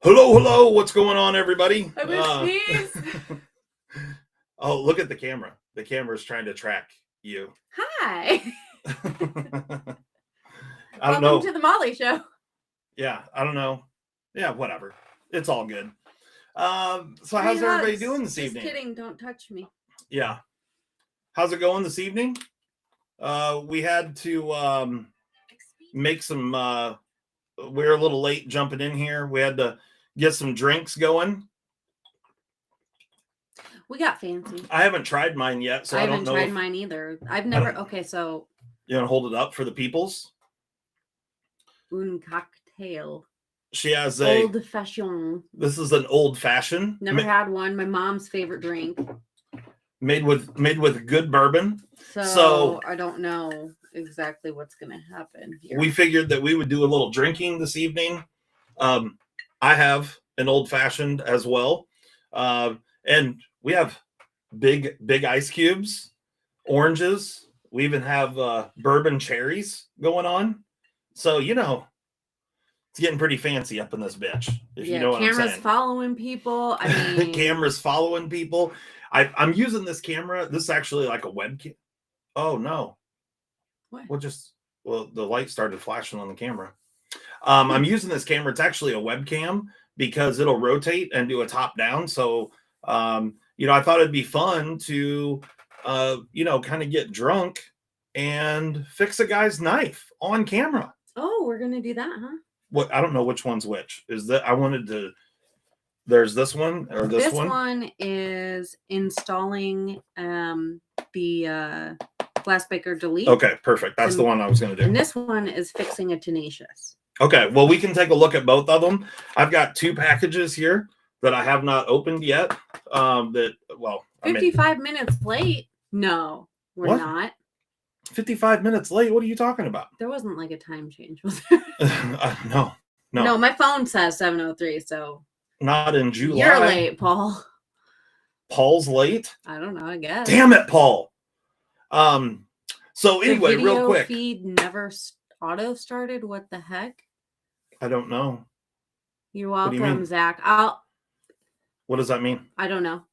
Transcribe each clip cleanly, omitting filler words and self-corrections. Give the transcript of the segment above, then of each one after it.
Hello. What's going on, everybody? I would sneeze. Oh, look at the camera. The camera's trying to track you. Hi. I don't Welcome know. to the Molly Show. Yeah, I don't know. Yeah, whatever. It's all good. So how's everybody doing this evening? Just kidding. Don't touch me. Yeah. How's it going this evening? We had to make some... we're a little late jumping in here. We had to get some drinks going. We got fancy. I haven't tried mine yet, so I don't know. I haven't tried mine either. I've never. Okay, so you want to hold it up for the peoples? Un cocktail. She has a old fashioned. This is an old fashioned. Never had one. My mom's favorite drink. Made with good bourbon. So I don't know exactly what's gonna happen here. We figured that we would do a little drinking this evening. I have an old fashioned as well, and we have big ice cubes, oranges. We even have bourbon cherries going on. So it's getting pretty fancy up in this bitch. If you know what I'm saying. Camera's following people. I mean, camera's following people. I'm using this camera. This is actually like a webcam. Oh no! What? Well, the light started flashing on the camera. I'm using this camera. It's actually a webcam because it'll rotate and do a top down. So, I thought it'd be fun to, kind of get drunk and fix a guy's knife on camera. Oh, we're gonna do that, huh? What? I don't know which one's which. Is that I wanted to. There's this one or this one. This one is installing the glass breaker delete. Okay, perfect. That's the one I was going to do. And this one is fixing a tenacious. Okay, well, we can take a look at both of them. I've got two packages here that I have not opened yet. 55 minutes late? No, we're not. 55 minutes late? What are you talking about? There wasn't like a time change, was there? No. No, my phone says 7:03, so. Not in July. You're late, Paul. Paul's late? I don't know, I guess. Damn it, Paul. So anyway, real quick. The feed never auto started. What the heck? I don't know. You're welcome, what do you Zach. What does that mean? I don't know.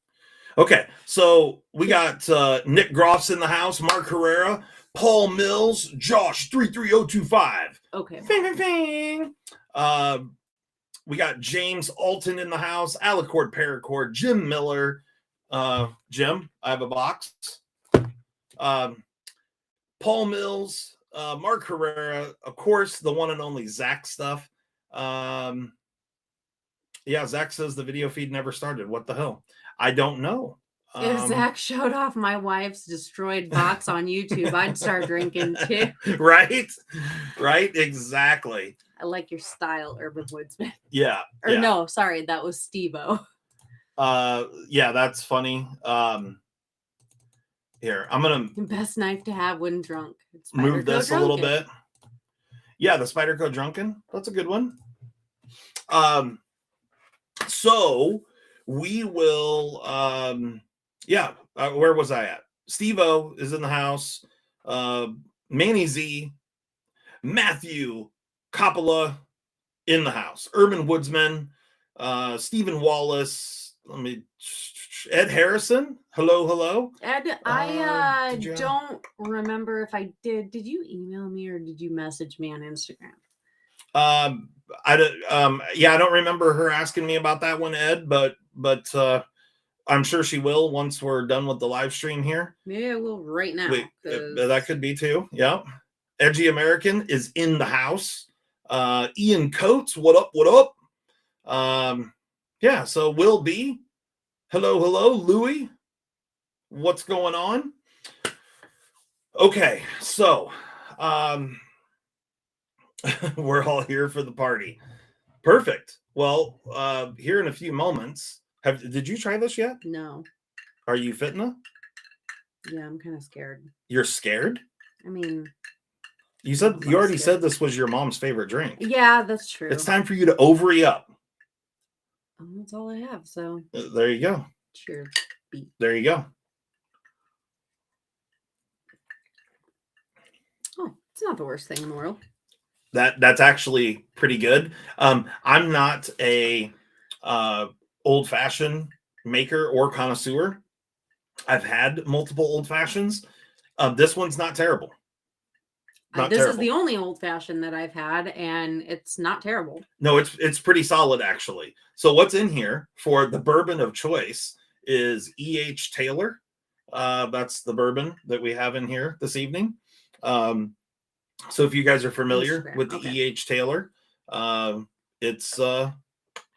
Okay, so we got Nick Groff's in the house, Mark Herrera, Paul Mills, Josh 33025. Okay. Bing. We got James Alton in the house, Alicord Paracord, Jim Miller. Jim, I have a box. Paul Mills, Mark Herrera, of course, the one and only Zach stuff. Zach says the video feed never started. What the hell? I don't know. If Zach showed off my wife's destroyed box on YouTube, I'd start drinking too. Right? Exactly. I like your style, Urban Woodsman. Yeah. No, sorry, that was Steve-O. That's funny. Here, I'm gonna best knife to have when drunk. Move this a little bit. Yeah, the Spyderco Drunken. That's a good one. So we will. Where was I at? Steve-O is in the house. Manny Z, Matthew Coppola in the house. Urban Woodsman, Stephen Wallace. Ed Harrison. Hello. Ed, I don't remember if I did. Did you email me or did you message me on Instagram? I don't remember her asking me about that one, Ed, but I'm sure she will once we're done with the live stream here. Maybe I will right now. That could be too. Yeah. Edgy American is in the house. Ian Coates, what up? So Will B. Hello, Louie. What's going on? Okay, so we're all here for the party. Perfect. Well, here in a few moments. Did you try this yet? No. Are you fitna? Yeah, I'm kind of scared. You're scared? I mean, you already said this was your mom's favorite drink. Yeah, that's true. It's time for you to ovary up. That's all I have. So there you go. Cheers. There you go. Oh, it's not the worst thing in the world. That's actually pretty good. I'm not a old fashioned maker or connoisseur. I've had multiple old fashions. This one's not terrible. This is the only old fashioned that I've had, and it's not terrible. No, it's pretty solid actually. So what's in here for the bourbon of choice is E.H. Taylor. That's the bourbon that we have in here this evening. So if you guys are familiar with the E.H. Taylor, it's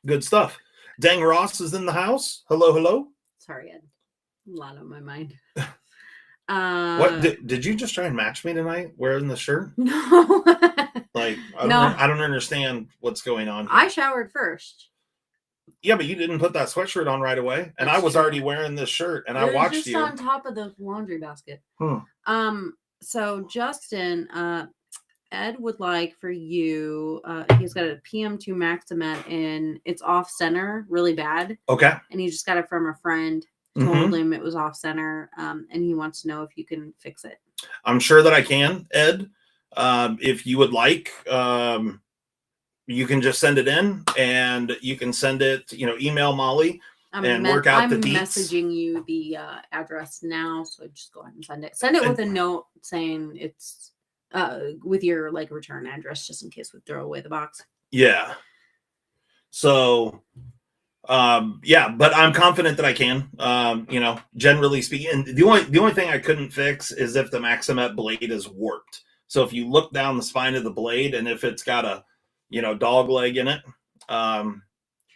good stuff. Dang Ross is in the house. Hello, hello. Sorry, Ed. A lot on my mind. What did you just try and match me tonight wearing the shirt? No. Like I don't understand what's going on here. I showered first. Yeah, but you didn't put that sweatshirt on right away, and I was already wearing this shirt, and I watched you. On top of the laundry basket. So Justin, Ed would like for you. He's got a PM2 Maximet, and it's off center really bad. Okay. And he just got it from a friend. Told him it was off center, and he wants to know if you can fix it. I'm sure that I can, Ed. If you would like, you can just send it in, and you can send it. Email Molly and work out the deets. I'm messaging you the address now, so just go ahead and send it. Send it with a note saying it's with your return address, just in case we throw away the box. Yeah. So. But I'm confident that I can. Generally speaking, the only thing I couldn't fix is if the Maximet blade is warped. So if you look down the spine of the blade, and if it's got a dog leg in it, your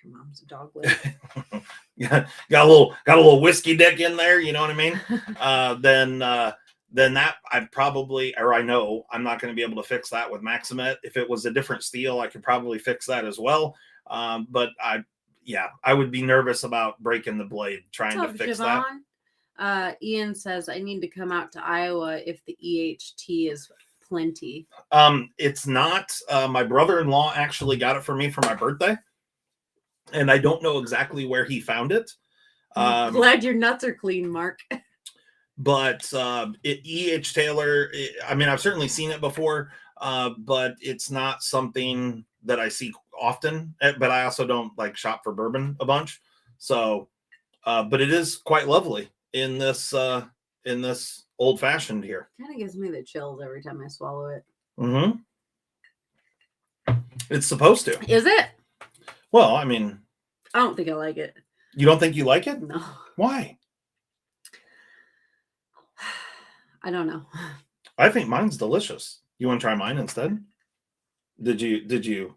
mom's a dog leg. Yeah, got a little whiskey dick in there. You know what I mean? Then that I know I'm not going to be able to fix that with Maximet. If it was a different steel, I could probably fix that as well. But I would be nervous about breaking the blade trying to fix Javon? That. Ian says, I need to come out to Iowa if the EHT is plenty. It's not. My brother-in-law actually got it for me for my birthday, and I don't know exactly where he found it. I'm glad your nuts are clean, Mark. But E.H. Taylor, I've certainly seen it before, but it's not something that I see often, but I also don't shop for bourbon a bunch. So, but it is quite lovely in this old fashioned here. Kind of gives me the chills every time I swallow it. Mm-hmm. It's supposed to. Is it? Well, I don't think I like it. You don't think you like it? No. Why? I don't know. I think mine's delicious. You want to try mine instead? Did you?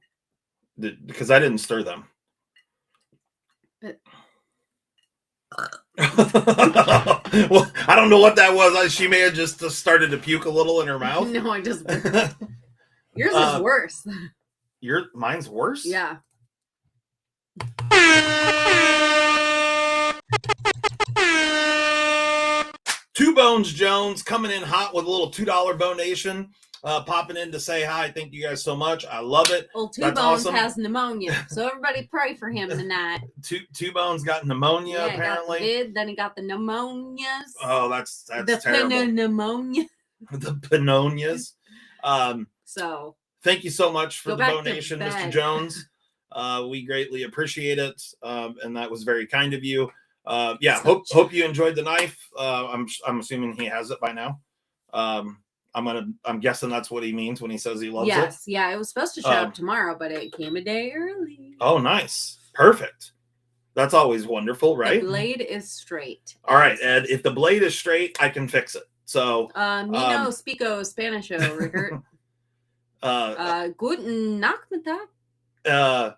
Because I didn't stir them. Well, I don't know what that was. She may have just started to puke a little in her mouth. No, I just. Yours is worse. Mine's worse? Yeah. Two Bones Jones coming in hot with a little $2 donation. Popping in to say hi. Thank you guys so much. I love it. Well, Two Bones awesome. Has pneumonia, so everybody pray for him tonight. Two Bones got pneumonia apparently. Got then he got the pneumonias. Oh, that's the terrible. Pneumonia. The pneumonias. So thank you so much for the donation, Mr. Jones. We greatly appreciate it, and that was very kind of you. Hope you enjoyed the knife. I'm assuming he has it by now. I'm guessing that's what he means when he says he loves it. Yes, yeah, it was supposed to show up tomorrow, but it came a day early. Oh, nice. Perfect. That's always wonderful, right? The blade is straight. All right, Ed. If the blade is straight, I can fix it. So no speako Spanisho, Rickert. Guten Nachmittag.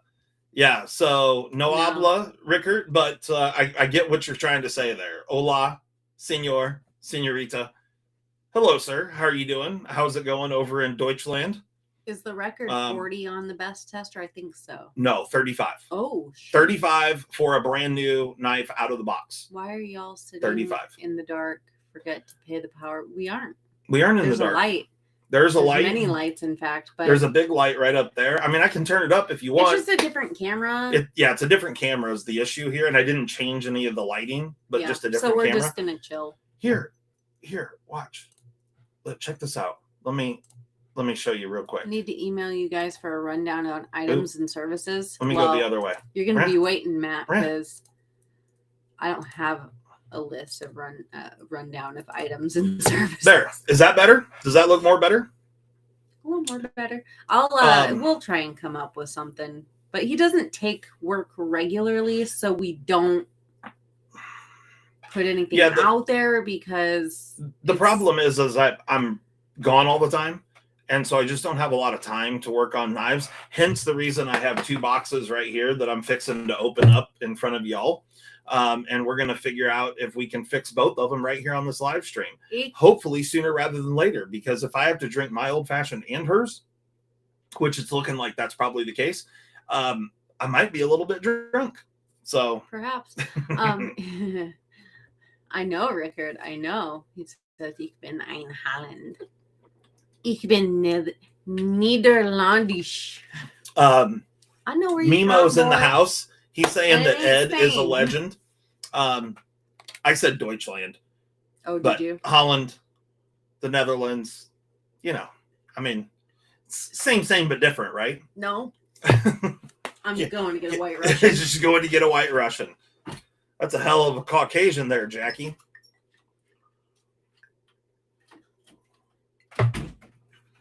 Yeah, so no habla, Rickert, but I get what you're trying to say there. Hola, senor, senorita. Hello, sir. How are you doing? How's it going over in Deutschland? Is the record 40 on the best tester? I think so. No, 35. Oh, shit. 35 for a brand new knife out of the box. Why are y'all sitting 35 in the dark? Forget to pay the power. We aren't. We aren't in the dark. There's a light. There's a light. Many lights, in fact. But there's a big light right up there. I can turn it up if you want. It's just a different camera. It's a different camera is the issue here, and I didn't change any of the lighting, but just a different camera. So we're just gonna chill. Here, watch. Check this out. Let me let me show you real quick. I need to email you guys for a rundown on items and services. Let me go the other way. You're going to be waiting, Matt, because I don't have a list of rundown of items and services. There. Is that better? Does that look more better? A little more better. We'll try and come up with something. But he doesn't take work regularly, so we don't put anything out there because the problem is I'm gone all the time, and so I just don't have a lot of time to work on knives. Hence the reason I have 2 boxes right here that I'm fixing to open up in front of y'all. And we're going to figure out if we can fix both of them right here on this live stream. Hopefully sooner rather than later, because if I have to drink my old fashioned and hers, which it's looking like that's probably the case, I might be a little bit drunk. So perhaps. I know, Rickard. I know. He says, "Ich bin ein Holland. Ich bin Niederlandisch." I know where you're Mimo's from, in the boy. house. He's saying that Ed Spain. is a legend. I said Deutschland. Oh, did you? Holland, the Netherlands, I mean, same, but different, right? No. I'm going to get a white Russian. Just going to get a white Russian. That's a hell of a Caucasian there, Jackie.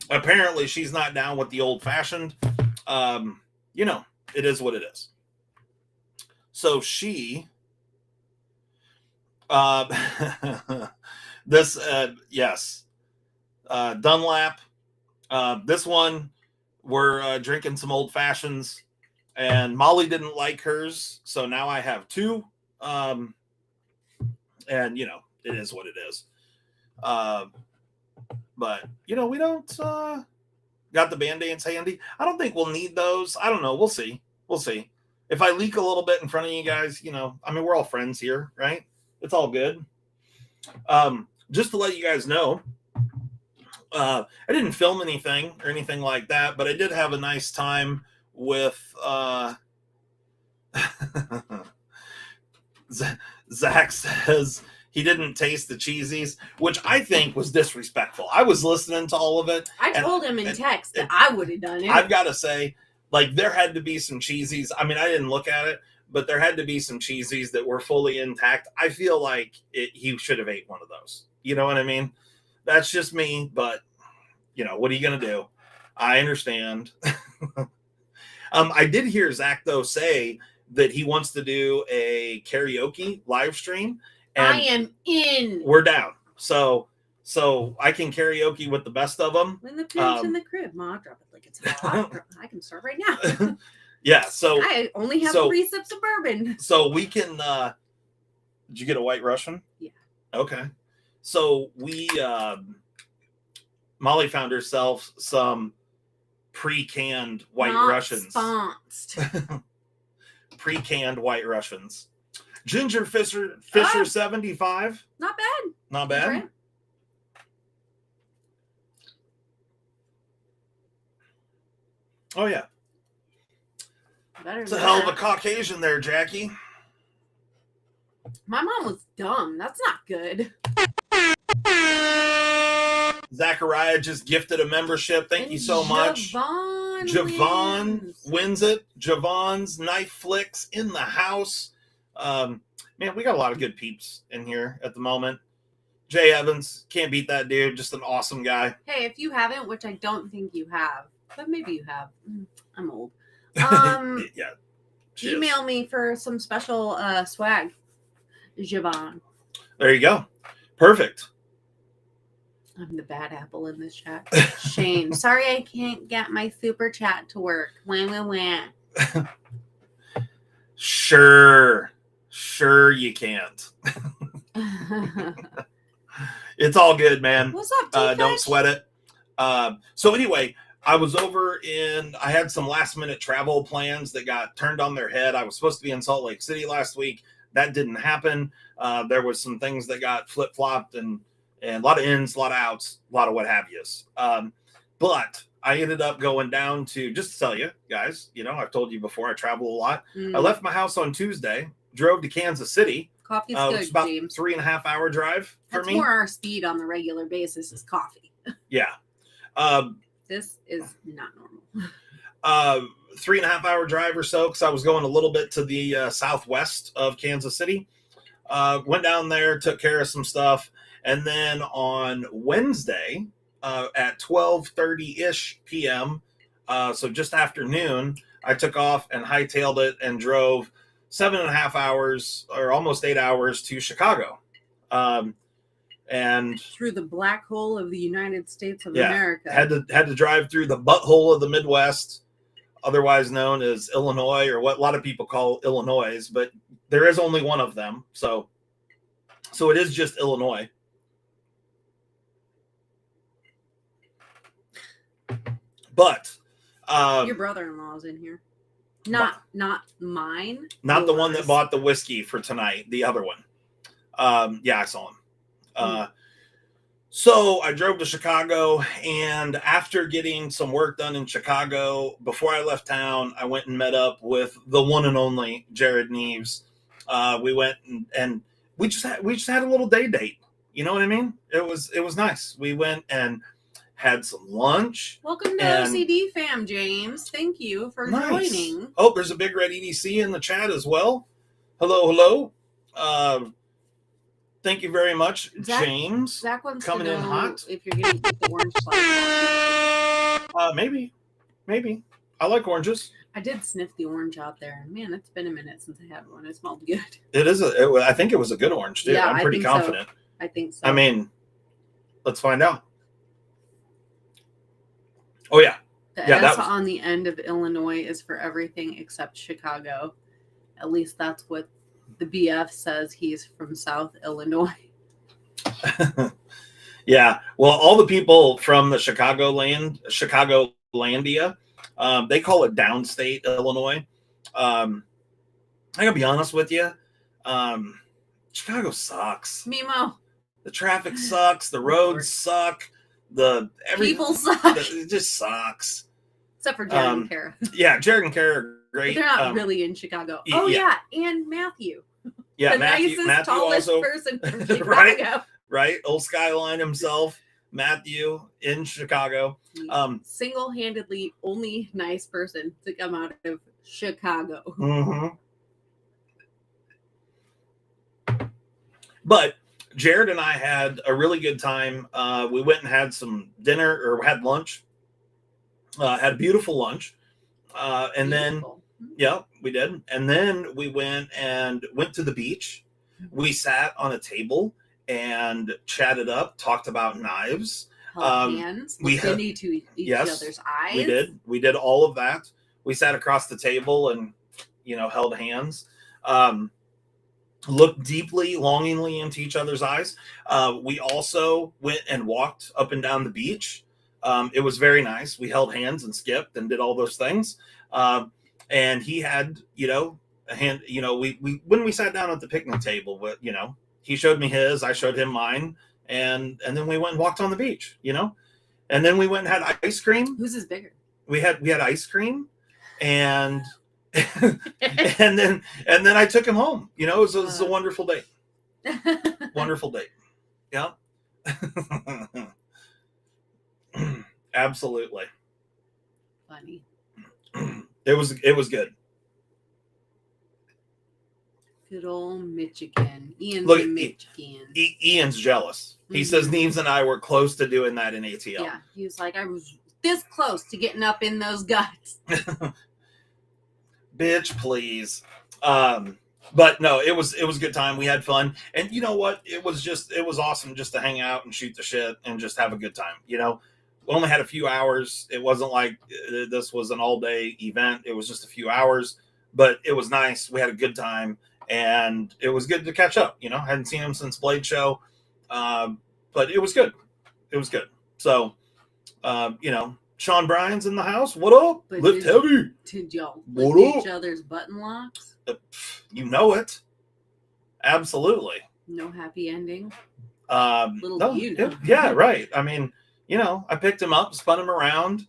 Apparently, she's not down with the old-fashioned. It is what it is. So she, yes, Dunlap. This one, we're drinking some old fashions, and Molly didn't like hers, so now I have 2. And it is what it is. But we don't got the Band-Aids handy. I don't think we'll need those. I don't know. We'll see. If I leak a little bit in front of you guys, we're all friends here, right? It's all good. Just to let you guys know, I didn't film anything or anything like that, but I did have a nice time with Zach says he didn't taste the cheesies, which I think was disrespectful. I was listening to all of it. I told him in text that I would have done it. I've got to say, there had to be some cheesies. I mean, I didn't look at it, but there had to be some cheesies that were fully intact. I feel like he should have ate one of those. You know what I mean? That's just me, but what are you going to do? I understand. I did hear Zach, though, say that he wants to do a karaoke live stream. And I am in. We're down. So I can karaoke with the best of them. When the pimp's in the crib, Ma, drop it like it's hot. I can start right now. Yeah, so I only have 3 sips of bourbon. So we can did you get a white Russian? Yeah. Okay. So we Molly found herself some pre-canned white Russians. Pre-canned white Russians. Ginger Fisher 75. Not bad. Not bad. Right. Oh yeah. Better it's a hell of a Caucasian there, Jackie. My mom was dumb. That's not good. Zachariah just gifted a membership. Thank you so much. Javon wins it. Javon's Knife Flicks in the house. Man, we got a lot of good peeps in here at the moment. Jay Evans, can't beat that dude. Just an awesome guy. Hey, if you haven't, which I don't think you have, but maybe you have. I'm old. Yeah. Email me for some special swag, Javon. There you go. Perfect. I'm the bad apple in this chat. Shane, sorry I can't get my super chat to work. Wah. Sure you can't. It's all good, man. What's up, don't sweat it. So anyway, I was I had some last minute travel plans that got turned on their head. I was supposed to be in Salt Lake City last week. That didn't happen. There was some things that got flip-flopped and a lot of ins, a lot of outs, a lot of what have yous. But I ended up going down to, just to tell you guys, I've told you before, I travel a lot. I left my house on Tuesday, drove to Kansas City. Coffee's good, it's about James. 3.5 hour drive for me. That's more our speed on the regular basis is coffee. Yeah. This is not normal. 3.5 hour drive or so, because I was going a little bit to the southwest of Kansas City. Went down there, took care of some stuff, and then on Wednesday at 12:30-ish p.m., so just after noon, I took off and hightailed it and drove 7.5 hours or almost 8 hours to Chicago. And through the black hole of the United States of America. Had to drive through the butthole of the Midwest, otherwise known as Illinois, or what a lot of people call Illinois, but there is only one of them. So it is just Illinois. But your brother-in-law is in here. Not mine. Not yours. The one that bought the whiskey for tonight, the other one. Yeah, I saw him. So I drove to Chicago, and after getting some work done in Chicago, before I left town, I went and met up with the one and only Jared Neves. We went and we just had a little day date. You know what I mean? It was nice. We went and had some lunch. Welcome to OCD fam, James. Thank you for joining. Oh, there's a Big Red EDC in the chat as well. Hello. Thank you very much, James. Zach wants coming to know in hot. If you're going to get the orange slice. Maybe. I like oranges. I did sniff the orange out there. Man, it's been a minute since I had one. It smelled good. I think it was a good orange too. Yeah, I'm pretty confident. So. I think so. I mean, let's find out. Oh yeah. The S on the end of Illinois is for everything except Chicago. At least that's what the BF says. He's from South Illinois. Yeah. Well, all the people from the Chicagolandia, they call it downstate Illinois. I gotta be honest with you. Chicago sucks. Mimo. The traffic sucks. The roads suck. People suck. It just sucks. Except for Jared and Kara. Yeah, Jared and Kara are great. But they're not really in Chicago. Yeah, and Matthew. Yeah, the Matthew tallest also, person from Chicago. Right? Old Skyline himself, Matthew in Chicago. Single-handedly only nice person to come out of Chicago. Mm-hmm. But Jared and I had a really good time. We went and had some dinner, or had lunch. Had a beautiful lunch. And then, yeah, we did. And then we went to the beach. We sat on a table and chatted up, talked about knives. Held hands, looked into each other's eyes. We did all of that. We sat across the table and, held hands. Looked deeply, longingly into each other's eyes. We also went and walked up and down the beach. It was very nice. We held hands and skipped and did all those things. And he had, a hand, we when we sat down at the picnic table, he showed me his, I showed him mine. And then we went and walked on the beach, and then we went and had ice cream. Whose is bigger? We had ice cream and and then I took him home. It was a wonderful day. Wonderful day. Yeah. Absolutely. Funny. It was good. Good old Michigan. Ian's Look, in Michigan. Ian's jealous. He says Neves and I were close to doing that in ATL. Yeah, he was like, I was this close to getting up in those guts. Bitch, please. But no, it was a good time. We had fun. And you know what? It was awesome just to hang out and shoot the shit and just have a good time. We only had a few hours. It wasn't like this was an all-day event. It was just a few hours, but it was nice. We had a good time, and it was good to catch up. I hadn't seen him since Blade Show, but it was good. It was good. So, Sean Bryan's in the house. What up? But Lift heavy. Did y'all lick each other's button locks? You know it. Absolutely. No happy ending. No, yeah, right. I mean, I picked him up, spun him around,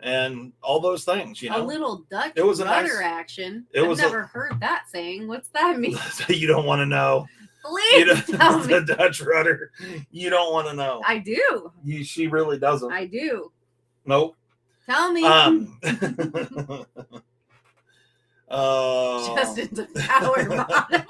and all those things. A little Dutch it was rudder action. I've never heard that saying. What's that mean? You don't want to know. Please tell me. The Dutch rudder. You don't want to know. I do. She really doesn't. I do. Nope. Tell me. Justin's a power bottom.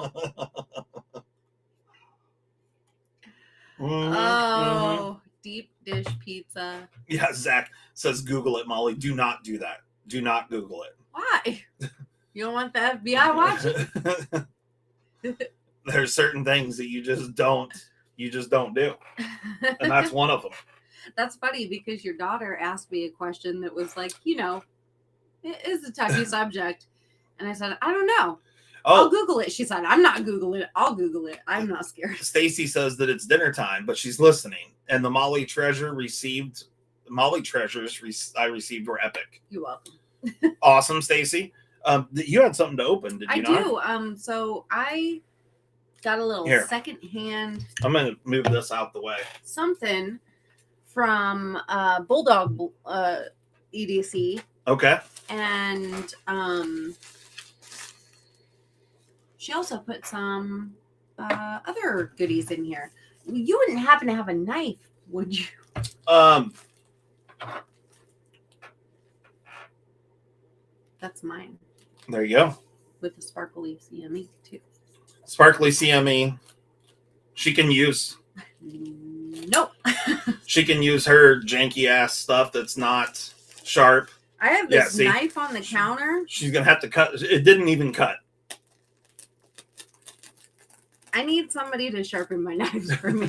Oh, deep dish pizza. Yeah, Zach says Google it, Molly. Do not do that. Do not Google it. Why? You don't want the FBI watching? There's certain things that you just don't do. And that's one of them. That's funny because your daughter asked me a question that was like, you know, it is a touchy subject. And I said, I don't know. I'll Google it. She said, I'm not Googling it. I'll Google it. I'm not scared. Stacy says that it's dinner time, but she's listening. And the Molly treasures I received were epic. You're welcome. Awesome, Stacy. You had something to open, did you not? I do. So I got a little secondhand. I'm going to move this out the way. Something from Bulldog EDC. Okay. And she also put some other goodies in here. You wouldn't happen to have a knife, would you? That's mine. There you go. With the sparkly CME too. Sparkly CME. She can use. Nope. She can use her janky ass stuff that's not sharp. I have this knife on the counter. She's gonna have to cut. It didn't even cut. I need somebody to sharpen my knives for me.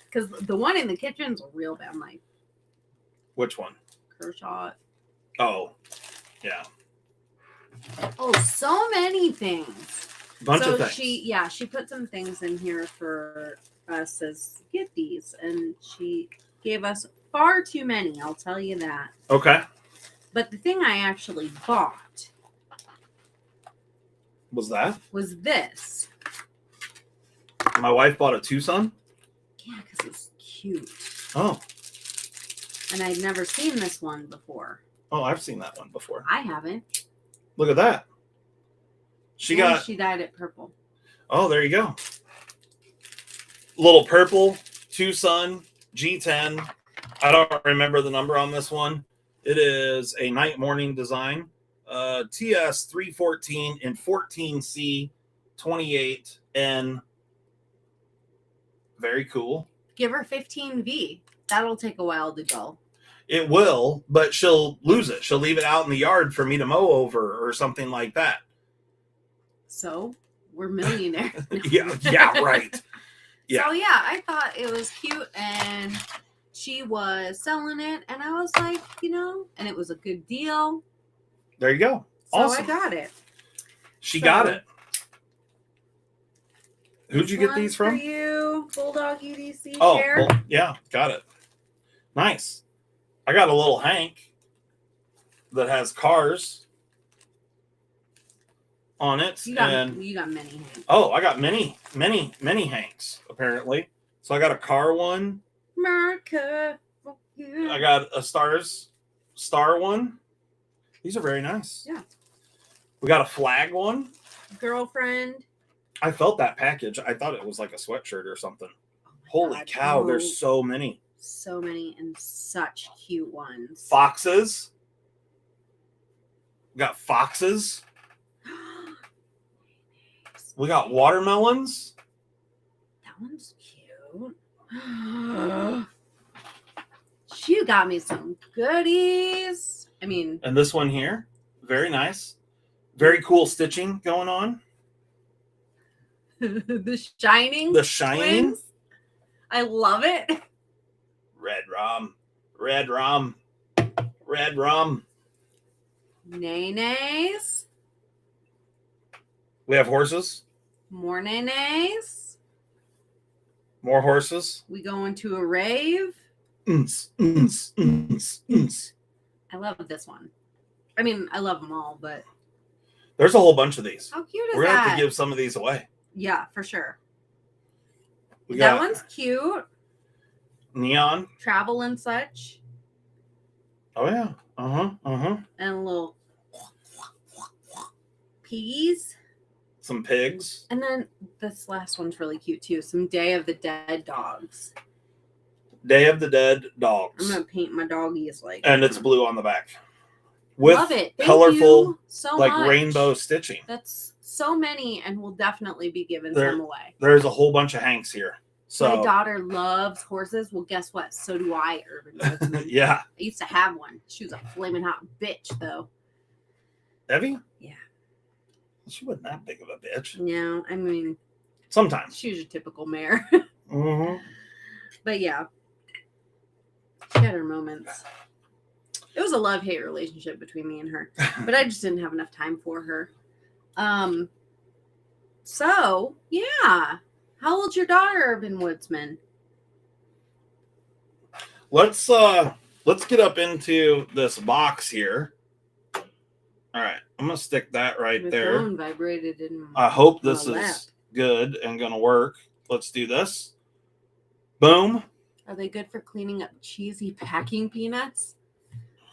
Because the one in the kitchen's a real bad knife. Which one? Kershaw. Oh, yeah. Oh, so many things. Bunch of things. She put some things in here for us as gifties, and she gave us far too many. I'll tell you that. Okay. But the thing I actually bought was this. My wife bought a Tucson. Yeah, because it's cute. Oh. And I'd never seen this one before. Oh, I've seen that one before. I haven't. Look at that. She dyed it purple. Oh, there you go. Little purple Tucson G10. I don't remember the number on this one. It is a night morning design. TS 314 and 14C 28N. Very cool. Give her 15V. That'll take a while to go. It will, but she'll lose it. She'll leave it out in the yard for me to mow over or something like that. So we're millionaires. yeah, right. Yeah. So yeah, I thought it was cute, and she was selling it, and I was like, and it was a good deal. There you go. So awesome. I got it. She got it. Who'd you get these from? For you, Bulldog EDC chair. Well, yeah, got it. Nice. I got a little Hank that has cars on it. You got many Hanks. Oh, I got many Hanks, apparently. So I got a car one. America. I got a star one. These are very nice. Yeah. We got a flag one. Girlfriend. I felt that package. I thought it was like a sweatshirt or something. Holy God, cow, no. There's so many. So many and such cute ones. Foxes. We got foxes. We got watermelons. That one's cute. She got me some goodies. I mean, and this one here, very nice. Very cool stitching going on. The Shining. Twins. I love it. Red rum. Nays. We have horses. More nays. More horses. We go into a rave. I love this one. I mean, I love them all, but there's a whole bunch of these. How cute is We're gonna that? have to give some of these away. Yeah, for sure. That one's cute. Neon. Travel and such. Oh yeah. And a little piggies. Some pigs. And then this last one's really cute too. Some Day of the Dead dogs. Day of the Dead I'm dogs. gonna paint my doggies like. And it's blue on the back. With love it. Thank colorful, you so like much. rainbow stitching. That's so many, and we'll definitely be giving There- some away. There's a whole bunch of Hanks here. So my daughter loves horses. Well, guess what? So do I, Urban Woodsman. yeah. I used to have one. She was a flaming hot bitch, though. Evie? Yeah. She wasn't that big of a bitch. No, I mean, Sometimes. she was your typical mare. Mm-hmm. But yeah, she had her moments. It was a love-hate relationship between me and her, but I just didn't have enough time for her. So yeah, how old's your daughter, Urban Woodsman? Let's get up into this box here. All right, I'm gonna stick that right My there. phone vibrated in I hope this my lap. is good and gonna work. Let's do this. Boom. Are they good for cleaning up cheesy packing peanuts?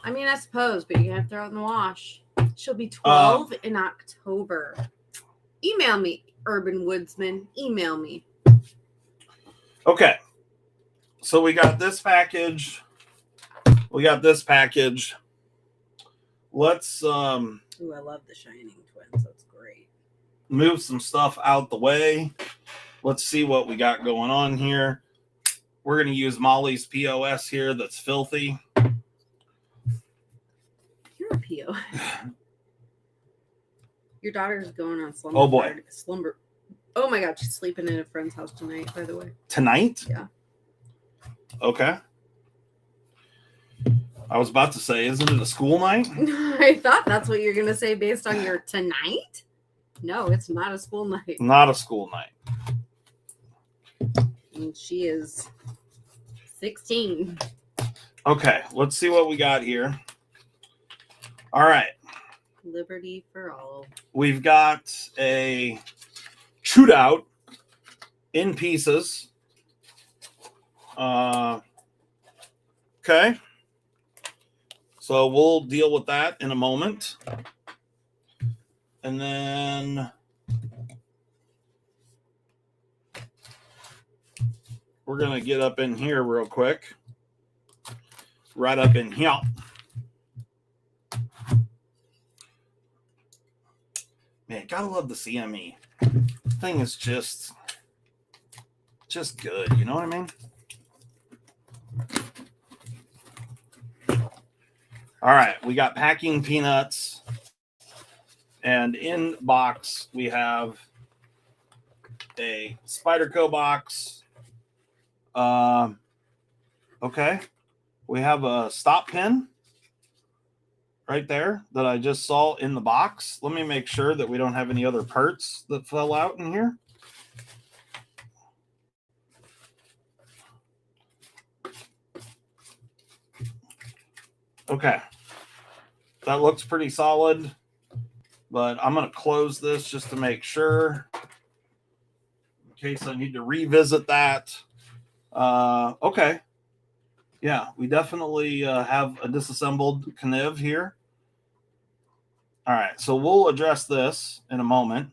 I mean, I suppose, but you have to throw it in the wash. She'll be 12 in October. Email me, Urban Woodsman. Email me. Okay. So we got this package. Let's Ooh, I love the Shining Twins. That's great. move some stuff out the way. Let's see what we got going on here. We're going to use Molly's POS here that's filthy. You're a PO. Your daughter's going on slumber. Oh, boy. Slumber. Oh my God, she's sleeping in a friend's house tonight, by the way. Tonight? Yeah. Okay. I was about to say, isn't it a school night? I thought that's what you're going to say based on your tonight. No, it's not a school night. Not a school night. And she is 16. Okay, let's see what we got here. All right. Liberty for all. We've got a shootout in pieces. Okay. So we'll deal with that in a moment. And then we're going to get up in here real quick. Right up in here. Man, gotta love the CME. Thing is just good. You know what I mean? All right, we got packing peanuts, and in box we have a Spyderco box. Okay, we have a stop pin right there that I just saw in the box. Let me make sure that we don't have any other parts that fell out in here. Okay. That looks pretty solid, but I'm going to close this just to make sure in case I need to revisit that. Okay. Yeah, we definitely have a disassembled Kniv here. All right, so we'll address this in a moment.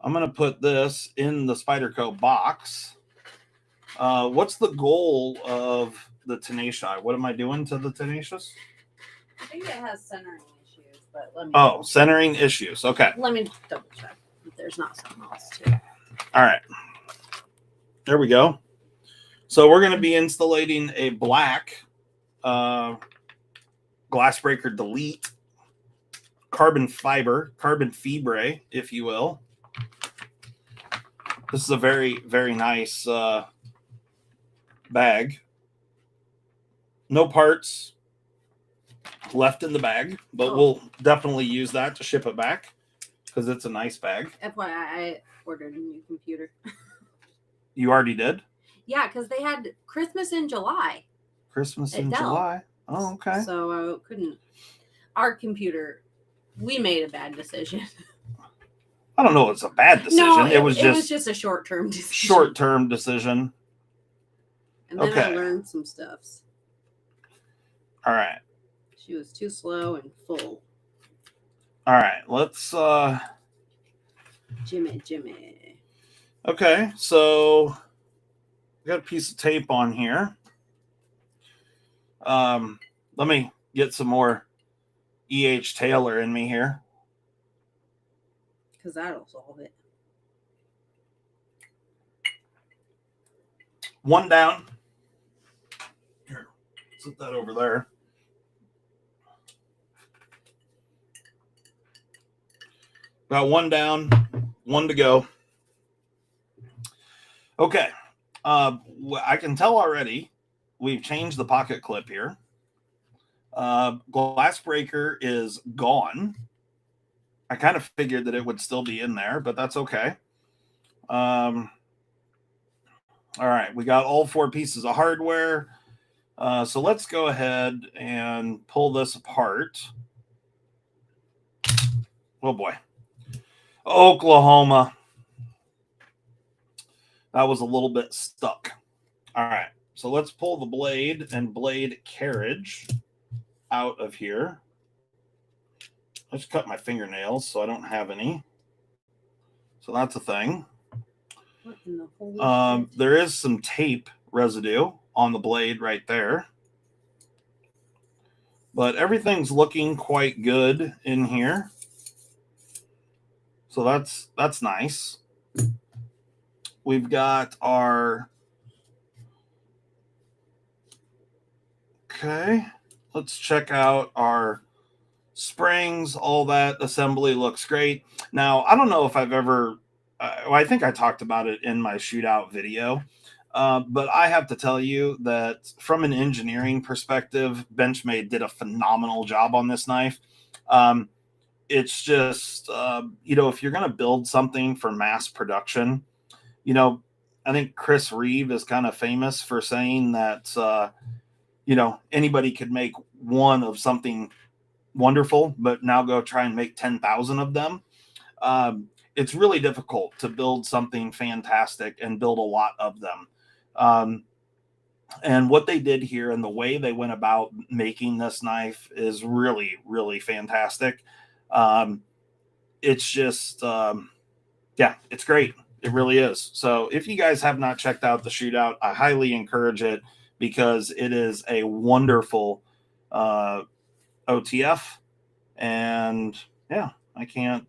I'm going to put this in the Spyderco box. What's the goal of the Tenacious? What am I doing to the Tenacious? I think it has centering issues, but let me. Oh, centering issues. Okay. Let me double check if there's not something else too. All right. There we go. So we're going to be installating a black glass breaker delete carbon fiber, if you will. This is a very, very nice bag. No parts left in the bag, but we'll definitely use that to ship it back because it's a nice bag. FYI, I ordered a new computer. You already did? Yeah, because they had Christmas in July. Christmas in July. Oh, okay. So I couldn't. Our computer, we made a bad decision. I don't know. It's a bad decision. No, it was just a short-term decision. Short-term decision. And then Okay. I learned some stuffs. All right. She was too slow and full. All right. Let's. Jimmy. Okay. So we got a piece of tape on here. Let me get some more E.H. Taylor in me here. Because that'll solve it. One down. Here, set that over there. About one down, one to go. Okay. I can tell already we've changed the pocket clip here. Glass breaker is gone. I kind of figured that it would still be in there, but that's okay. All right, we got all 4 pieces of hardware. So let's go ahead and pull this apart. Oh boy. Oklahoma. That was a little bit stuck. All right, so let's pull the blade and blade carriage out of here. Let's cut my fingernails so I don't have any. So that's a thing. What in the holy shit? There is some tape residue on the blade right there. But everything's looking quite good in here. So that's nice. We've got our... Okay. Let's check out our springs. All that assembly looks great. Now, I don't know if I've ever... I think I talked about it in my shootout video. But I have to tell you that from an engineering perspective, Benchmade did a phenomenal job on this knife. It's just, if you're going to build something for mass production, I think Chris Reeve is kind of famous for saying that, anybody could make one of something wonderful, but now go try and make 10,000 of them. It's really difficult to build something fantastic and build a lot of them. And what they did here and the way they went about making this knife is really, really fantastic. It's just, it's great. It really is. So if you guys have not checked out the shootout, I highly encourage it because it is a wonderful OTF. And yeah, I can't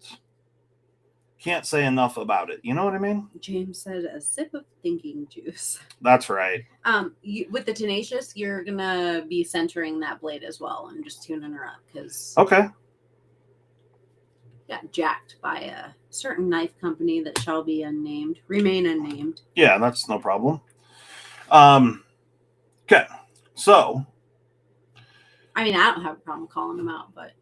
say enough about it. You know what I mean? James said a sip of thinking juice. That's right. With the Tenacious, you're gonna be centering that blade as well and just tuning her up because okay. Got jacked by a certain knife company that shall be remain unnamed. Yeah, that's no problem. Okay, so I mean, I don't have a problem calling them out, but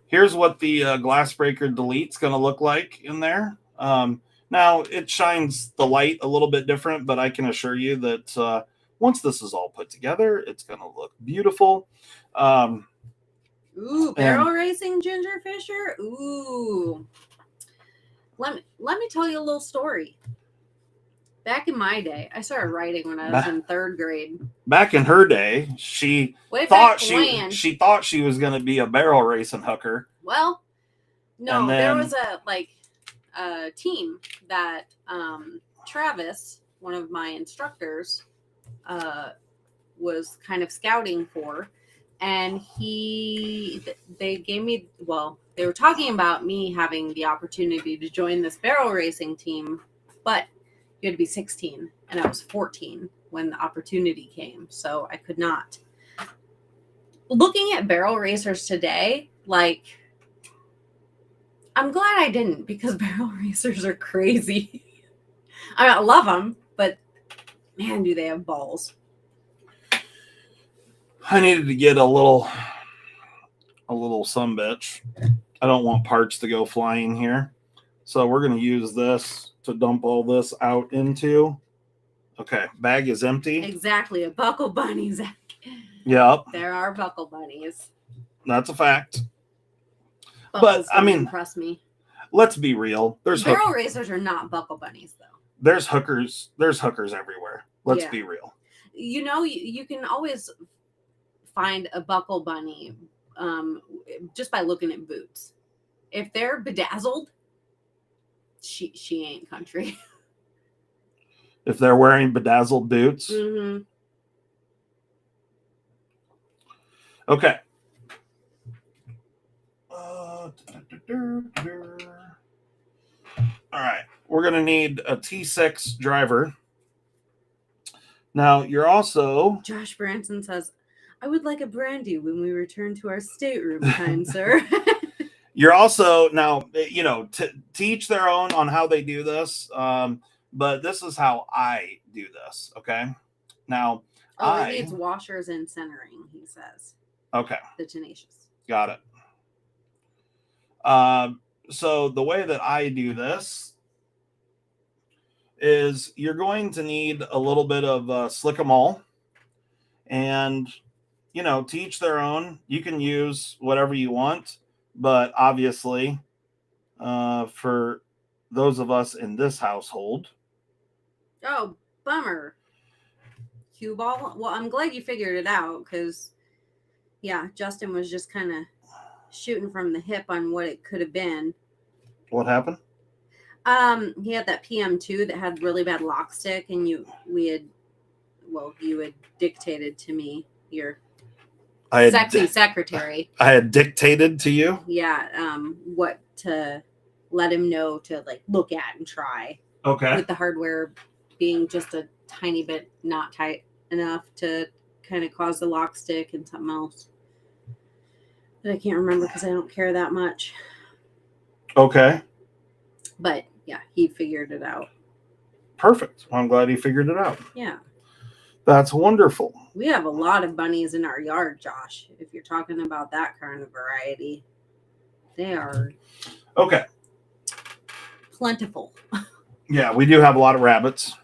here's what the glass breaker delete's going to look like in there. Now it shines the light a little bit different, but I can assure you that once this is all put together, it's going to look beautiful. Ooh, barrel racing Ginger Fisher. Ooh. Let me tell you a little story. Back in my day, I started writing when I was in 3rd grade. Back in her day, she thought she was going to be a barrel racing hooker. Well, no, there was a team that Travis, one of my instructors, was kind of scouting for. And they were talking about me having the opportunity to join this barrel racing team, but you had to be 16 and I was 14 when the opportunity came. So I could not. Looking at barrel racers today, I'm glad I didn't because barrel racers are crazy. I love them, but man, do they have balls. I needed to get a little sumbitch. I don't want parts to go flying here. So we're going to use this to dump all this out into. Okay, bag is empty. Exactly, a buckle bunny, Zach. Yep. There are buckle bunnies. That's a fact. Buckles don't impress me. Let's be real. Barrel racers are not buckle bunnies, though. There's hookers everywhere. Let's be real. You can always find a buckle bunny just by looking at boots. If they're bedazzled, she ain't country. If they're wearing bedazzled boots. Mm-hmm. Okay. All right. We're going to need a T6 driver. Now, you're also... Josh Branson says, I would like a brandy when we return to our stateroom, kind sir. You're also, now, to each their own on how they do this, but this is how I do this, okay? Now, it needs washers and centering, he says. Okay. The Tenacious. Got it. So the way that I do this is you're going to need a little bit of Slick-A-Mole, and to each their own. You can use whatever you want, but obviously, for those of us in this household. Oh, bummer. Cue ball. Well, I'm glad you figured it out because, yeah, Justin was just kind of shooting from the hip on what it could have been. What happened? He had that PM2 that had really bad lock stick, and you had dictated to me your sexy secretary. I had dictated to you? Yeah, what to let him know to look at and try. Okay. With the hardware being just a tiny bit not tight enough to kind of cause the lock stick, and something else that I can't remember because I don't care that much. Okay. But yeah, he figured it out. Perfect. Well, I'm glad he figured it out. Yeah. That's wonderful. We have a lot of bunnies in our yard, Josh. If you're talking about that kind of variety, they are okay. Plentiful. Yeah, we do have a lot of rabbits.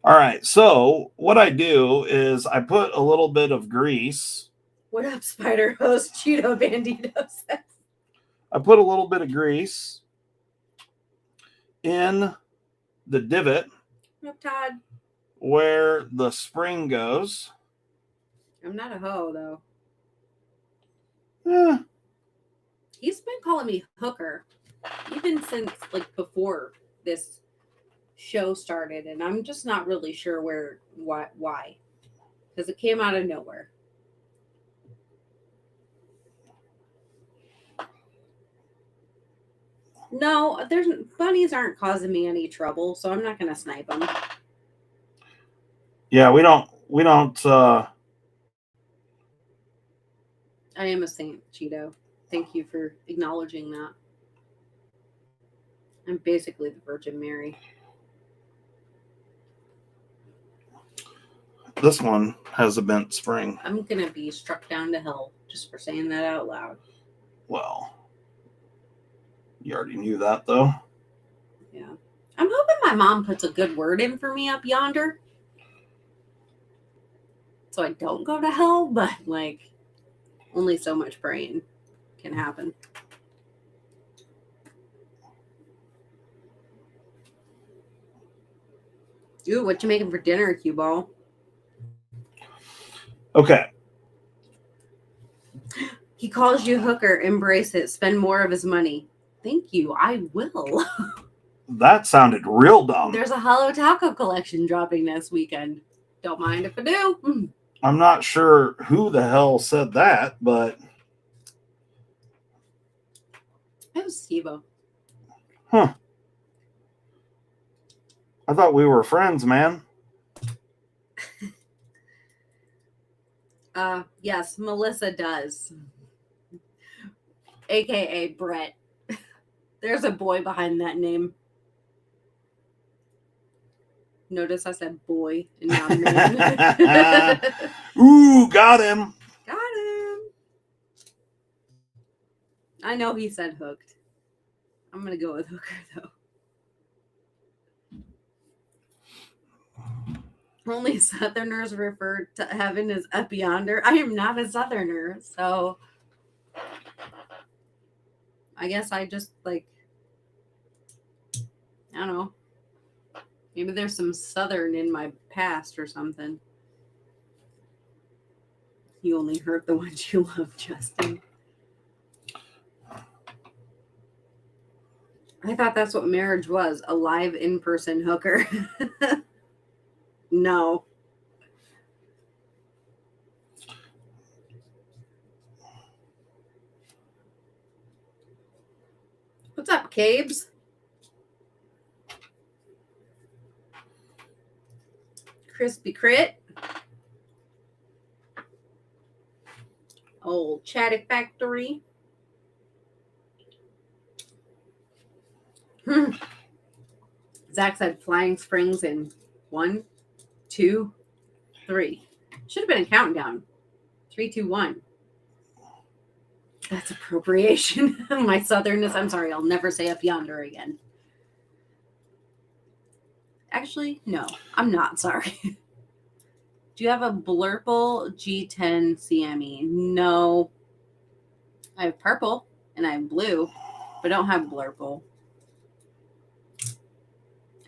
All right, so what I do is I put a little bit of grease. What up, Spider Host Cheeto Bandito says? I put a little bit of grease in the divot. What up, Todd? Where the spring goes. I'm not a hoe, though. Yeah. He's been calling me hooker even since before this show started, and I'm just not really sure why, because it came out of nowhere. No, bunnies aren't causing me any trouble, so I'm not gonna snipe them. Yeah, we don't. I am a saint, Cheeto. Thank you for acknowledging that. I'm basically the Virgin Mary. This one has a bent spring. I'm gonna be struck down to hell just for saying that out loud. Well, you already knew that, though. Yeah. I'm hoping my mom puts a good word in for me up yonder, so I don't go to hell, but only so much praying can happen. Ooh, what you making for dinner, Cue Ball? Okay. He calls you hooker. Embrace it. Spend more of his money. Thank you. I will. That sounded real dumb. There's a Hollow Taco collection dropping this weekend. Don't mind if I do. I'm not sure who the hell said that, but... It was Steve-O. Huh. I thought we were friends, man. Yes, Melissa does. AKA Brett. There's a boy behind that name. Notice I said boy and not man. Ooh, got him. Got him. I know he said hooked. I'm going to go with hooker, though. Only Southerners refer to heaven as up yonder. I am not a Southerner, so I guess I just I don't know. Maybe there's some Southern in my past or something. You only hurt the ones you love, Justin. I thought that's what marriage was, a live in-person hooker. No. What's up, Cabes? Crispy Crit. Old Chatty Factory. Zach said Flying Springs in 1, 2, 3. Should have been a countdown. 3, 2, 1. That's appropriation. My southernness. I'm sorry. I'll never say up yonder again. Actually, no. I'm not sorry. Do you have a Blurple G10 CME? No. I have purple and I have blue, but I don't have Blurple.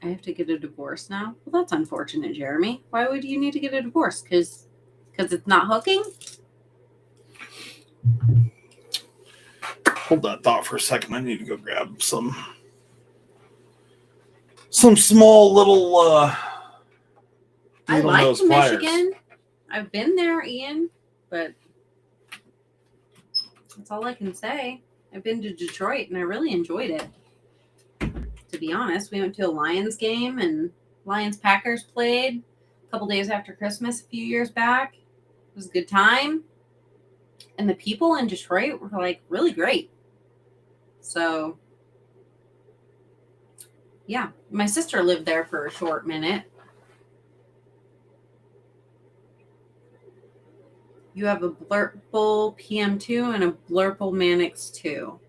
I have to get a divorce now? Well, that's unfortunate, Jeremy. Why would you need to get a divorce? Because it's not hooking? Hold that thought for a second. I need to go grab some small little I needle like nose pliers. Michigan. I've been there, Ian, but that's all I can say. I've been to Detroit and I really enjoyed it. To be honest, we went to a Lions game and Lions Packers played a couple days after Christmas a few years back. It was a good time. And the people in Detroit were like really great. So, yeah, my sister lived there for a short minute. You have a Blurple PM2 and a Blurple Mannix 2.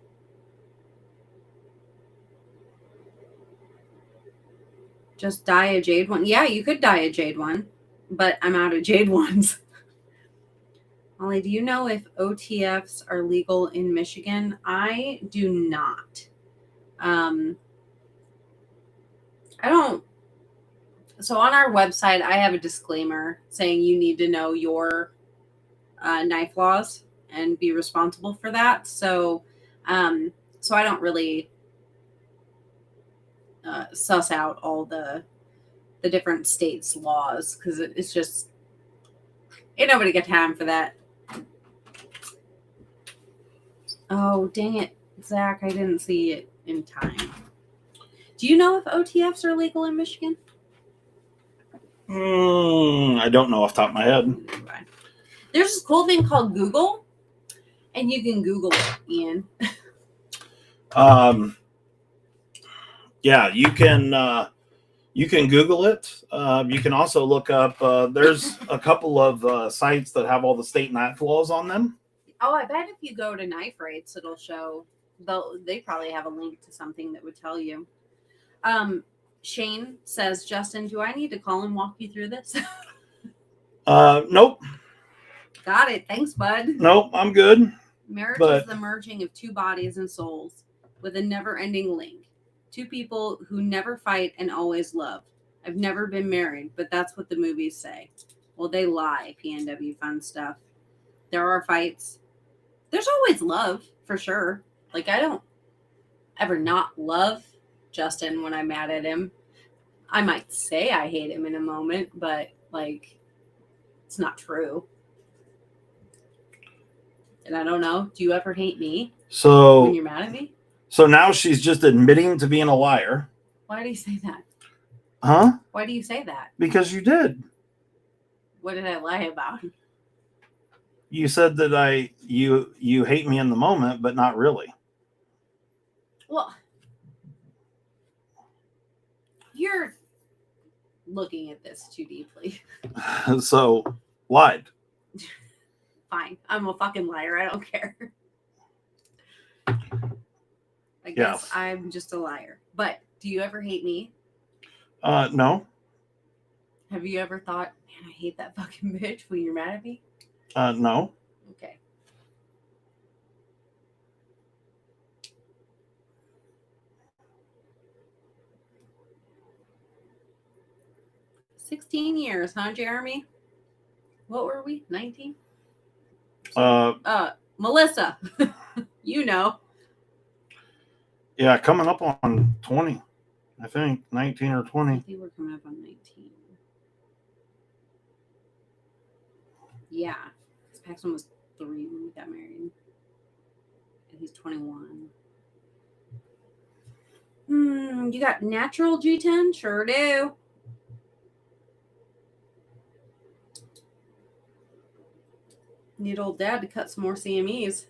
Just dye a jade one. Yeah, you could dye a jade one, but I'm out of jade ones. Ollie, do you know if OTFs are legal in Michigan? I do not. I don't. So on our website, I have a disclaimer saying you need to know your knife laws and be responsible for that. So I don't really suss out all the different states' laws because it's just ain't nobody got time for that. Oh, dang it, Zach, I didn't see it in time. Do you know if OTFs are legal in Michigan? I don't know off the top of my head. There's this cool thing called Google, and you can Google it, Ian. Yeah, you can Google it. You can also look up. There's a couple of sites that have all the state knife laws on them. Oh, I bet if you go to Knife Rates, it'll show. They probably have a link to something that would tell you. Shane says, Justin, do I need to call and walk you through this? Nope. Got it. Thanks, bud. Nope, I'm good. Marriage is the merging of two bodies and souls with a never-ending link. Two people who never fight and always love. I've never been married, but that's what the movies say. Well, they lie, PNW fun stuff. There are fights. There's always love, for sure. Like, I don't ever not love Justin when I'm mad at him. I might say I hate him in a moment, but, like, it's not true. And I don't know. Do you ever hate me when you're mad at me? So now she's just admitting to being a liar. Why do you say that? Huh? Why do you say that? Because you did. What did I lie about? You said that you hate me in the moment, but not really. Well, you're looking at this too deeply. So, lied. Fine. I'm a fucking liar. I don't care. I guess I'm just a liar. But do you ever hate me? No. Have you ever thought, man, I hate that fucking bitch when you're mad at me? No. Okay. $16 years, huh, Jeremy? What were we? 19? Melissa. You know. Yeah, coming up on 20. I think 19 or 20. I think we're coming up on 19. Yeah. Because Paxton was 3 when we got married. And he's 21. You got natural G10? Sure do. Need old dad to cut some more CMEs.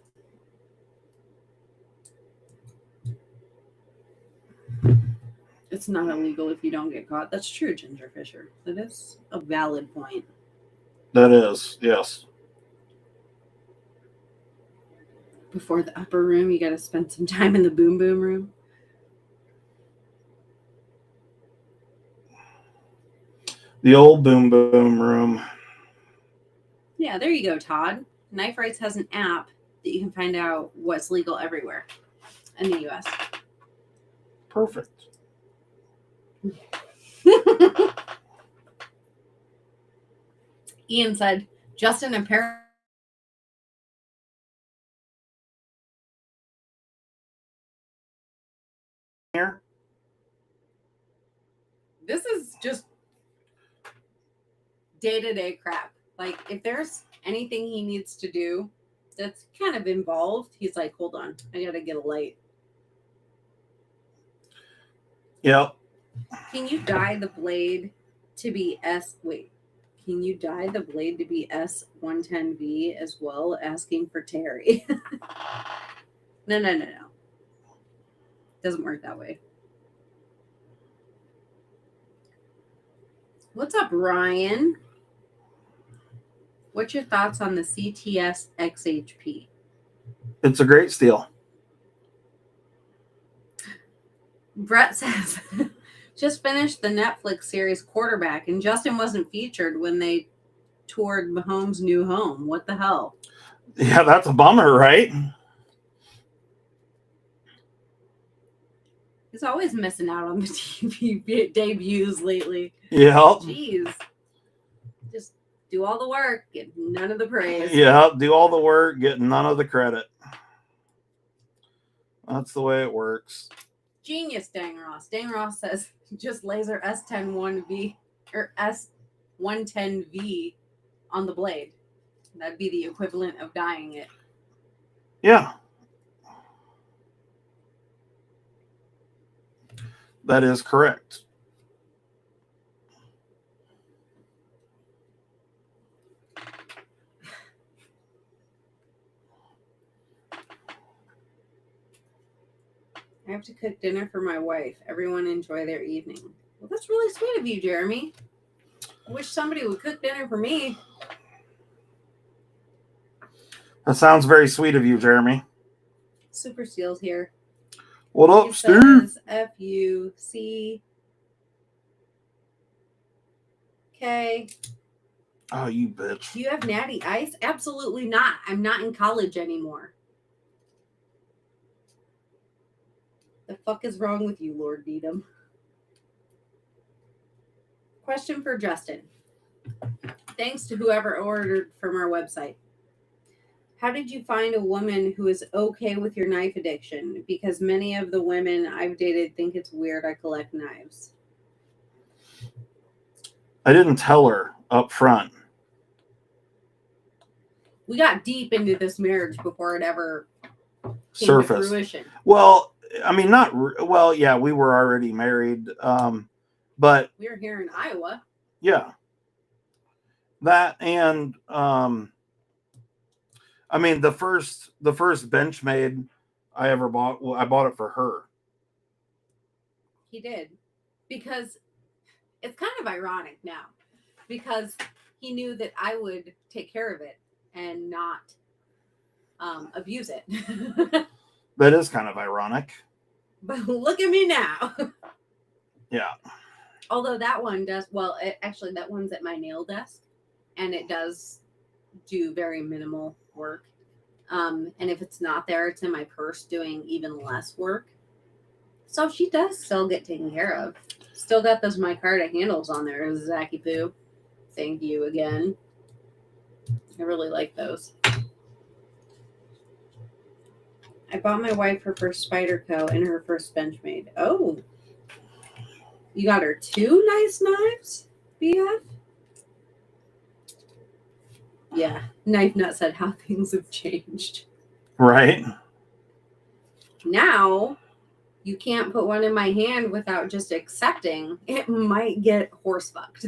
It's not illegal if you don't get caught. That's true, Ginger Fisher. That is a valid point. That is, yes. Before the upper room, you got to spend some time in the boom boom room. The old boom boom room. Yeah, there you go, Todd. Knife Rights has an app that you can find out what's legal everywhere in the U.S. Perfect. Ian said, Justin and Perry. Here. This is just day-to-day crap. Like, if there's anything he needs to do that's kind of involved, he's like, hold on, I gotta get a light. Yep. Can you dye the blade to be Can you dye the blade to be S110V as well? Asking for Terry. No. Doesn't work that way. What's up, Ryan? What's your thoughts on the CTS XHP? It's a great steel. Brett says, just finished the Netflix series Quarterback, and Justin wasn't featured when they toured Mahomes' new home. What the hell? Yeah, that's a bummer, right? He's always missing out on the TV debuts lately. Yeah. Jeez. Just do all the work, get none of the praise. Yeah, do all the work, get none of the credit. That's the way it works. Genius, Dang Ross. Dang Ross says, just laser S101V or S110V on the blade. That'd be the equivalent of dyeing it. Yeah. That is correct. I have to cook dinner for my wife. Everyone enjoy their evening. Well, that's really sweet of you, Jeremy. I wish somebody would cook dinner for me. That sounds very sweet of you, Jeremy. Super Seal's here. What up, Steve? F-U-C-K. Oh, you bitch. Do you have natty ice? Absolutely not. I'm not in college anymore. The fuck is wrong with you, Lord Needham? Question for Justin. Thanks to whoever ordered from our website. How did you find a woman who is okay with your knife addiction? Because many of the women I've dated think it's weird I collect knives. I didn't tell her up front. We got deep into this marriage before it ever came Surfaced. to fruition. Well, I mean, yeah, we were already married, but we were here in Iowa. Yeah, that and I mean, the first Benchmade I ever bought, well, I bought it for her. He did, because it's kind of ironic now, because he knew that I would take care of it and not abuse it. That is kind of ironic. But look at me now. Yeah. Although that one does, well, actually that one's at my nail desk, and it does do very minimal work. And if it's not there, it's in my purse doing even less work. So she does still get taken care of. Still got those micarta handles on there, Zacky Poo. Thank you again. I really like those. I bought my wife her first Spyderco and her first Benchmade. Oh. You got her 2 nice knives, BF? Yeah. Knife Nut said how things have changed. Right. Now, You can't put one in my hand without just accepting it might get horse fucked.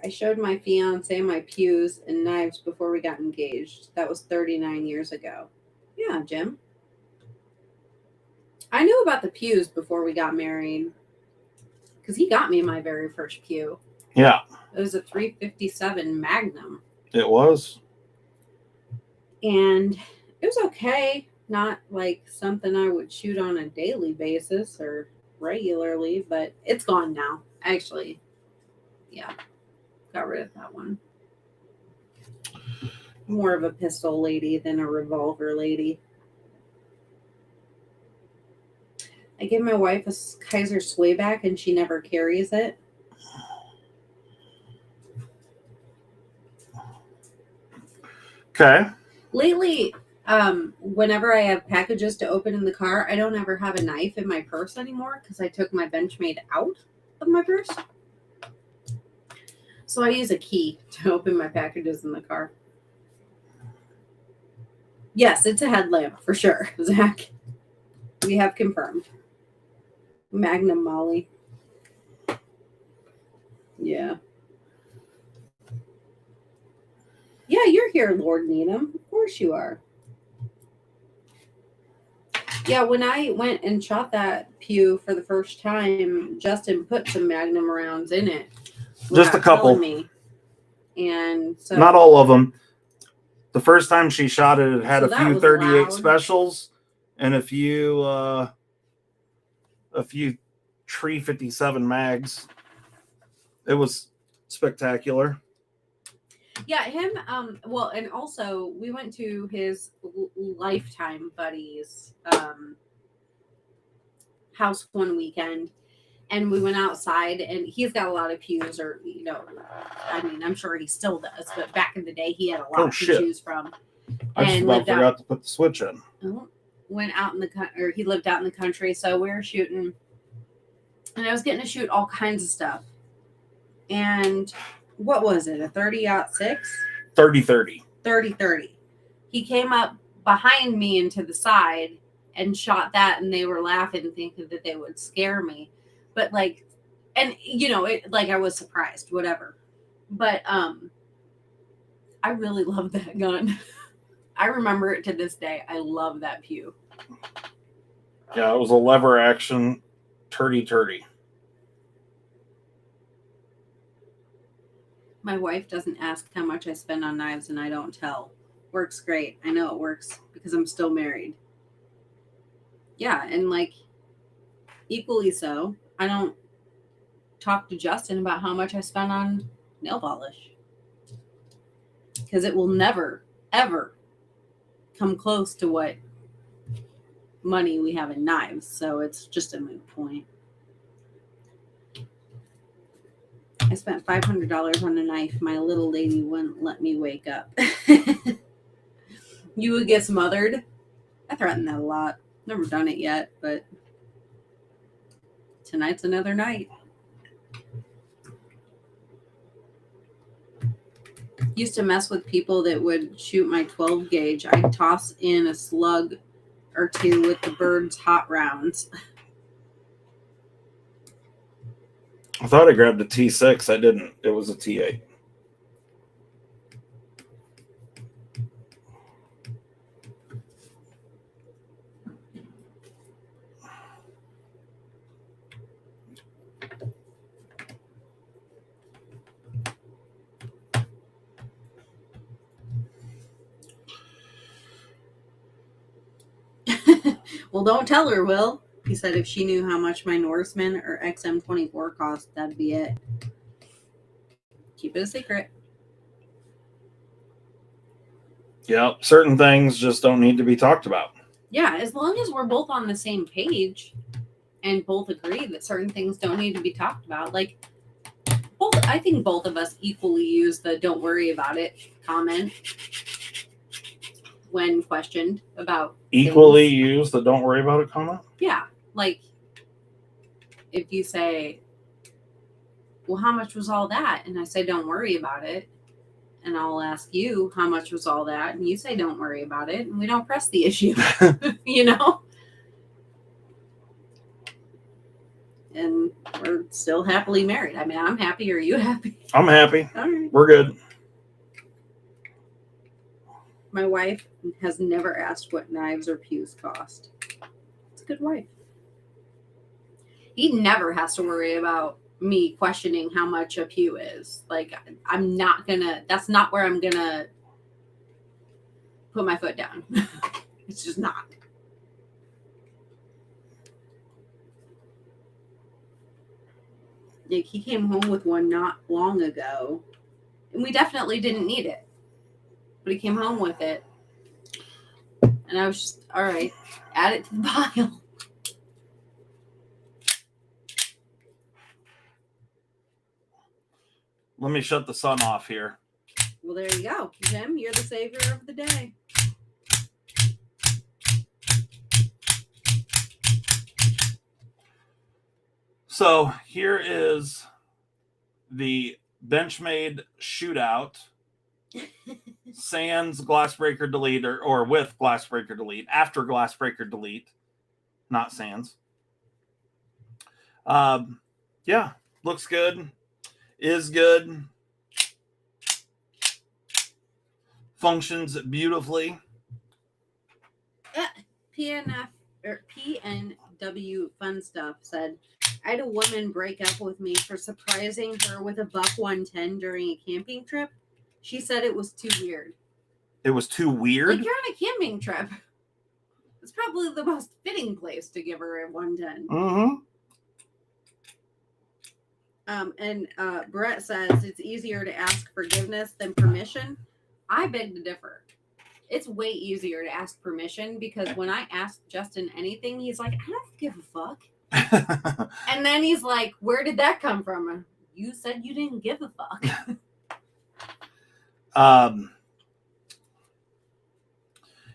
I showed my fiance my pews and knives before we got engaged. That was 39 years ago. Yeah, Jim. I knew about the pews before we got married because he got me my very first pew. Yeah. It was a 357 Magnum. It was. And it was okay. Not like something I would shoot on a daily basis or regularly, but it's gone now. Actually, yeah. Got rid of that one. More of a pistol lady than a revolver lady. I give my wife a Kaiser Swayback and she never carries it. Okay. Lately, whenever I have packages to open in the car, I don't ever have a knife in my purse anymore because I took my Benchmade out of my purse. So I use a key to open my packages in the car. Yes, it's a headlamp for sure, Zach. We have confirmed. Magnum Molly. Yeah. Yeah, you're here, Lord Needham. Of course you are. Yeah, when I went and shot that pew for the first time, Justin put some Magnum rounds in it. Just a couple. Me. And so not all of them. The first time she shot it, it had so a few 38 loud. specials and a few 357 mags. It was spectacular. Yeah, him. Well, and also we went to his lifetime buddy's house one weekend, and we went outside, and he's got a lot of pews, or I mean, I'm sure he still does, but back in the day, he had a lot to choose from. I just about forgot to put the switch in. Went out in or he lived out in the country, so we were shooting, and I was getting to shoot all kinds of stuff. And what was it? A 30-06? 30-30. 30-30. He came up behind me and to the side and shot that, and they were laughing, thinking that they would scare me. But like, and it, like I was surprised, whatever. But I really love that gun. I remember it to this day. I love that pew. Yeah, it was a lever action 30-30. My wife doesn't ask how much I spend on knives, and I don't tell. Works great. I know it works because I'm still married. Yeah, and like equally so, I don't talk to Justin about how much I spend on nail polish because it will never, ever come close to what money we have in knives. So it's just a moot point. I spent $500 on a knife. My little lady wouldn't let me wake up. You would get smothered. I threaten that a lot. Never done it yet, but tonight's another night. Used to mess with people that would shoot my 12 gauge. I'd toss in a slug or two with the bird's hot rounds. I thought I grabbed a T6. I didn't. It was a T8. Well, don't tell her, Will. He said if she knew how much my Norseman or XM24 cost, that'd be it. Keep it a secret. Yeah, certain things just don't need to be talked about. Yeah, as long as we're both on the same page and both agree that certain things don't need to be talked about. Like, I think both of us equally use the "don't worry about it" comment when questioned about equally things. Use the "don't worry about it" comment. Yeah, like if you say, well, how much was all that? And I say, don't worry about it. And I'll ask you, how much was all that? And you say, don't worry about it. And we don't press the issue, you know? And we're still happily married. I mean, I'm happy. Are you happy? I'm happy. All right. We're good. My wife has never asked what knives or pews cost. It's a good wife. He never has to worry about me questioning how much a pew is. Like, I'm not gonna, that's not where I'm gonna put my foot down. It's just not. Like, he came home with one not long ago, and we definitely didn't need it. But he came home with it. And I was just, all right, add it to the pile. Let me shut the sun off here. Well, there you go. Jim, you're the savior of the day. So here is the Benchmade shootout. Sans Glassbreaker Delete or with Glassbreaker Delete. After Glassbreaker Delete. Not sans. Yeah, looks good. Is good. Functions beautifully. PNW Fun Stuff said, I had a woman break up with me for surprising her with a buck 110 during a camping trip. She said it was too weird. It was too weird? Like, you're on a camping trip. It's probably the most fitting place to give her a 110. Mm-hmm. And Brett says it's easier to ask forgiveness than permission. I beg to differ. It's way easier to ask permission because when I ask Justin anything, he's like, I don't give a fuck. And then he's like, where did that come from? You said you didn't give a fuck.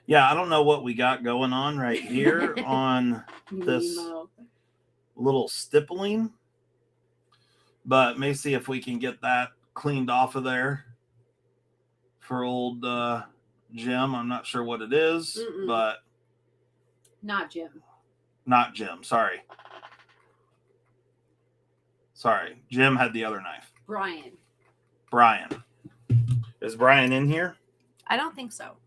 Yeah, I don't know what we got going on right here on this little stippling, but may see if we can get that cleaned off of there for old Jim. I'm not sure what it is, but not Jim. Not Jim. Sorry. Jim had the other knife. Brian. Is Brian in here? I don't think so.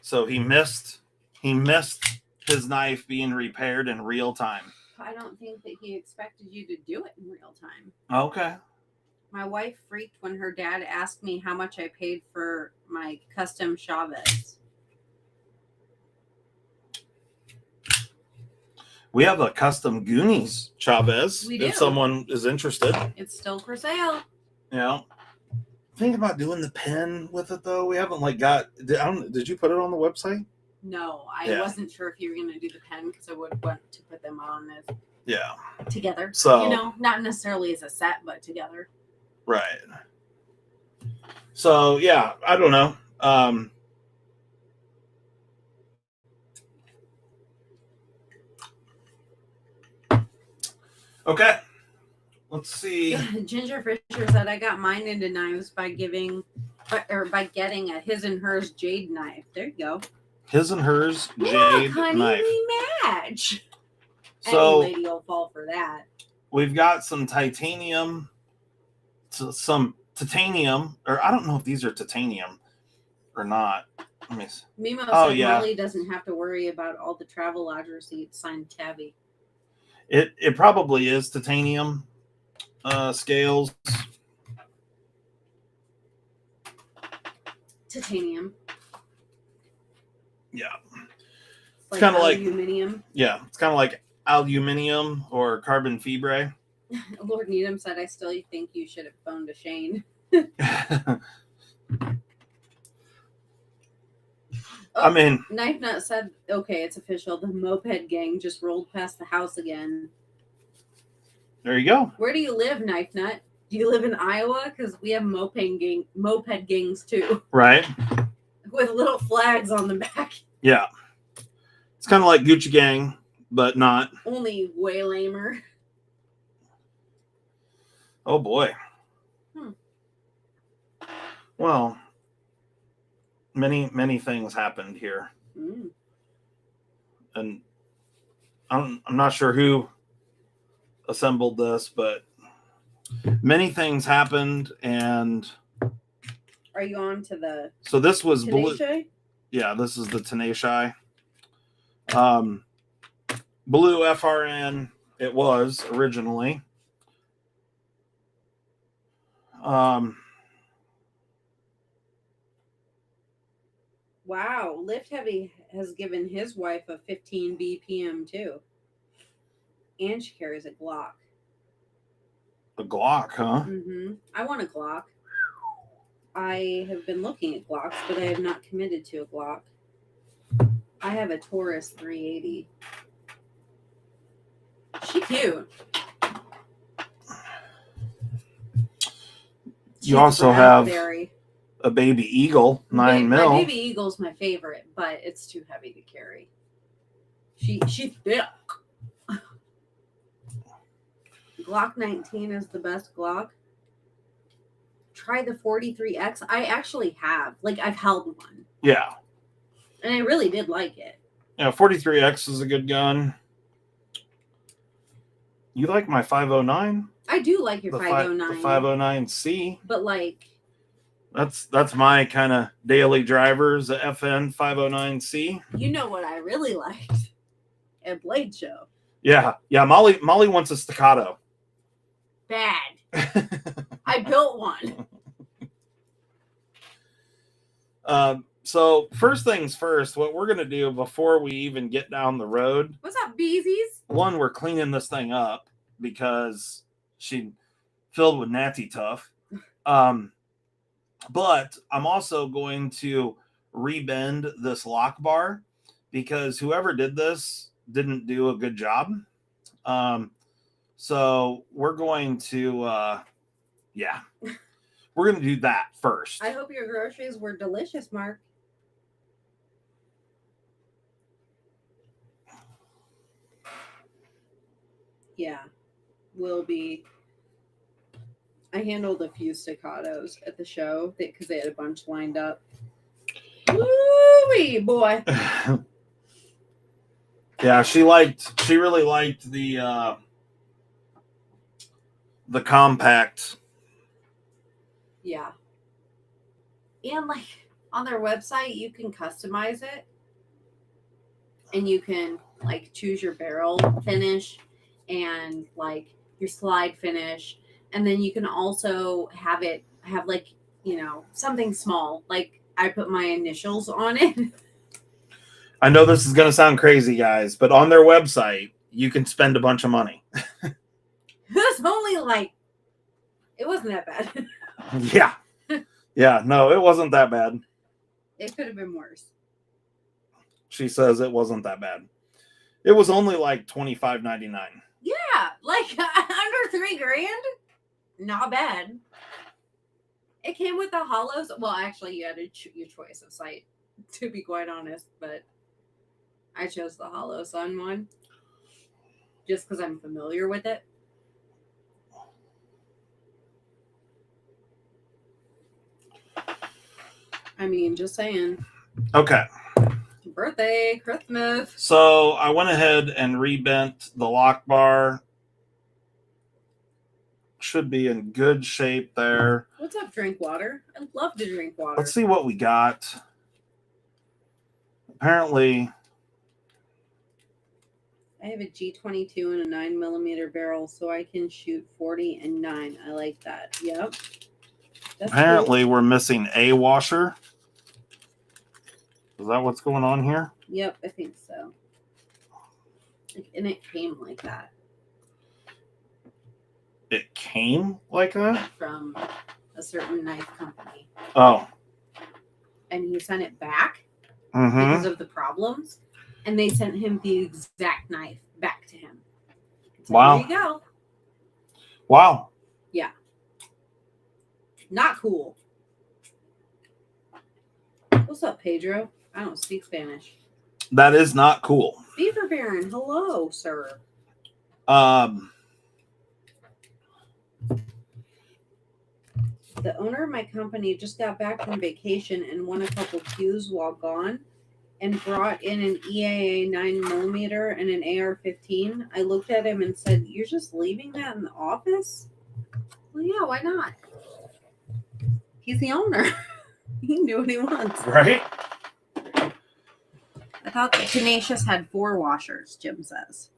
So he missed his knife being repaired in real time. I don't think that he expected you to do it in real time. Okay. My wife freaked when her dad asked me how much I paid for my custom Chavez. We have a custom Goonies Chavez. We do. If someone is interested. It's still for sale. Yeah. Think about doing the pen with it though. We haven't did you put it on the website? No, I wasn't sure if you were going to do the pen because I would want to put them on as together. So not necessarily as a set, but together. Right. So yeah, I don't know. Okay. Let's see. Ginger Fisher said, I got mine into knives by getting a his and hers jade knife. There you go. His and hers jade honey, knife. We match. So any lady will fall for that. We've got some titanium, or I don't know if these are titanium or not. Let me see. Mimo said Molly doesn't have to worry about all the travel lodge receipts signed Tabby. It probably is titanium scales. Titanium. Yeah. It's kind of like aluminium. Yeah, it's kind of like aluminium or carbon fibre. Lord Needham said, I still think you should have phoned a Shane. I mean, Knife Nut said, okay, it's official. The moped gang just rolled past the house again. There you go. Where do you live, Knife Nut? Do you live in Iowa? Because we have moped gangs too. Right. With little flags on the back. Yeah. It's kind of like Gucci Gang, but not. Only way lamer. Oh boy. Well, many things happened here, and I'm not sure who assembled this, but many things happened, and are you on to the? So this was blue. Tenacious? Yeah, this is the Tenacious. Blue FRN. It was originally. Wow, Lift Heavy has given his wife a 15 BPM too. And she carries a Glock. A Glock, huh? Mm-hmm. I want a Glock. I have been looking at Glocks, but I have not committed to a Glock. I have a Taurus 380. She cute. You also have a Baby Eagle 9 mil. My Baby Eagle's my favorite, but it's too heavy to carry. She's thick. Glock 19 is the best Glock. Try the 43X. I actually have. Like, I've held one. Yeah. And I really did like it. Yeah, 43X is a good gun. You like my 509? I do like your 509. The 509C. But, like... That's my kind of daily drivers, the FN 509C. You know what I really liked? At Blade Show. Yeah. Molly wants a staccato. Bad. I built one. So first things first, what we're gonna do before we even get down the road. What's up, Beesies? One, we're cleaning this thing up because she filled with natty tough. But I'm also going to rebend this lock bar because whoever did this didn't do a good job. So we're going to, we're going to do that first. I hope your groceries were delicious, Mark. Yeah, will be. I handled a few staccatos at the show because they had a bunch lined up. Woo-wee, boy. Yeah, she really liked the compact. Yeah. And like on their website, you can customize it. And you can like choose your barrel finish and like your slide finish. And then you can also have like, you know, something small. Like I put my initials on it. I know this is going to sound crazy, guys, but on their website, you can spend a bunch of money. It was only like, it wasn't that bad. Yeah. Yeah, no, it wasn't that bad. It could have been worse. She says it wasn't that bad. It was only like $25.99. Yeah, like under $3,000. Not bad. It came with the hollows. Well, actually, you had your choice of sight, to be quite honest, but I chose the Hollow Sun one just because I'm familiar with it. I mean, just saying. Okay. Birthday, Christmas. So I went ahead and rebent the lock bar. Should be in good shape there. What's up, drink water? I love to drink water. Let's see what we got. Apparently, I have a G22 and a 9mm barrel, so I can shoot 40 and 9. I like that. Yep. That's apparently cool. We're missing a washer. Is that what's going on here? Yep, I think so. And it came like that. It came like that? From a certain knife company. Oh. And he sent it back because of the problems. And they sent him the exact knife back to him. So wow. There you go. Wow. Yeah. Not cool. What's up, Pedro? I don't speak Spanish. That is not cool. Beaver Baron, hello, sir. The owner of my company just got back from vacation and won a couple cues while gone and brought in an EAA 9mm and an AR-15. I looked at him and said, "You're just leaving that in the office?" Well, yeah, why not? He's the owner. He can do what he wants. Right? I thought the Tenacious had 4 washers, Jim says.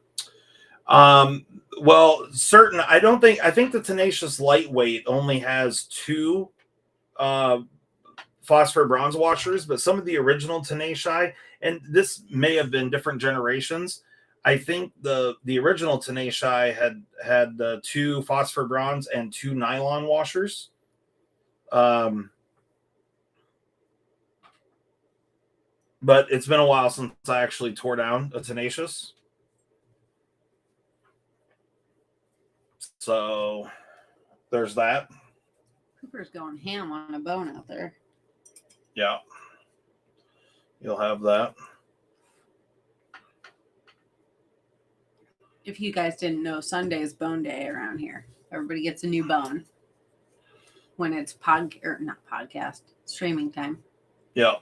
Well, I think the Tenacious Lightweight only has 2 phosphor bronze washers, but some of the original Tenacious, and this may have been different generations. I think the original Tenacious had the 2 phosphor bronze and 2 nylon washers. But it's been a while since I actually tore down a Tenacious. So there's that. Cooper's going ham on a bone out there. Yeah. You'll have that. If you guys didn't know, Sunday is bone day around here. Everybody gets a new bone when it's not podcast, streaming time. Yeah.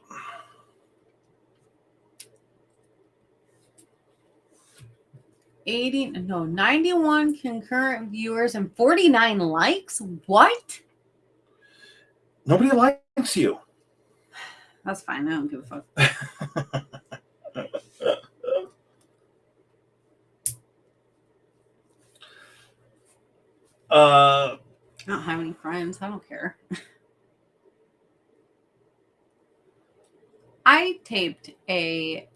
'80, no, 91 concurrent viewers and 49 likes. What? Nobody likes you. That's fine. I don't give a fuck. I don't have any friends. I don't care. I taped a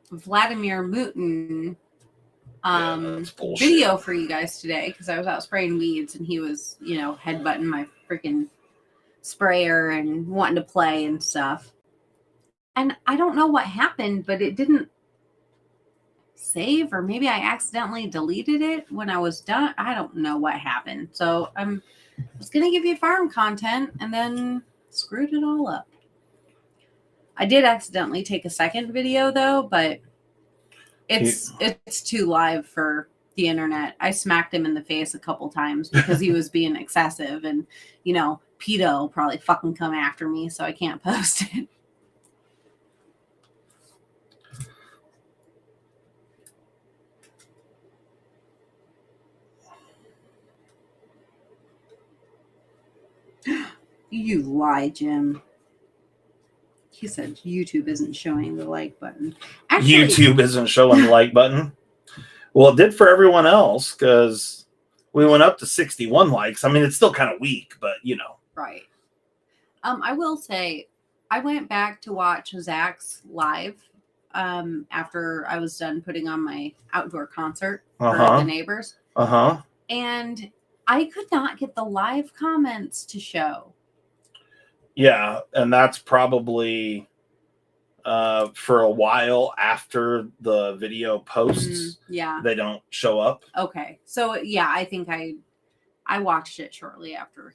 Vladimir Mutin video for you guys today because I was out spraying weeds and he was, headbutting my freaking sprayer and wanting to play and stuff. And I don't know what happened, but it didn't save, or maybe I accidentally deleted it when I was done. I don't know what happened. So I was going to give you farm content and then screwed it all up. I did accidentally take a second video though, but it's too live for the internet. I smacked him in the face a couple times because he was being excessive, and PETA will probably fucking come after me, so I can't post it. You lie, Jim. He said YouTube isn't showing the like button. Actually, YouTube isn't showing the like button. Well, it did for everyone else because we went up to 61 likes. I mean, it's still kind of weak, but Right. I will say, I went back to watch Zach's live after I was done putting on my outdoor concert for the neighbors. And I could not get the live comments to show. Yeah, and that's probably for a while after the video posts. Yeah. They don't show up. Okay. So, yeah, I think I watched it shortly after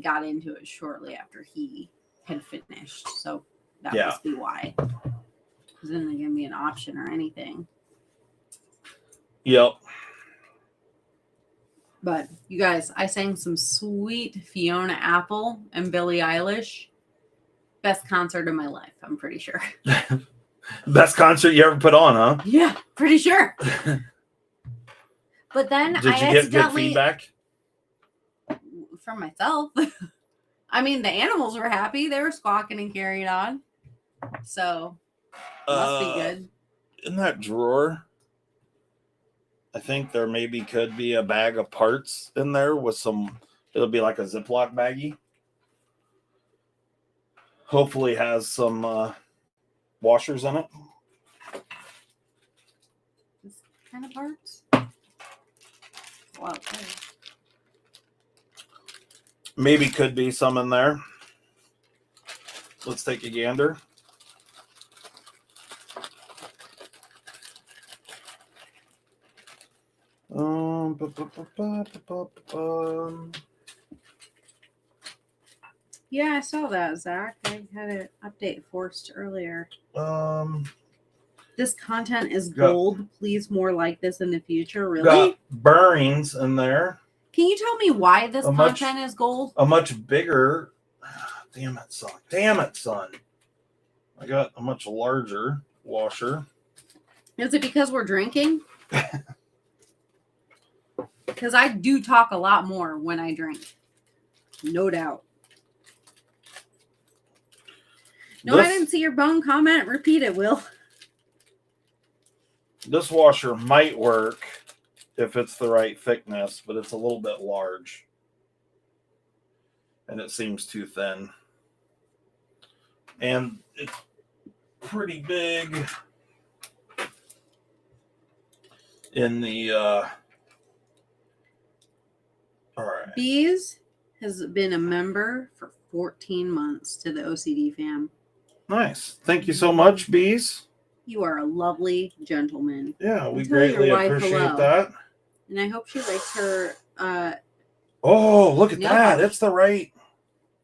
got into it shortly after he had finished. So that must be why. Because then they give me an option or anything. Yep. But you guys, I sang some sweet Fiona Apple and Billie Eilish. Best concert of my life, I'm pretty sure. Best concert you ever put on, huh? Yeah, pretty sure. But then did you get good feedback? From myself. I mean, the animals were happy. They were squawking and carrying on. So, must be good. In that drawer, I think there maybe could be a bag of parts in there with it'll be like a Ziploc baggie. Hopefully has some washers in it. This kind of parts? Wow. Okay. Maybe could be some in there. Let's take a gander. Yeah, I saw that, Zach. I had an update forced earlier. This content is gold. Please more like this in the future. Really? Got burrings in there. Can you tell me why this content is gold? A much bigger. Damn it, son. Damn it, son. I got a much larger washer. Is it because we're drinking? Because I do talk a lot more when I drink. No doubt. No, I didn't see your bone comment. Repeat it, Will. This washer might work if it's the right thickness, but it's a little bit large. And it seems too thin. And it's pretty big in the all right. Bees has been a member for 14 months to the OCD fam. Nice. Thank you so much, Bees. You are a lovely gentleman. Yeah, we greatly appreciate that. And I hope she likes her oh, look at that. It's the right.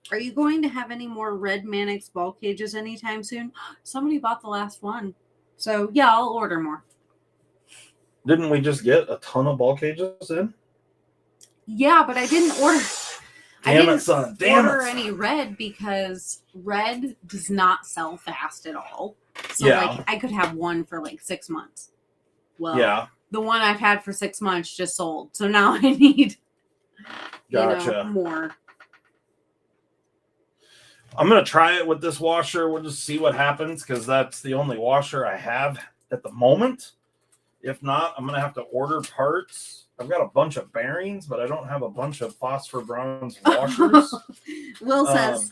Are you going to have any more red Mannix ball cages anytime soon? Somebody bought the last one. So, yeah, I'll order more. Didn't we just get a ton of ball cages in? Yeah, but I didn't order. Damn it, son. Damn order it, son. any red because red does not sell fast at all. So, like, I could have one for like 6 months. Well, yeah. The one I've had for 6 months just sold. So now I need more. I'm going to try it with this washer. We'll just see what happens because that's the only washer I have at the moment. If not, I'm going to have to order parts. I've got a bunch of bearings, but I don't have a bunch of phosphor bronze washers. Will says,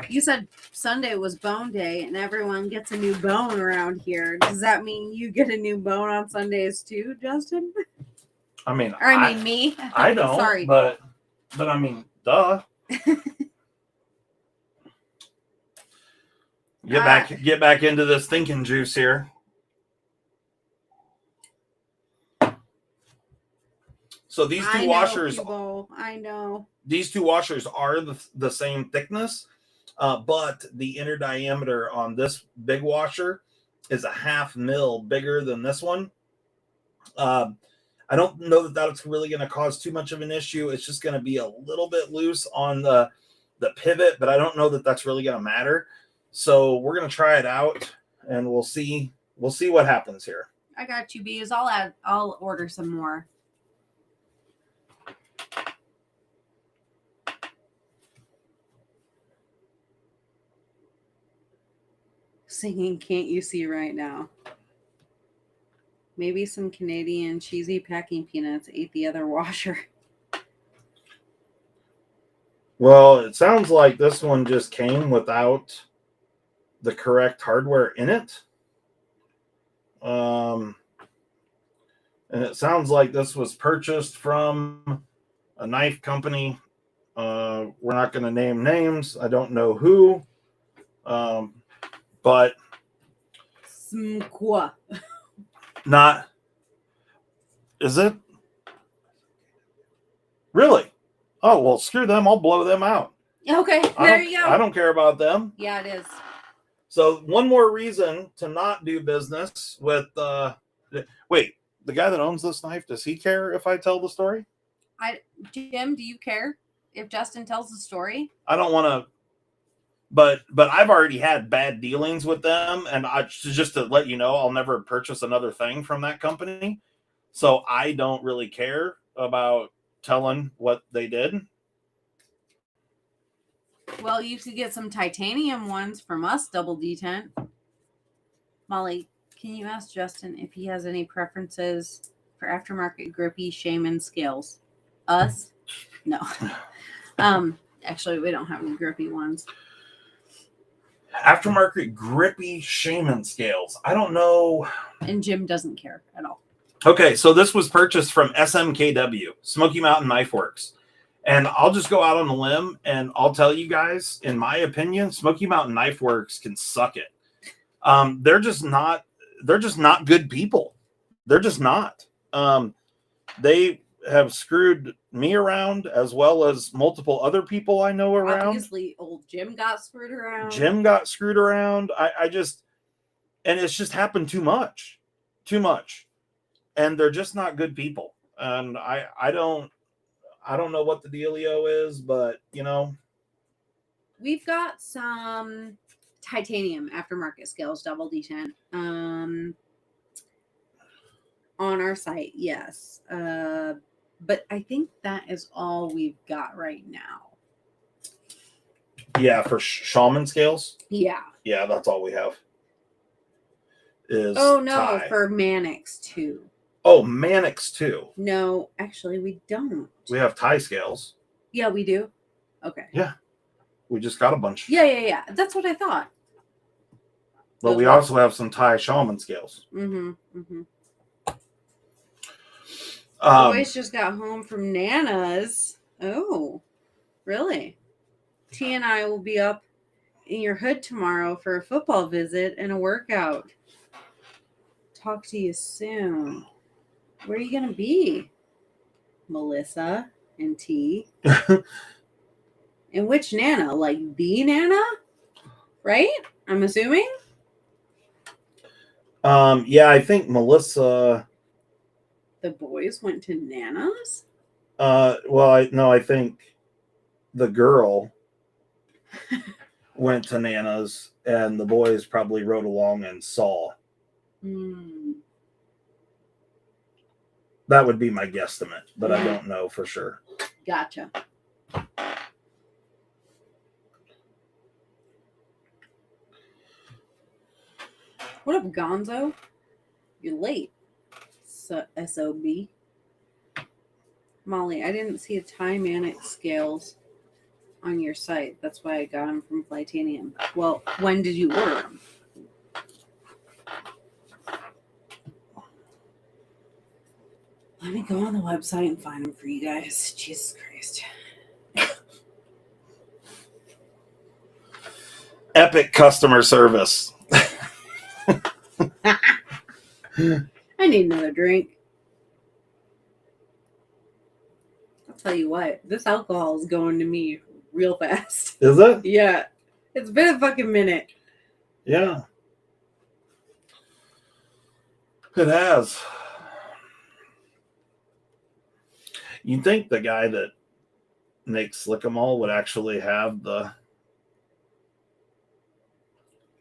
you said Sunday was bone day and everyone gets a new bone around here. Does that mean you get a new bone on Sundays too, Justin? I mean, me. I don't. Sorry, but I mean, duh. Get back into this thinking juice here. So these two washers, I know. These two washers are the same thickness, but the inner diameter on this big washer is a 0.5 mil bigger than this one. I don't know that that's really going to cause too much of an issue. It's just going to be a little bit loose on the pivot, but I don't know that that's really going to matter. So we're going to try it out, and we'll see what happens here. I got you, Bees. I'll order some more. Singing Can't You See Right Now. Maybe some Canadian cheesy packing peanuts ate the other washer. Well, it sounds like this one just came without the correct hardware in it. And it sounds like this was purchased from a knife company. We're not going to name names. I don't know who. But not. Is it? Really? Oh, well, screw them. I'll blow them out. Okay, there you go. I don't care about them. Yeah, it is. So one more reason to not do business with wait, the guy that owns this knife, does he care if I tell the story? Jim, do you care if Justin tells the story? I don't want to, but I've already had bad dealings with them, and just to let you know, I'll never purchase another thing from that company. So I don't really care about telling what they did. Well, you could get some titanium ones from us, Double D10. Molly, can you ask Justin if he has any preferences for aftermarket grippy shaman scales? Us? No. Actually, we don't have any grippy ones. Aftermarket grippy shaman scales. I don't know. And Jim doesn't care at all. Okay, so this was purchased from SMKW, Smoky Mountain Knife Works. And I'll just go out on a limb and I'll tell you guys, in my opinion, Smoky Mountain Knife Works can suck it. They're just not good people. They're just not. They have screwed me around as well as multiple other people I know around. Obviously, old Jim got screwed around. I just, and it's just happened too much. And they're just not good people. And I I don't know what the dealio is, but we've got some titanium aftermarket scales, double D10. On our site, yes. But I think that is all we've got right now. Yeah, for shaman scales. Yeah. Yeah, that's all we have. Oh no, for Mannix too. Oh, Mannix too. No, actually, we don't. We have tie scales. Yeah, we do. Okay. Yeah, we just got a bunch. Yeah. That's what I thought. But we also have some tie shaman scales. Boys just got home from Nana's. Oh, really? T and I will be up in your hood tomorrow for a football visit and a workout. Talk to you soon. Where are you going to be? Melissa and T. And which Nana? Like the Nana? Right? I'm assuming? Yeah, I think Melissa... The boys went to Nana's? I think the girl went to Nana's and the boys probably rode along and saw. That would be my guesstimate, but I don't know for sure. Gotcha. What up, Gonzo? You're late. SOB. Molly, I didn't see a tie Mannix scales on your site. That's why I got them from Flytanium. Well, when did you order them? Let me go on the website and find them for you guys. Jesus Christ. Epic customer service. I need another drink. I'll tell you what, this alcohol is going to me real fast. Is it? Yeah. It's been a fucking minute. Yeah. It has. You'd think the guy that makes Slick'em-All would actually have the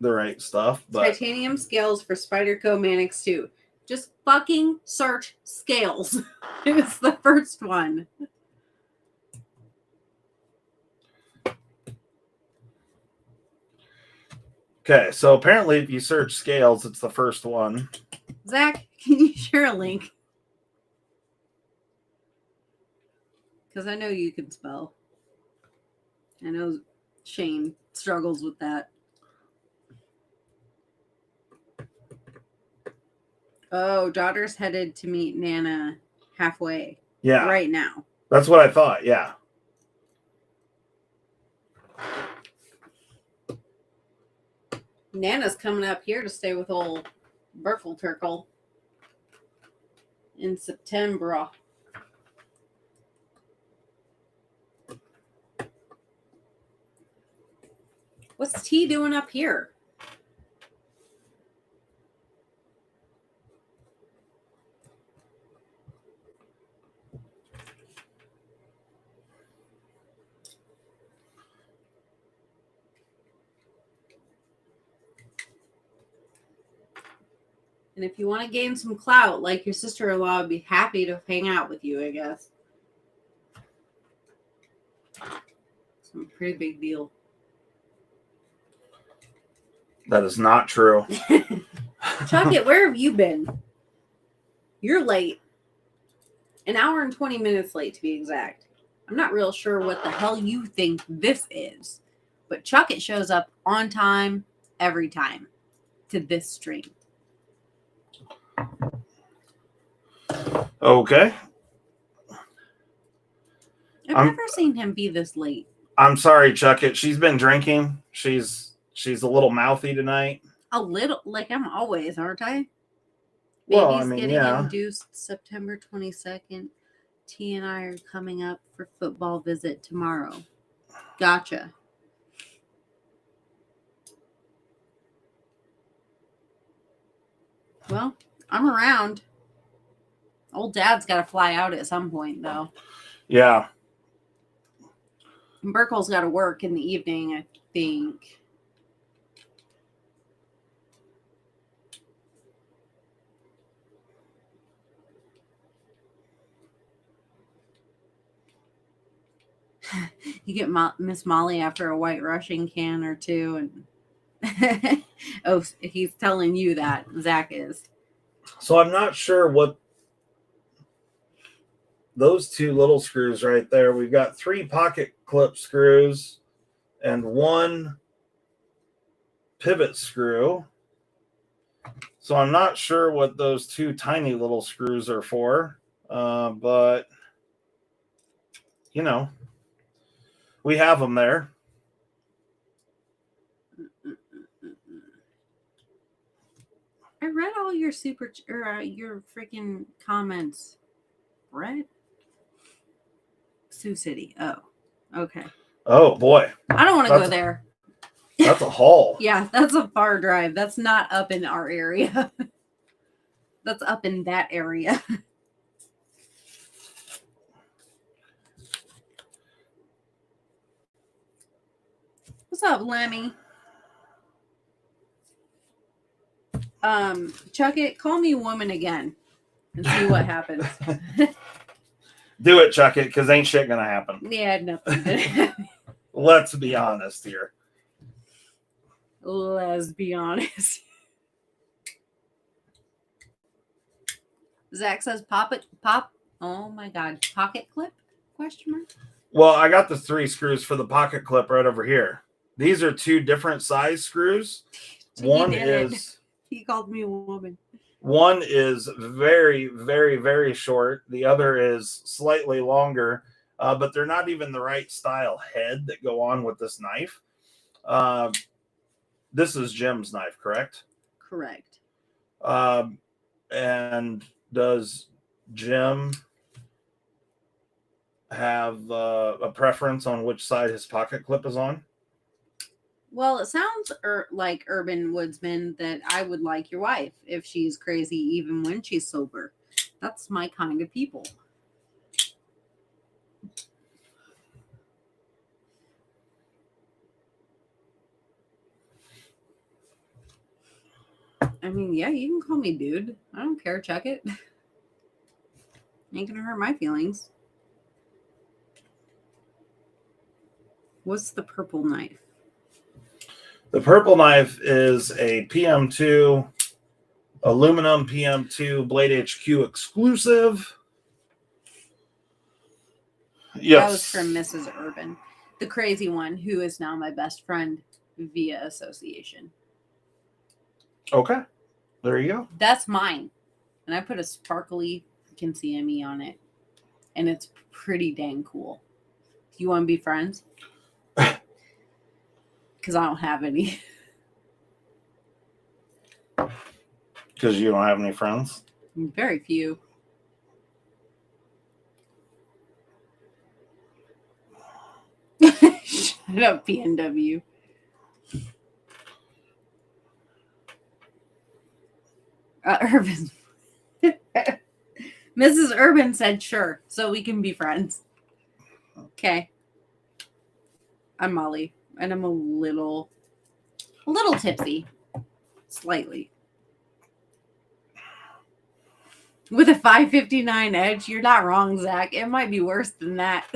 right stuff. But Titanium scales for Spyderco Mannix 2. Just fucking search scales. It's the first one. Okay, so apparently if you search scales, it's the first one. Zach, can you share a link? Because I know you can spell. I know Shane struggles with that. Oh, daughter's headed to meet Nana halfway. Yeah. Right now. That's what I thought, yeah. Nana's coming up here to stay with old Burkle Turkle in September. What's T doing up here? And if you want to gain some clout, like your sister-in-law would be happy to hang out with you, I guess. It's a pretty big deal. That is not true. Chuck-it, where have you been? You're late. An hour and 20 minutes late, to be exact. I'm not real sure what the hell you think this is. But Chuck-it shows up on time, every time, to this stream. Okay. I've never seen him be this late. I'm sorry, Chuck-it. She's been drinking. She's a little mouthy tonight. A little, like I'm always, aren't I? Well, Baby's getting induced September 22nd. T and I are coming up for football visit tomorrow. Gotcha. Well, I'm around. Old Dad's got to fly out at some point, though. Yeah. Burkle's got to work in the evening, I think. You get Miss Molly after a White Russian can or two, and oh, he's telling you that Zach is. So I'm not sure what those two little screws right there. We've got 3 pocket clip screws and 1 pivot screw. So I'm not sure what those 2 tiny little screws are for, but you know, we have them there. I read all your your freaking comments. Brett? Sioux City. Oh, okay. Oh boy, I don't want to go there. That's a haul. Yeah, that's a far drive. That's not up in our area. That's up in that area. What's up, Lemmy? Chuck it. Call me woman again and see what happens. Do it, Chuck it, because ain't shit gonna happen. Yeah, nothing gonna happen. Let's be honest here. Let's be honest. Zach says pop. Oh my God. Pocket clip? Question mark? Well, I got the 3 screws for the pocket clip right over here. These are 2 different size screws. One is... He called me a woman. One is very, very, very short. The other is slightly longer, but they're not even the right style head that go on with this knife. This is Jim's knife, correct? Correct. And does Jim have a preference on which side his pocket clip is on? Well, it sounds like Urban Woodsman that I would like your wife if she's crazy even when she's sober. That's my kind of people. I mean, yeah, you can call me dude. I don't care. Check it. Ain't gonna hurt my feelings. What's the purple knife? The purple knife is a PM2, aluminum PM2 Blade HQ exclusive. Yes. That was from Mrs. Urban, the crazy one who is now my best friend via association. Okay. There you go. That's mine. And I put a sparkly CME on it. And it's pretty dang cool. You want to be friends? Because I don't have any. Because you don't have any friends? Very few. Shut up, PNW. Urban. Mrs. Urban said sure, so we can be friends. Okay. I'm Molly, and I'm a little tipsy. Slightly. With a 559 edge, you're not wrong, Zach. It might be worse than that.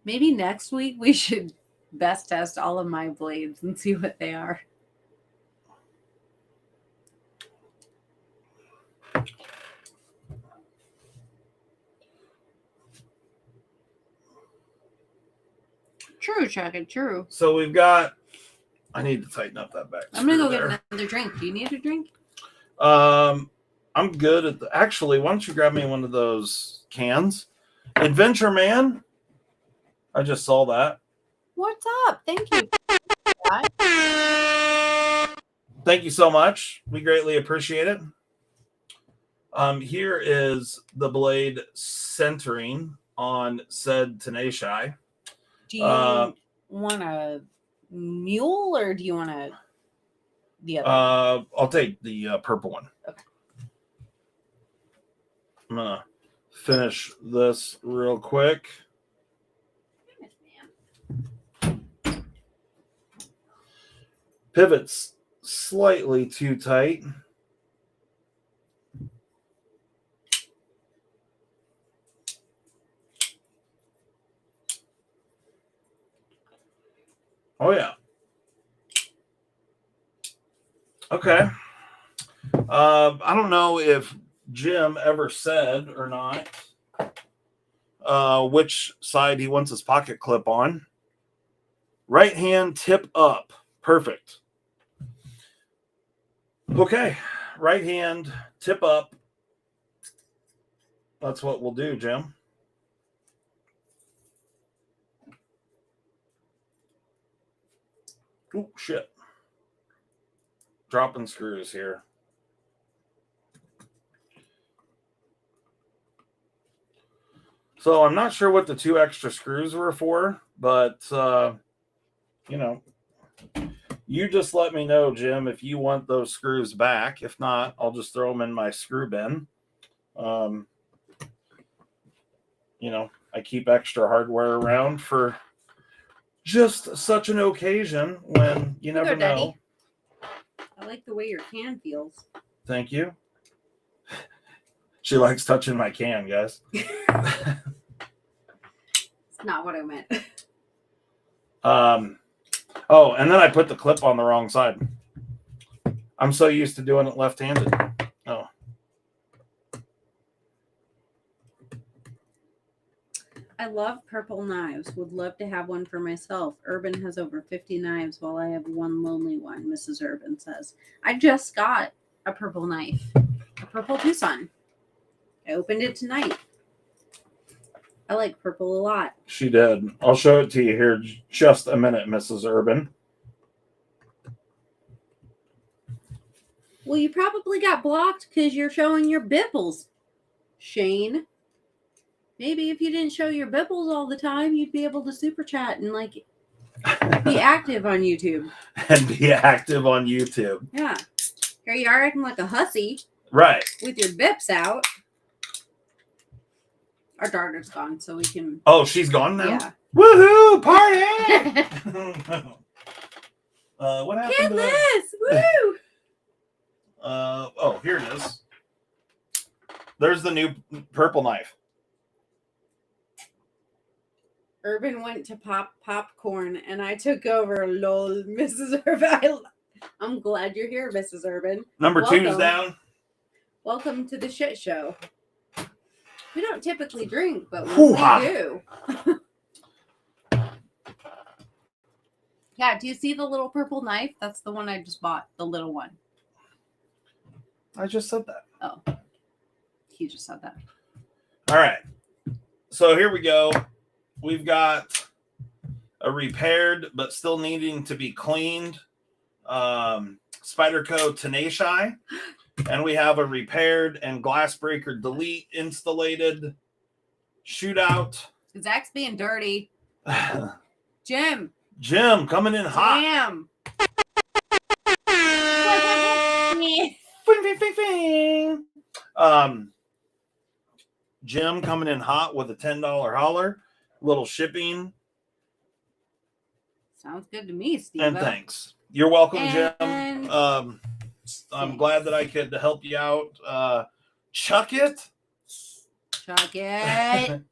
Maybe next week we should best test all of my blades and see what they are. True, Chuck, true. So we've got... I need to tighten up that back. I'm going to go get another drink. Do you need a drink? I'm good at actually, why don't you grab me one of those cans? Adventure Man. I just saw that. What's up? Thank you. Thank you so much. We greatly appreciate it. Here is the blade centering on said Tenacious. Do you want a mule or do you want the other one? I'll take the purple one. Okay. I'm going to finish this real quick. Pivot's slightly too tight. Oh, yeah. Okay. I don't know if Jim ever said or not which side he wants his pocket clip on. Right hand tip up. Perfect. Okay. Right hand tip up. That's what we'll do, Jim. Oh, shit. Dropping screws here. So I'm not sure what the 2 extra screws were for, but, you know, you just let me know, Jim, if you want those screws back. If not, I'll just throw them in my screw bin. You know, I keep extra hardware around for just such an occasion when you never know. I like the way your can feels. Thank you. She likes touching my can, guys. It's not what I meant. Oh, and then I put the clip on the wrong side. I'm so used to doing it left-handed. Oh. I love purple knives. Would love to have one for myself. Urban has over 50 knives while I have one lonely one, Mrs. Urban says. I just got a purple knife. A purple Tucson. I opened it tonight. I like purple a lot. She did. I'll show it to you here just a minute, Mrs. Urban. Well, you probably got blocked because you're showing your bipples, Shane. Maybe if you didn't show your bipples all the time, you'd be able to super chat and like be active on YouTube. And be active on YouTube. Yeah. Here you are acting like a hussy. Right. With your bips out. Our daughter's gone, so we can. Oh, she's gone now? Yeah. Woohoo! Party! What happened Kidless! to that? Woo! Oh, here it is. There's the new purple knife. Urban went to pop popcorn, and I took over. Lol, Mrs. Urban. I'm glad you're here, Mrs. Urban. Number 2's down. Welcome to the shit show. We don't typically drink, but when we do. Yeah, do you see the little purple knife? That's the one I just bought, the little one. I just said that. Oh, he just said that. All right. So here we go. We've got a repaired but still needing to be cleaned Spyderco Tenacious. And we have a repaired and glass breaker delete installated shootout. Zach's being dirty. Jim coming in hot. Damn. Jim coming in hot with a $10 holler. Little shipping. Sounds good to me, Steve. And thanks. You're welcome, Jim. I'm glad that I could help you out. Chuck it. Chuck it.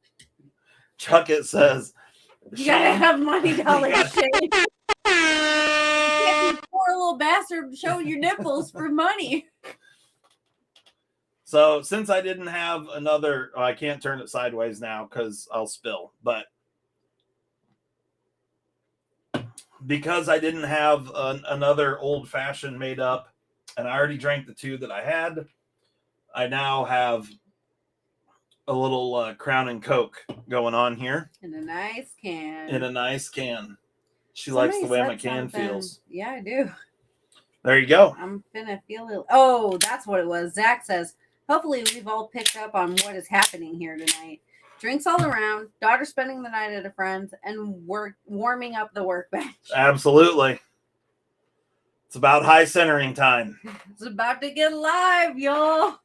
Chuck it says. You gotta have money dollars, Shane. You can't be poor little bastard showing your nipples for money. So since I didn't have another, I can't turn it sideways now because I'll spill. But because I didn't have another old fashioned made up, and I already drank the 2 that I had, I now have a little Crown and Coke going on here. In a nice can. She likes the way my can feels. Yeah, I do. There you go. I'm finna feel it. Oh, that's what it was. Zach says, hopefully we've all picked up on what is happening here tonight. Drinks all around, daughter spending the night at a friend's, and warming up the workbench. Absolutely. It's about high centering time. It's about to get live, y'all.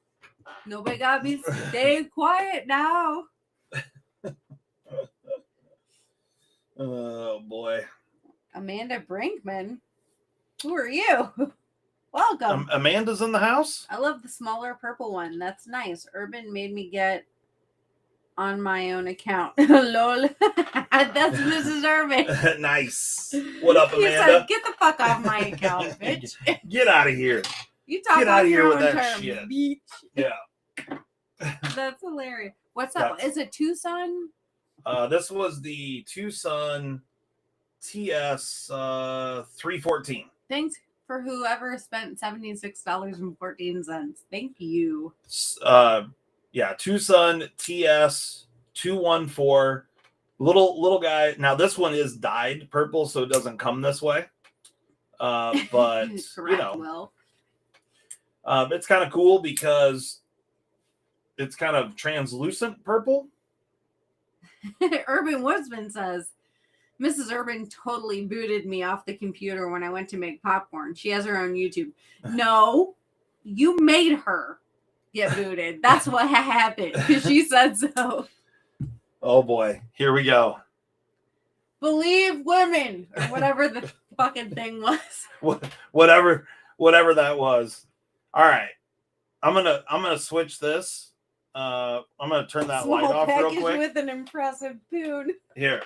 Nobody got me. Stay quiet now. Oh boy. Amanda Brinkman. Who are you? Welcome. Amanda's in the house? I love the smaller purple one. That's nice. Urban made me get on my own account. Lol. That's Mrs. Urban. Nice. What up, He Amanda? said, get the fuck off my account, bitch. Get out of here. You talk Get out on of your here own with that terms, shit. bitch. Yeah. That's hilarious. What's that? Is it Tucson? This was the Tucson TS 314. Thanks for whoever spent $76.14. Thank you. Yeah, Tucson TS 214. Little guy. Now this one is dyed purple, so it doesn't come this way. But Correct, you know, Will. it's kind of cool because it's kind of translucent purple. Urban Woodsman says, Mrs. Urban totally booted me off the computer when I went to make popcorn. She has her own YouTube. No, you made her get booted. That's what happened because she said so. Oh boy, here we go. Believe women or whatever the fucking thing was. Whatever that was. All right, I'm gonna switch this. I'm gonna turn that Small light off real package quick. with an impressive poon. Here.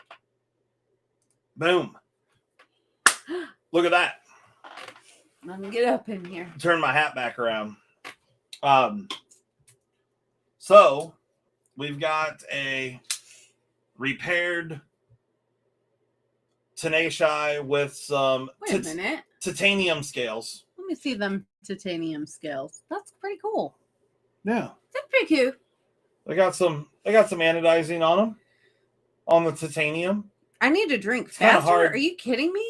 Boom. Look at that. Let me get up in here. Turn my hat back around. So we've got a repaired Tenacious with some Wait a minute. titanium scales. Let me see them titanium scales. That's pretty cool. Yeah. That's pretty cool. They got some anodizing on them. On the titanium. I need to drink kinda faster. hard. Are you kidding me?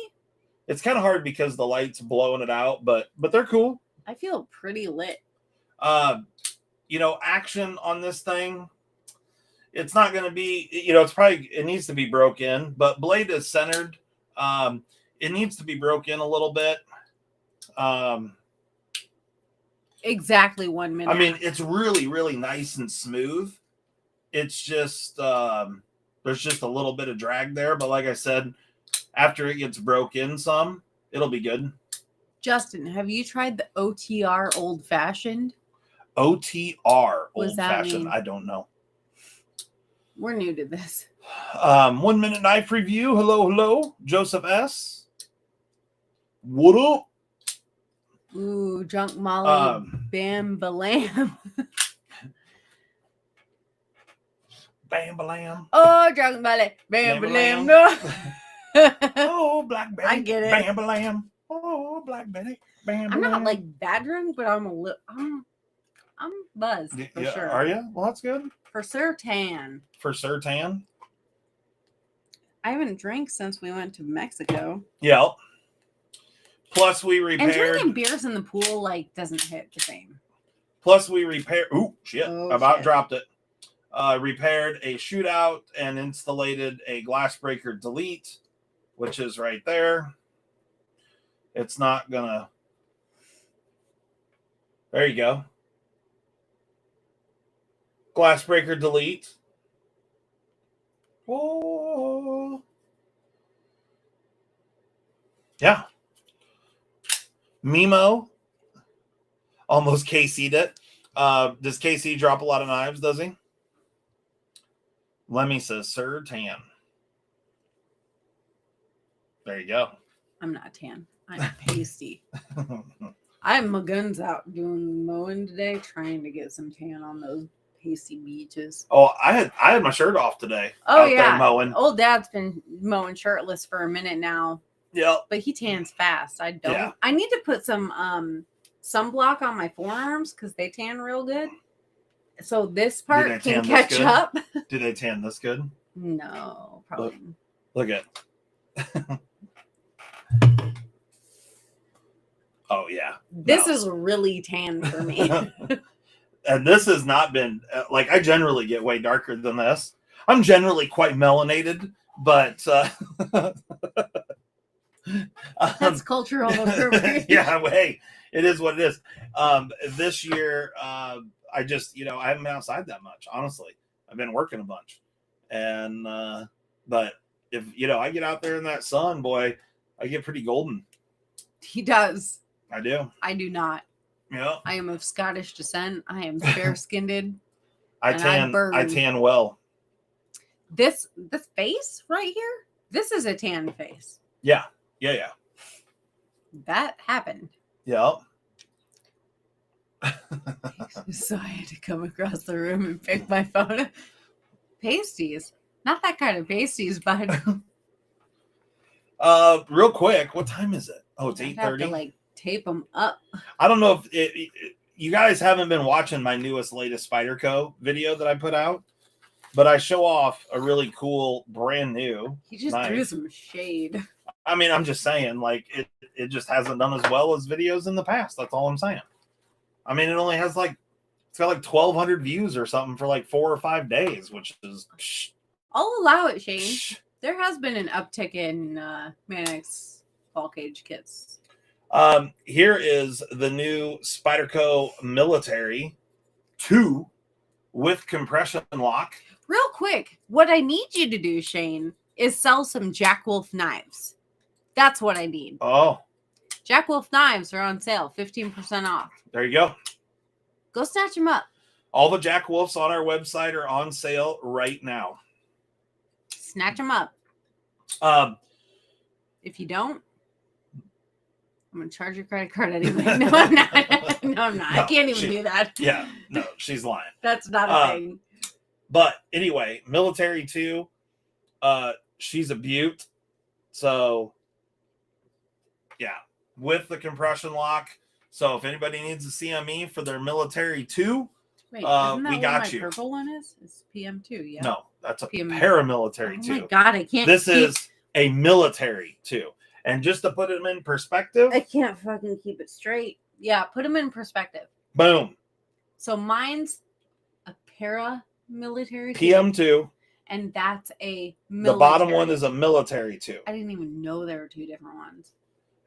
It's kind of hard because the light's blowing it out, but they're cool. I feel pretty lit. Action on this thing, it's not going to be, it needs to be broke in, but blade is centered. It needs to be broke in a little bit. Exactly 1 minute. I mean, it's really, really nice and smooth. It's just, there's just a little bit of drag there. But like I said, after it gets broke in some, it'll be good. Justin, have you tried the OTR Old Fashioned? OTR What does Old that Fashioned. mean? I don't know. We're new to this. 1 minute knife review. Hello. Joseph S. What up? Ooh, Drunk Molly Bam Balam. Bam Balam. Oh, Drunk Molly Bam Bam Balam. No. Oh, Black Betty. I get it. Bam Balam. Oh, Black Betty. Bam Balam. I'm not like that drunk, but I'm a little. I'm buzzed for sure. Are you? Well, that's good. For certain. For Sertan. I haven't drank since we went to Mexico. Yeah. Plus we repaired. And drinking beers in the pool doesn't hit the same. Plus we repaired. Ooh, shit! Oh, About shit. dropped it. Repaired a shootout and installed a glass breaker delete, which is right there. It's not gonna. There you go. Glass breaker delete. Whoa. Yeah. Mimo almost KC'd it. Does KC drop a lot of knives, does he? Lemmy says, Sir Tan. There you go. I'm not tan. I'm pasty. I have my guns out doing mowing today, trying to get some tan on those pasty beaches. Oh, I had my shirt off today. Oh out yeah, there mowing. Old Dad's been mowing shirtless for a minute now. Yep. But he tans fast. I don't. Yeah. I need to put some sunblock on my forearms because they tan real good. So this part can catch up. Do they tan this good? No, probably. Look at. Oh yeah. This is really tan for me. And this has not been I generally get way darker than this. I'm generally quite melanated, but That's cultural appropriation. yeah, hey, it is what it is. This year, I just, I haven't been outside that much, honestly. I've been working a bunch. And, but if, I get out there in that sun, boy, I get pretty golden. He does. I do. I do not. Yeah. I am of Scottish descent. I am fair-skinned. I tan well. This face right here, this is a tan face. Yeah. That happened. Yeah. So I had to come across the room and pick my phone up. Pasties. Not that kind of pasties, but real quick, what time is it? Oh, it's 8:30. have to like tape them up. I don't know if you guys haven't been watching my latest Spyderco video that I put out, but I show off a really cool brand new. He just threw some shade. I mean, I'm just saying, like it just hasn't done as well as videos in the past. That's all I'm saying. I mean, it only has it's got 1,200 views or something for 4 or 5 days, which is. I'll allow it, Shane. There has been an uptick in Mannix ball cage kits. Here is the new Spyderco Military 2 with compression lock. Real quick, what I need you to do, Shane, is sell some Jack Wolf knives. That's what I need. Oh. Jack Wolf knives are on sale, 15% off. There you go. Go snatch them up. All the Jack Wolfs on our website are on sale right now. Snatch them up. If you don't, I'm going to charge your credit card anyway. No, I'm not. No, I'm not. I can't even do that. Yeah, no, she's lying. That's not a thing. But anyway, Military 2, she's a beaut. So, yeah, with the compression lock. So if anybody needs a CME for their Military 2, wait, isn't that we got you. Purple one is? It's PM2, yeah. No, that's a paramilitary 2. Oh my God, I can't. This is a Military 2. And just to put them in perspective, I can't fucking keep it straight. Yeah, put them in perspective. Boom. So mine's a paramilitary PM2. And that's a military. The bottom one is a Military 2. I didn't even know there were two different ones.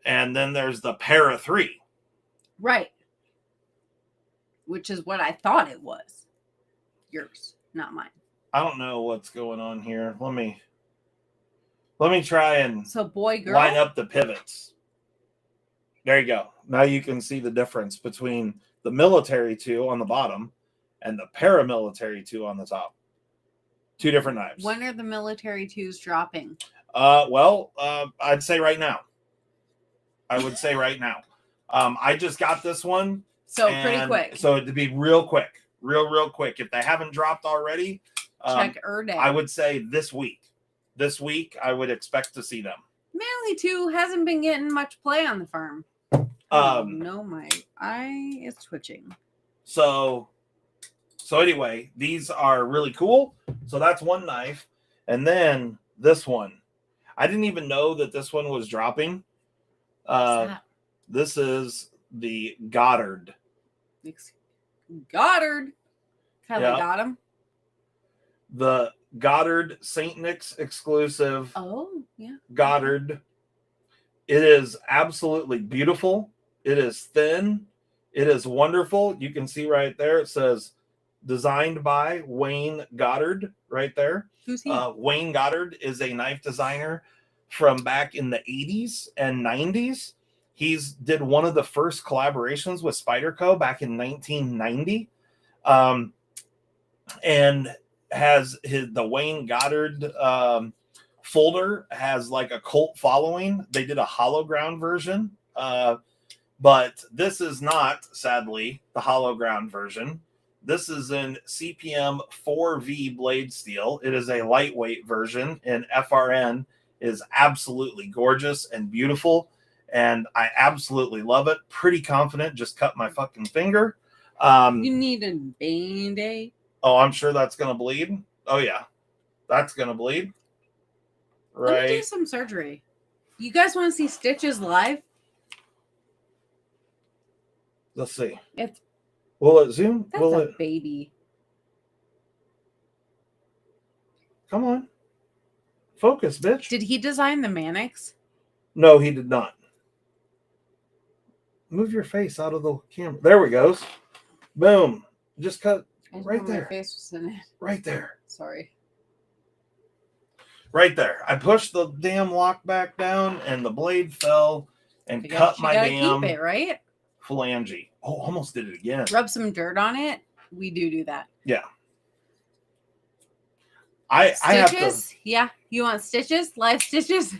And then there's the Para 3. Right. Which is what I thought it was. Yours, not mine. I don't know what's going on here. Let me try and boy, girl, line up the pivots. There you go. Now you can see the difference between the Military 2 on the bottom and the Paramilitary 2 on the top. Two different knives. When are the Military 2s dropping? I'd say right now. I would say right now. I just got this one. So pretty quick. So to be real quick. Real quick. If they haven't dropped already, check Erday. I would say this week. This week, I would expect to see them. Manly 2 hasn't been getting much play on the farm. No, my eye is twitching. So anyway, these are really cool. So that's one knife. And then this one. I didn't even know that this one was dropping. This is the Goddard. Goddard. Kind of got him. The Goddard St. Nick's exclusive. Oh, yeah. Goddard. It is absolutely beautiful. It is thin. It is wonderful. You can see right there. It says designed by Wayne Goddard right there. Who's he? Wayne Goddard is a knife designer from back in the 80s and 90s. He's did one of the first collaborations with Spyderco back in 1990. And has the Wayne Goddard folder has like a cult following. They did a hollow ground version. But this is not, sadly, the hollow ground version. This is in CPM 4V blade steel. It is a lightweight version, and FRN is absolutely gorgeous and beautiful, and I absolutely love it. Pretty confident. Just cut my fucking finger. You need a Band-Aid. Oh, I'm sure that's gonna bleed. Oh yeah, that's gonna bleed. Right. Let me do some surgery. You guys want to see stitches live? Let's see. It's Will it zoom? That's Will a it? baby. Come on. Focus, bitch. Did he design the Mannix? No, he did not. Move your face out of the camera. There we go. Boom. Just cut I didn't right know there. My face was in it. Right there. Sorry. Right there. I pushed the damn lock back down, and the blade fell and cut my damn keep it, right? phalange. Oh, almost did it again. Rub some dirt on it. We do that. Yeah. I have to. Yeah. You want stitches? Live stitches?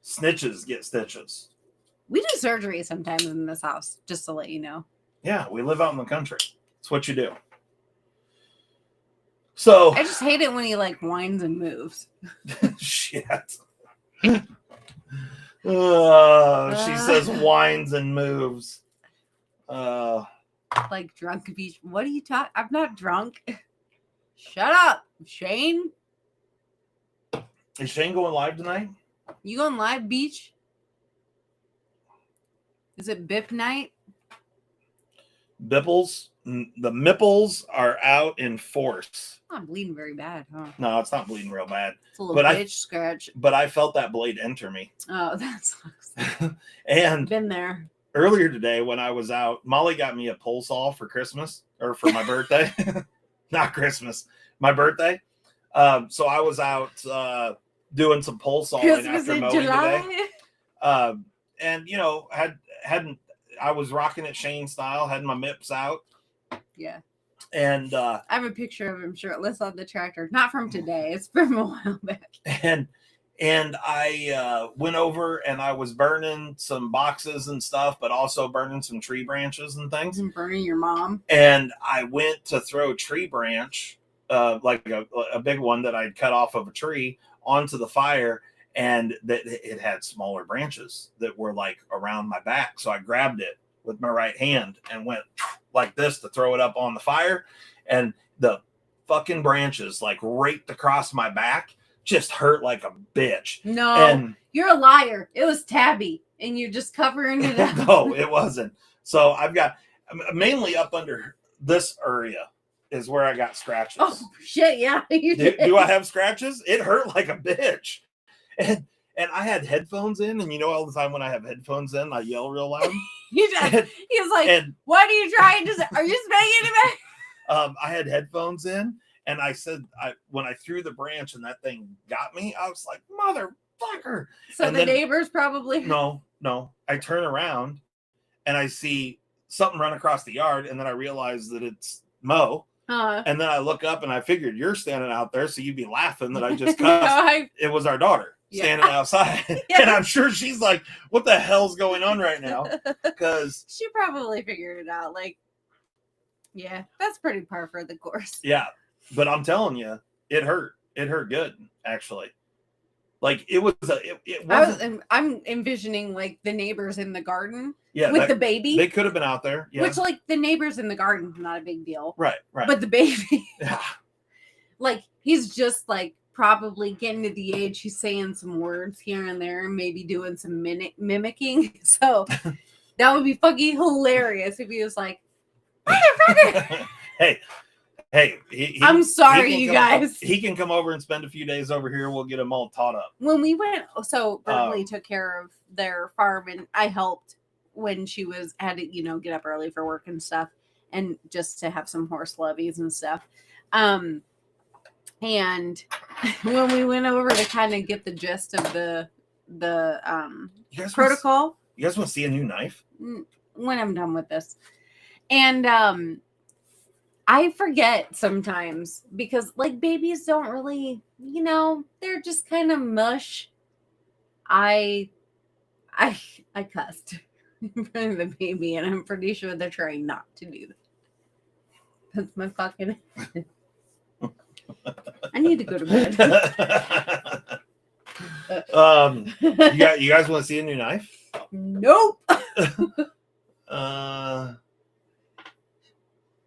Snitches get stitches. We do surgery sometimes in this house, just to let you know. Yeah, we live out in the country. It's what you do. So I just hate it when he like whines and moves. shit. She says whines and moves. Like drunk beach. What are you talking? I'm not drunk. Shut up, Shane. Is Shane going live tonight? You going live, beach? Is it Bip night? Bipples. The mipples are out in force. Not bleeding very bad, huh? No, it's not bleeding real bad. It's a little bitch scratch. But I felt that blade enter me. Oh, that sucks. And been there. Earlier today when I was out, Molly got me a pole saw for Christmas or for my birthday. Not Christmas, my birthday. So I was out doing some pole sawing Christmas after in mowing July. today. And you know, I was rocking it Shane style, had my mips out. Yeah. And I have a picture of him shirtless on the tractor. Not from today. It's from a while back. And I went over and I was burning some boxes and stuff, but also burning some tree branches and things. And burning your mom. And I went to throw a tree branch, like a big one that I'd cut off of a tree, onto the fire. And that it had smaller branches that were like around my back. So I grabbed it with my right hand and went like this to throw it up on the fire. And the fucking branches like raked across my back. Just hurt like a bitch. No, and you're a liar. It was Tabby, and you're just covering it up. No, it wasn't. So I've got mainly up under this area is where I got scratches. Oh shit! Yeah, you do I have scratches? It hurt like a bitch, and I had headphones in, and you know all the time when I have headphones in, I yell real loud. He was like, "What are you trying to say? Are you smacking it back?" I had headphones in. And I said, when I threw the branch and that thing got me, I was like, motherfucker. So and the neighbors probably. No. I turn around and I see something run across the yard. And then I realize that it's Mo. And then I look up and I figured you're standing out there. So you'd be laughing that I just cussed. It was our daughter standing outside. And I'm sure she's like, what the hell's going on right now? Because she probably figured it out. Like, yeah, that's pretty par for the course. Yeah. But I'm telling you, it hurt. It hurt good, actually. Like it was. I'm envisioning like the neighbors in the garden. Yeah, with the baby. They could have been out there. Yeah. Which, like, the neighbors in the garden, not a big deal. Right. But the baby, like, he's just like probably getting to the age he's saying some words here and there, and maybe doing some mimicking. So that would be fucking hilarious if he was like, "Motherfucker!" Hey, I'm sorry, you guys. He can come over and spend a few days over here. We'll get him all taught up. When we went, so Berkeley took care of their farm, and I helped when she had to, get up early for work and stuff, and just to have some horse levies and stuff. And when we went over to kind of get the gist of the protocol, you guys want to see a new knife? When I'm done with this, and I forget sometimes because like babies don't really, they're just kind of mush. I cussed in front of the baby, and I'm pretty sure they're trying not to do that. That's my fucking. I need to go to bed. You guys want to see a new knife? Nope.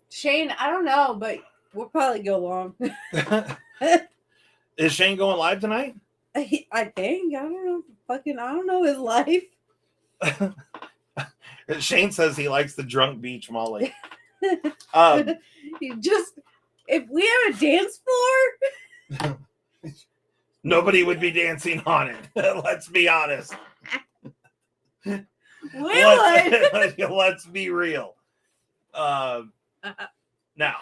Shane, I don't know, but we'll probably go long. Is Shane going live tonight? I think. I don't know. I don't know his life. Shane says he likes the drunk beach Molly. If we have a dance floor, nobody would be dancing on it. Let's be honest. Let's be real. Now,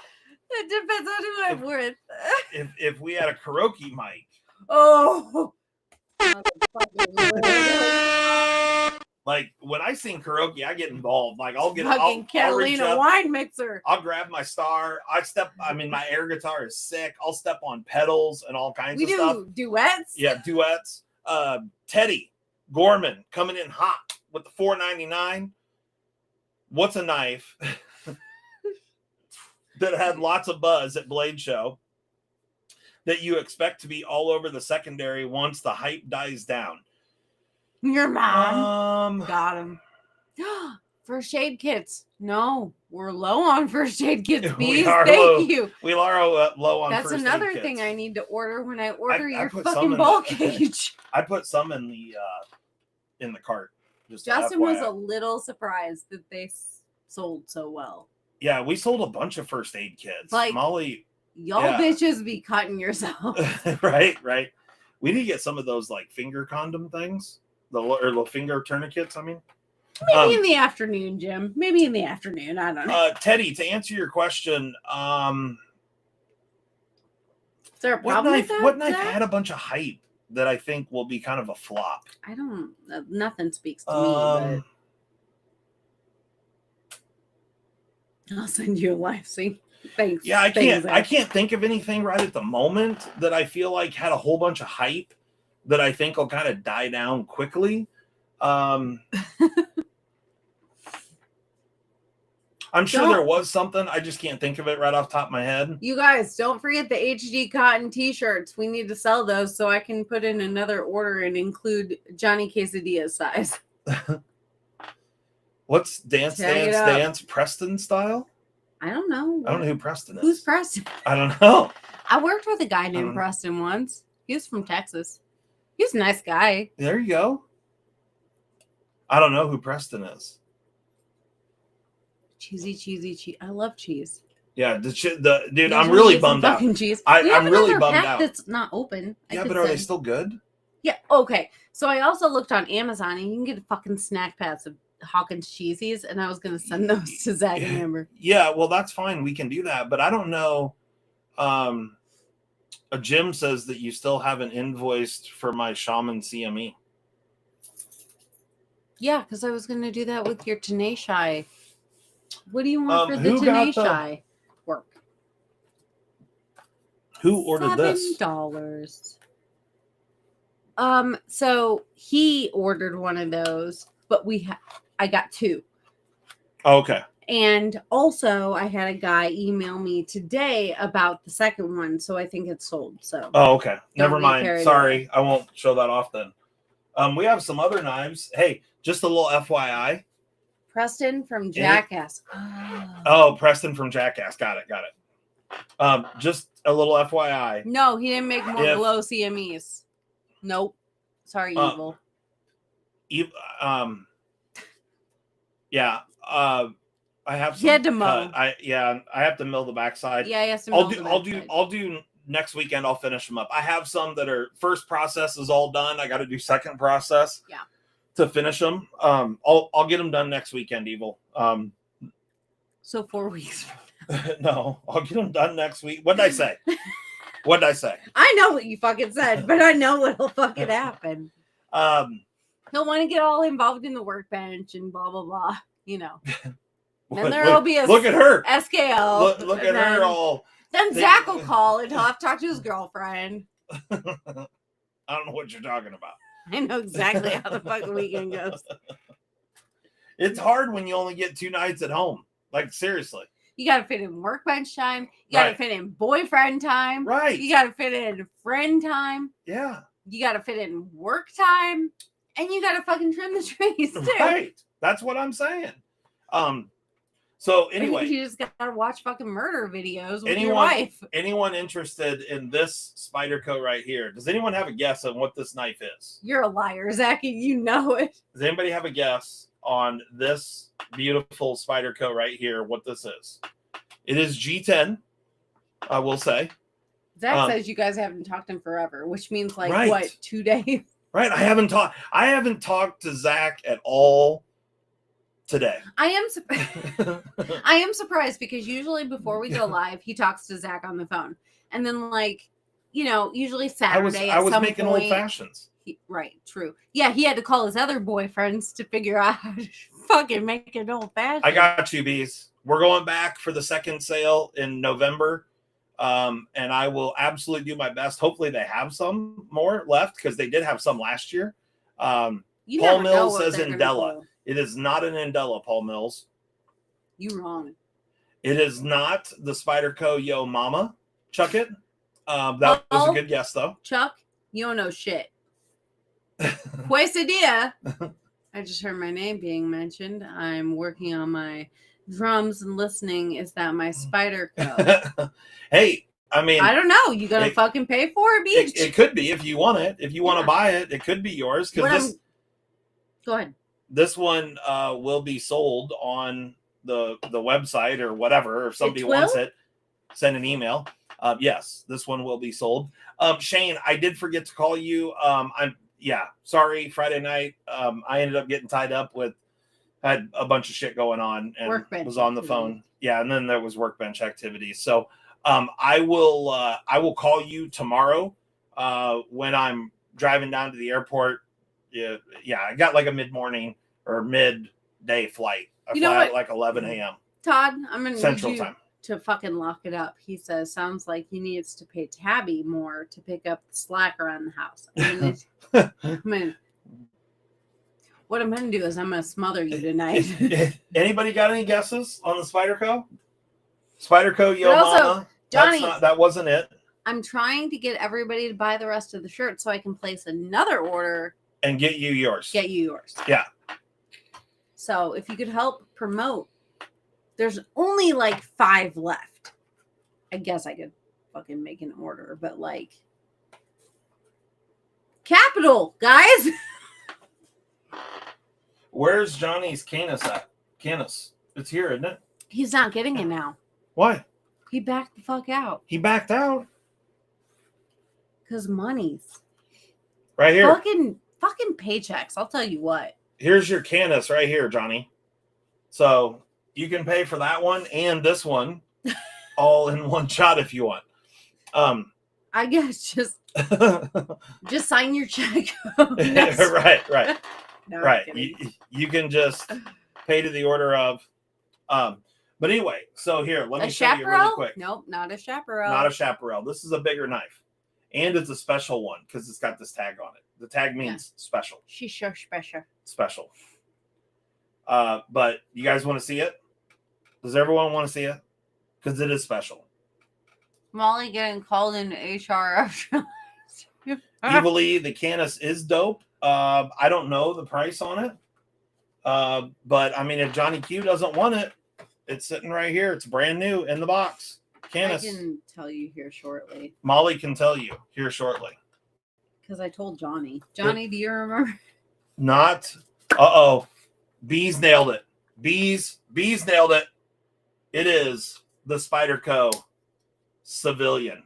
it depends on who I'm with. if we had a karaoke mic, Oh, like when I sing karaoke, I get involved. Like I'll get fucking I'll Catalina reach up, wine mixer. I'll grab my star. My air guitar is sick. I'll step on pedals and all kinds of stuff. We do duets. Yeah, duets. Teddy Gorman coming in hot with the $4.99. What's a knife that had lots of buzz at Blade Show that you expect to be all over the secondary once the hype dies down? Your mom got him. First aid kits. No, we're low on first aid kits, bees. Thank you. We are low on That's first aid another kits. thing I need to order when I order your put fucking ball cage. I put some in the cart. Justin was a little surprised that they sold so well. Yeah, we sold a bunch of first aid kits. Like, Molly, y'all bitches be cutting yourself. right. We need to get some of those like finger condom things, the finger tourniquets. I mean, maybe in the afternoon, Jim. Maybe in the afternoon. I don't know. Teddy, to answer your question, is there a problem with that? What knife had a bunch of hype that I think will be kind of a flop? I don't. Nothing speaks to me. But I'll send you a live sync. Thanks. Yeah, I can't think of anything right at the moment that I feel like had a whole bunch of hype that I think will kind of die down quickly. I'm sure there was something. I just can't think of it right off the top of my head. You guys, don't forget the HD cotton t-shirts. We need to sell those so I can put in another order and include Johnny Quesadilla's size. What's Dance Preston style? I don't know. I don't know who Preston is. Who's Preston? I don't know. I worked with a guy named Preston once. He was from Texas. He's a nice guy. There you go. I don't know who Preston is. Cheesy cheese. I love cheese. Yeah, dude, I'm really bummed out. Cheese. I'm really bummed out. That's not open. Yeah, but are they still good? Yeah. Okay. So I also looked on Amazon, and you can get fucking snack packs of Hawkins cheesies, and I was going to send those to Zach and Amber. Yeah, well, that's fine. We can do that, but I don't know. A Jim says that you still haven't invoiced for my Shaman CME. Yeah, because I was going to do that with your Tenacious. What do you want for the Tenacious work? Who ordered this? $7. So he ordered one of those, but I got two. Oh, okay. And also I had a guy email me today about the second one, so I think it's sold. So okay. Never mind. Sorry, I won't show that off then. We have some other knives. Hey, just a little FYI. Preston from Jackass. Oh, Preston from Jackass. Got it. Just a little FYI. No, he didn't make more glow CMEs. Nope. Sorry, Evil. Yeah. I have some. You had to mow. I have to mill the backside. Yeah, he has to mill I'll do next weekend. I'll finish them up. I have some that are first process is all done. I got to do second process. Yeah. To finish them. I'll get them done next weekend, Evil. So 4 weeks. No, I'll get them done next week. What did I say? I know what you fucking said, but I know what'll fucking happen. He'll want to get all involved in the workbench and blah blah blah. You know. Then there'll be a look at her SKO. Look at her all. Then Zach will call and he'll have to talk to his girlfriend. I don't know what you're talking about. I know exactly how the fucking weekend goes. It's hard when you only get 2 nights at home. Like, seriously. You got to fit in workbench time. You got to fit in boyfriend time. Right. You got to fit in friend time. Yeah. You got to fit in work time. And you got to fucking trim the trees, too. Right. That's what I'm saying. So, anyway. You just got to watch fucking murder videos with your wife. Anyone interested in this spider coat right here? Does anyone have a guess on what this knife is? You're a liar, Zach, and you know it. Does anybody have a guess on this beautiful spider coat right here, what this is? It is G10, I will say. Zach says you guys haven't talked in forever, which means what, 2 days? Right. I haven't talked to Zach at all today. I am surprised because usually before we go live, he talks to Zach on the phone, and then usually Saturday I was at some making point, old fashions. Right, true. Yeah, he had to call his other boyfriends to figure out how to fucking make an old fashioned. I got you, bees. We're going back for the second sale in November. And I will absolutely do my best. Hopefully they have some more left because they did have some last year. Paul Mills says Indella. It is not an Indella, Paul Mills. You wrong. It is not the Spyderco Yo Mama. Chuck it. That was a good guess, though. Chuck, you don't know shit. Quesadilla. I just heard my name being mentioned. I'm working on my drums and listening. Is that my Spyderco? Hey, I mean, I don't know. You gonna fucking pay for it, Beach? It could be if you want it. If you want to buy it, it could be yours. Go ahead. This one will be sold on the website or whatever. If somebody wants it, send an email. Yes, this one will be sold. Shane, I did forget to call you. Sorry, Friday night. I ended up getting tied up had a bunch of shit going on and was on the phone. Yeah, and then there was workbench activities. So I will call you tomorrow when I'm driving down to the airport. Yeah, I got like a mid-morning or midday flight. I fly at like 11 a.m. Todd, I'm gonna Central need you time to fucking lock it up. He says, sounds like he needs to pay Tabby more to pick up the slack around the house. What I'm going to do is I'm going to smother you tonight. Anybody got any guesses on the Spyderco? Spyderco Yo Mama? Johnny, that wasn't it. I'm trying to get everybody to buy the rest of the shirt so I can place another order. And get you yours. Yeah. So if you could help promote, there's only like 5 left. I guess I could fucking make an order, but capital, guys. Where's Johnny's Canis at? Canis. It's here, isn't it? He's not getting it now. Why? He backed the fuck out. He backed out? Because money's. Right here. Fucking paychecks. I'll tell you what. Here's your Canis right here, Johnny. So you can pay for that one and this one all in one shot if you want. I guess just sign your check. Right. No, right. You can just pay to the order of. But anyway, so here, let me show you really quick. Nope, not a chaparral. Not a chaparral. This is a bigger knife. And it's a special one because it's got this tag on it. The tag means special. She's so special. Special. But you guys want to see it? Does everyone want to see it? Because it is special. Molly getting called into HR. Evilly, the Canis is dope. I don't know the price on it. But I mean, if Johnny Q doesn't want it, it's sitting right here. It's brand new in the box. Canis. I can tell you here shortly. Molly can tell you here shortly. Because I told Johnny. Johnny, do you remember? Not. Uh-oh. Bees nailed it. Bees nailed it. It is the Spyderco Civilian.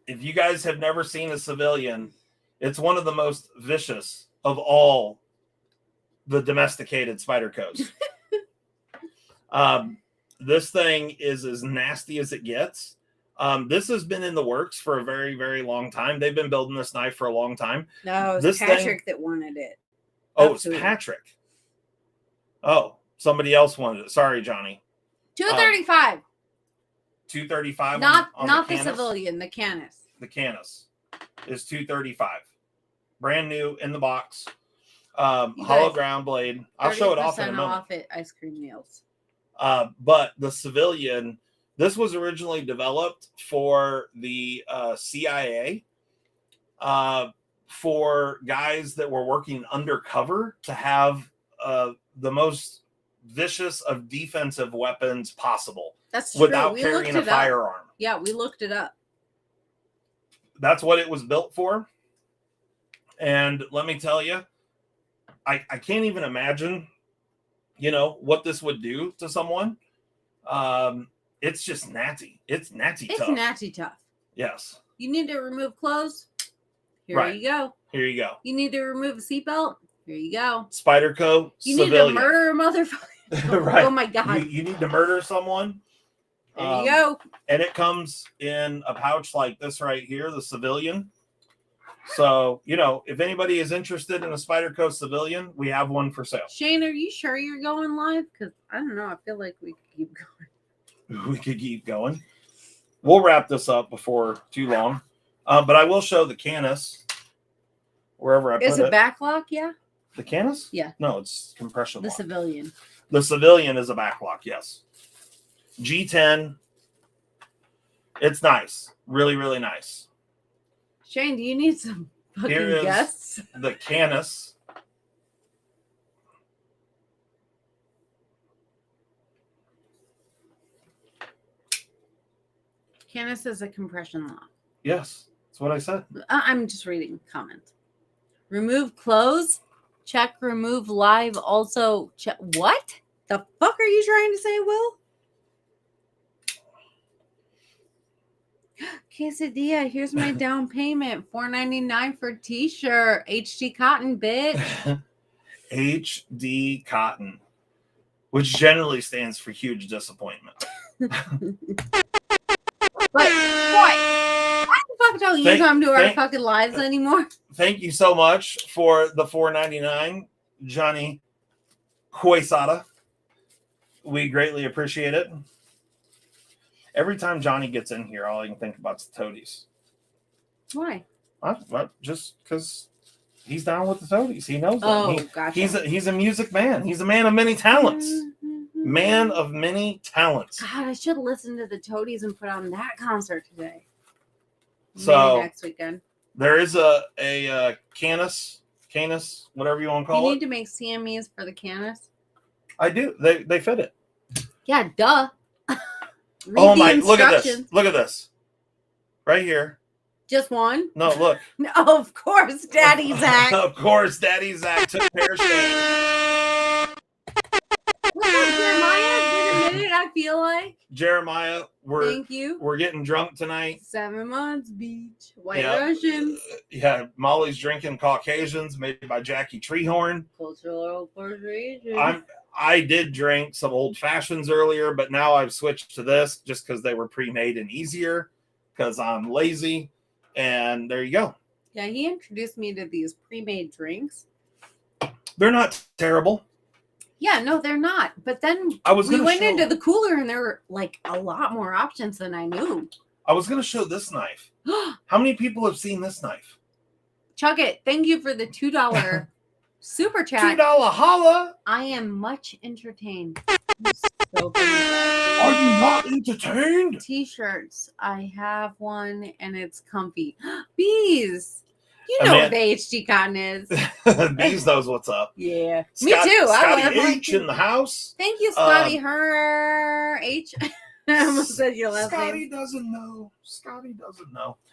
If you guys have never seen a Civilian, it's one of the most vicious of all the domesticated Spydercos. This thing is as nasty as it gets. This has been in the works for a very, very long time. They've been building this knife for a long time. No, it was Patrick that wanted it. Oh, it's Patrick. Oh, somebody else wanted it. Sorry, Johnny. $235. $235. Not the Civilian, the Canis. The Canis is $235. Brand new in the box. Hollow ground blade. I'll show it off in a moment. Off at Ice Cream Meals. But the Civilian, this was originally developed for the CIA, for guys that were working undercover to have the most vicious of defensive weapons possible. That's true. Without carrying a firearm. Yeah, we looked it up. That's what it was built for. And let me tell you, I can't even imagine, what this would do to someone. It's just natty. It's natty tough. It's natty tough. Yes. You need to remove clothes? Here you go. Here you go. You need to remove a seatbelt? Here you go. Spyderco You Civilian. need to murder a motherfucker. Right. Oh my God. You need to murder someone. There you go. And it comes in a pouch like this right here, the Civilian. So, if anybody is interested in a Spyderco Civilian, we have one for sale. Shane, are you sure you're going live? Because I don't know. I feel like we could keep going. We could keep going. We'll wrap this up before too long. But I will show the Canis wherever I put it. Is it backlock? Yeah. The Canis? Yeah. No, it's compression The lock. Civilian. The Civilian is a backlock, yes. G10. It's nice. Really, really nice. Shane, do you need some fucking Here is guests? the Canis. Canis is a compression lock. Yes, that's what I said. I'm just reading comments. Remove clothes. Check remove live. Also check. What the fuck are you trying to say, Will? Quesadilla, here's my down payment. $4.99 for t-shirt. HD cotton, bitch. HD cotton, which generally stands for huge disappointment. But boy, why the fuck don't you come to our fucking lives anymore? Thank you so much for the $4.99, Johnny Quesada. We greatly appreciate it. Every time Johnny gets in here, all I can think about is the toadies. Why? Just because he's down with the toadies. He knows that. Oh, gotcha. He's a music man. He's a man of many talents. Man of many talents. God, I should listen to the Toadies and put on that concert today. So maybe next weekend. There is a Canis, whatever you want to call it. You need to make CMEs for the Canis. I do. They fit it. Yeah, duh. Oh my! Look at this. Look at this. Right here. Just one? No, look. No, of course, Daddy Zach. Of course, Daddy Zach took care of Shane. Jeremiah did a minute, I feel like. Jeremiah, thank you. We're getting drunk tonight. 7 months beach. White Russians. Yeah, Molly's drinking Caucasians made by Jackie Treehorn. Cultural appropriation. I did drink some old fashions earlier, but now I've switched to this just because they were pre-made and easier because I'm lazy. And there you go. Yeah, he introduced me to these pre-made drinks. They're not terrible. Yeah, no, they're not. But then we went into the cooler and there were like a lot more options than I knew. I was going to show this knife. How many people have seen this knife? Chuck it. Thank you for the $2 super chat. $2 holla. I am much entertained. So are you not entertained? T-shirts. I have one and it's comfy. Bees. You know what the HD cotton is. Bees knows what's up. Yeah. Me too. Scotty H in the house. Thank you, Scotty. Her H. I almost said your last name. Scotty doesn't know.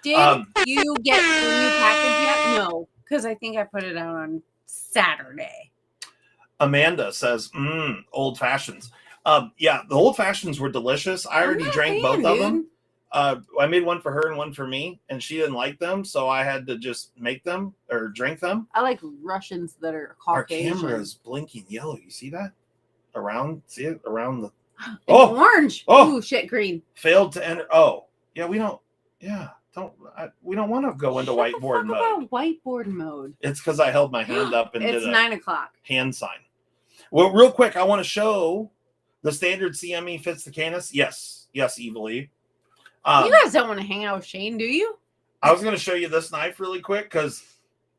Did you get the new package yet? No, because I think I put it out on Saturday. Amanda says, old fashions. Yeah, the old fashions were delicious. I already drank both of them. I made one for her and one for me, and she didn't like them, so I had to just make them or drink them. I like Russians that are Caucasian. Our camera is blinking yellow. You see that? See it? Around the... orange. Oh, shit, green. Failed to enter. Oh, yeah, we don't... Yeah, we don't want to go into whiteboard mode. About whiteboard mode. It's because I held my hand up and it's did 9 o'clock. Hand sign. Well, real quick, I want to show the standard CME fits the Canis. Yes, Evilly. You guys don't want to hang out with Shane, do you? I was going to show you this knife really quick because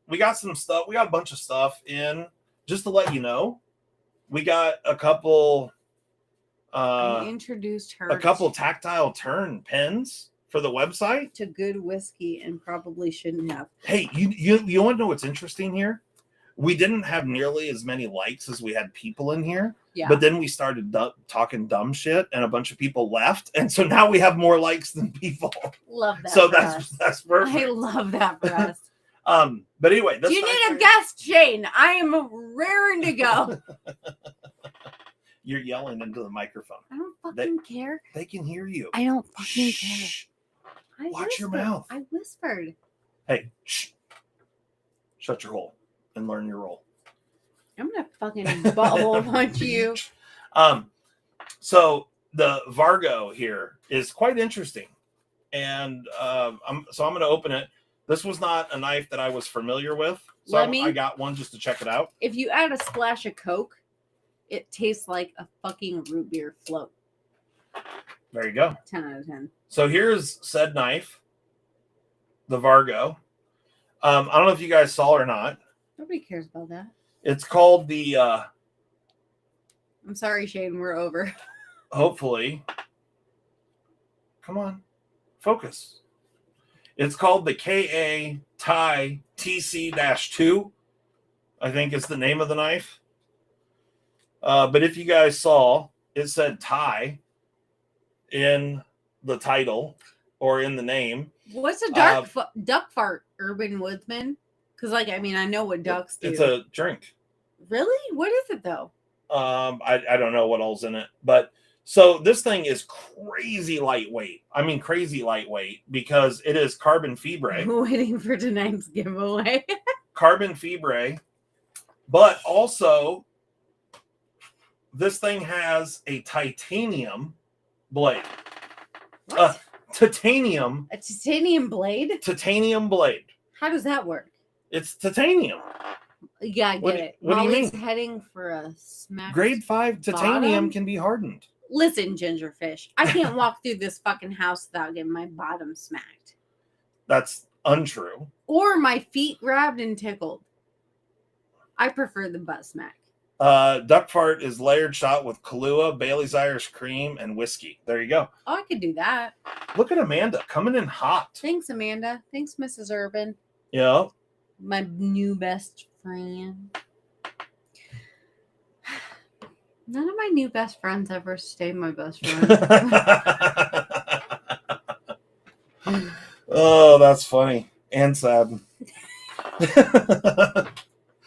we got some stuff. We got a bunch of stuff in. Just to let you know, we got a couple. I introduced her a couple tactile turn pens for the website to Good Whiskey, and probably shouldn't have. Hey, you want to know what's interesting here? We didn't have nearly as many likes as we had people in here. Yeah. But then we started talking dumb shit, and a bunch of people left, and so now we have more likes than people. Love that. So that's perfect. I love that for us. But anyway, do you need a guest, Shane? I am raring to go. You're yelling into the microphone. I don't fucking care. They can hear you. I don't fucking care. Watch your mouth. I whispered. Hey, shh. Shut your hole and learn your role. I'm gonna fucking butthole punch you. So the Vargo here is quite interesting, and I'm going to open it. This was not a knife that I was familiar with, so I got one just to check it out. If you add a splash of Coke, it tastes like a fucking root beer float. There you go. 10 out of 10. So here's said knife, the Vargo. I don't know if you guys saw or not. Nobody cares about that. It's called the. I'm sorry, Shane. We're over. Hopefully. Come on. Focus. It's called the KA Thai TC-2. I think is the name of the knife. But if you guys saw, it said Thai in the title or in the name. What's a duck fart, Urban Woodsman? Because, like, I mean, I know what ducks do. It's a drink. Really? What is it, though? I don't know what all's in it. But, so this thing is crazy lightweight. I mean, crazy lightweight because it is carbon fibre. I'm waiting for tonight's giveaway. Carbon fibre. But also, this thing has a titanium blade. What? Titanium. A titanium blade? Titanium blade. How does that work? It's titanium. Yeah, I get it. What Molly's do you mean? heading for a smack. Grade 5 titanium can be hardened. Listen, Gingerfish. I can't walk through this fucking house without getting my bottom smacked. That's untrue. Or my feet grabbed and tickled. I prefer the butt smack. Duck fart is layered shot with Kahlua, Bailey's Irish Cream, and whiskey. There you go. Oh, I could do that. Look at Amanda coming in hot. Thanks, Amanda. Thanks, Mrs. Urban. Yeah. My new best friend. None of my new best friends ever stay my best friend. Oh, that's funny and sad. It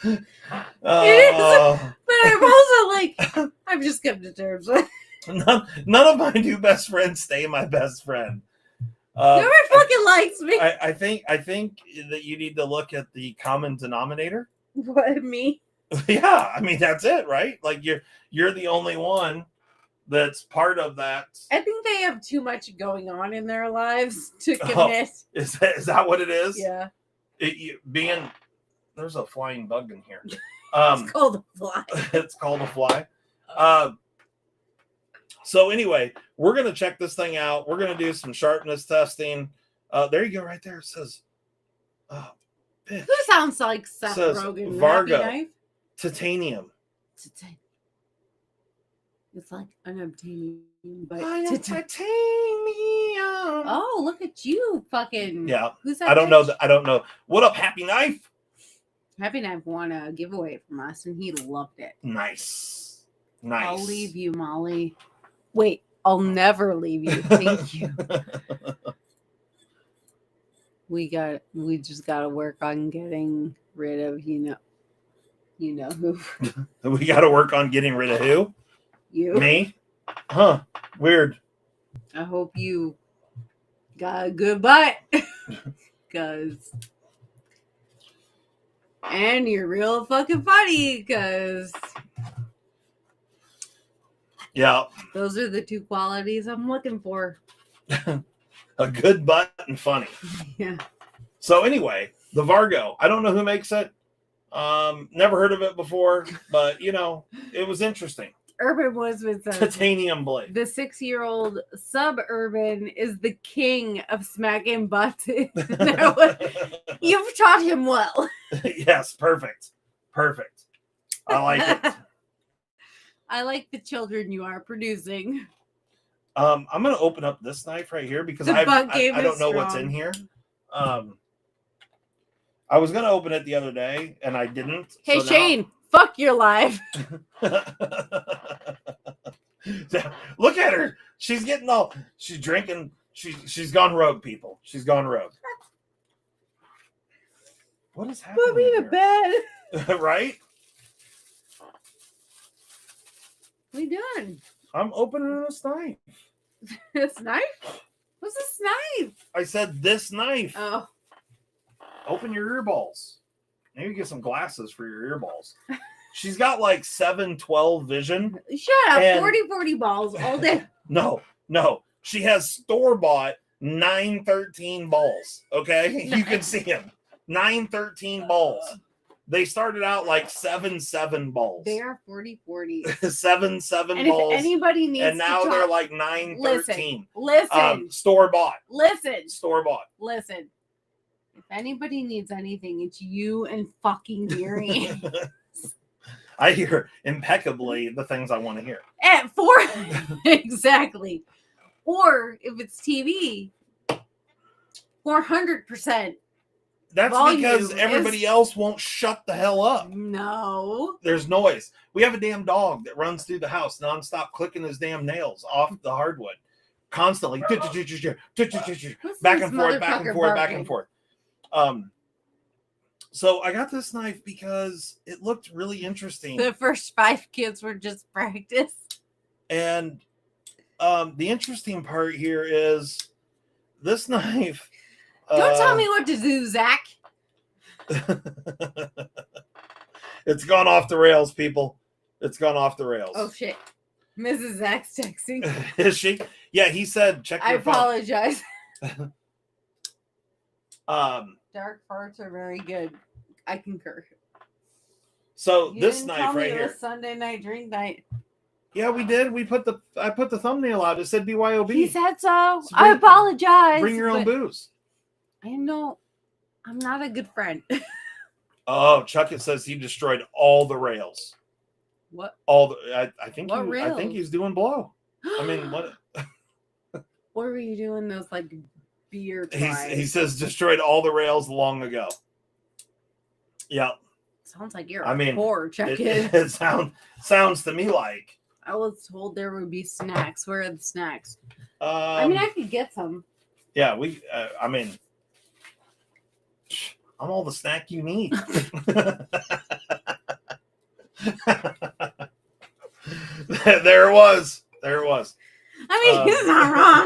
is, but I'm also like, I've just come to terms with. None of my new best friends stay my best friend. Nobody fucking likes me. I think that you need to look at the common denominator. What, me? Yeah, I mean that's it, right? Like you're the only one that's part of that. I think they have too much going on in their lives to commit. Is that what it is? Yeah. There's a flying bug in here. It's called a fly. It's called a fly. So anyway, we're gonna check this thing out. We're gonna do some sharpness testing. There you go, right there. It says, Who sounds like Seth Rogen? Vargo. Knife? Titanium. It's like unobtainium, but titanium. Oh, look at you, fucking. Yeah. Who's that? I don't know. I don't know. What up, Happy Knife? Happy Knife won a giveaway from us, and he loved it. Nice. I'll leave you, Molly. Wait, I'll never leave you. Thank you. We just got to work on getting rid of you know who. We got to work on getting rid of who? You. Me? Huh? Weird. I hope you got a good butt, and you're real fucking funny, cause. Yeah. Those are the two qualities I'm looking for. A good butt and funny. Yeah. So anyway, the Vargo. I don't know who makes it. Never heard of it before, but it was interesting. Urban Woodsman says titanium blade. The 6-year-old suburban is the king of smacking butts. You've taught him well. Yes, perfect. I like it. I like the children you are producing. I'm gonna open up this knife right here because I don't know what's in here. I was gonna open it the other day and I didn't. Hey, so Shane, fuck your life. Look at her. She's getting all. She's drinking. She's gone rogue, people. She's gone rogue. What is happening? Put me to bed. Right? What are you doing? I'm opening this knife. This knife? What's this knife? I said this knife. Oh. Open your earballs. Maybe get some glasses for your earballs. She's got like 7-12 vision. Shut up. And- 40 balls all day. No. She has store-bought 913 balls. Okay? You can see them. 913 balls. They started out like 7 balls. They are 40. 7 And balls. if anybody needs And now to they're talk, like 913. listen. Store-bought. Listen. Store-bought. Listen. If anybody needs anything, it's you and fucking hearing. I hear impeccably the things I want to hear. At 4. Exactly. Or if it's TV, 400%. That's volume because everybody else won't shut the hell up. No. There's noise. We have a damn dog that runs through the house nonstop, clicking his damn nails off the hardwood, constantly back and forth. So I got this knife because it looked really interesting. The first 5 kids were just practice. And the interesting part here is this knife. Don't tell me what to do, Zach. It's gone off the rails, people. It's gone off the rails. Oh shit. Mrs. Zach's texting. Is she? Yeah, he said check I your phone. apologize. Dark farts are very good. I concur. So You this didn't knife tell me right it here. was Sunday night drink night. Yeah, we did. I put the thumbnail out. It said BYOB. He said so. So I apologize. Bring your own but booze. I'm not a good friend. Oh, Chuck, it says he destroyed all the rails. What? I think What I think rails? he's doing blow. I mean, what? What were you doing? Those like beer tries? He says destroyed all the rails long ago. Yeah, Sounds like you're I a mean, poor check it sounds to me like. I was told there would be snacks. Where are the snacks? I I mean, I could get some. Yeah, I mean, I'm all the snack you need. There it was. I mean, he's not wrong.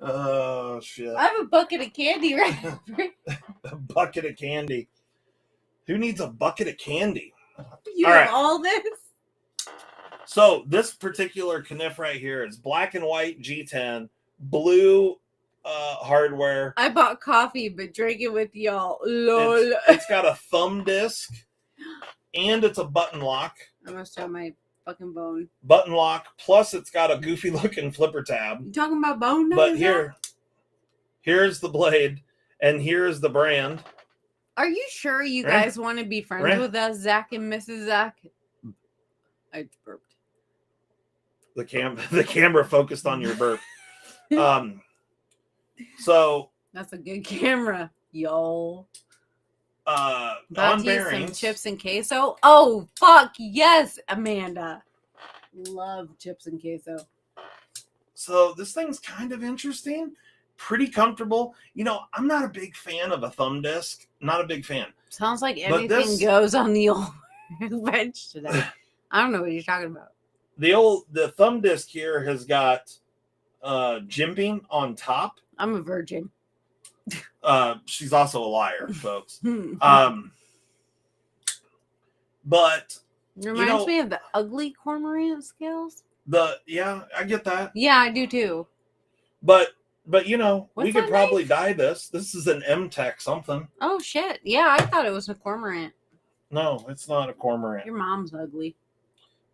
Oh shit! I have a bucket of candy right here. A bucket of candy. Who needs a bucket of candy? You All have right. all this? So this particular kniff right here is black and white G10, blue hardware. I bought coffee, but drank it with y'all. Lol. It's got a thumb disc, and it's a button lock. I must have my fucking bone. Button lock, plus it's got a goofy looking flipper tab. You talking about bone? But here's the blade, and here's the brand. Are you sure you Right. guys want to be friends Right. with us, Zach and Mrs. Zach? I burped. The camera focused on your burp. So That's a good camera, y'all. on About to eat some bearings, chips and queso. Oh fuck yes, Amanda. Love chips and queso. so this thing's kind of interesting, pretty comfortable. You know, I'm not a big fan of a thumb disc. Not a big fan. Sounds like But anything this- goes on the old bench today. I don't know what you're talking about. The thumb disc here has got jimping on top. I'm a virgin. She's also a liar, folks. But Reminds me of the ugly cormorant scales. I get that. Yeah, I do too. But you know, we What's could that probably knife? dye this. This is an M-Tech something. Oh shit. Yeah, I thought it was a cormorant. No, it's not a cormorant. Your mom's ugly.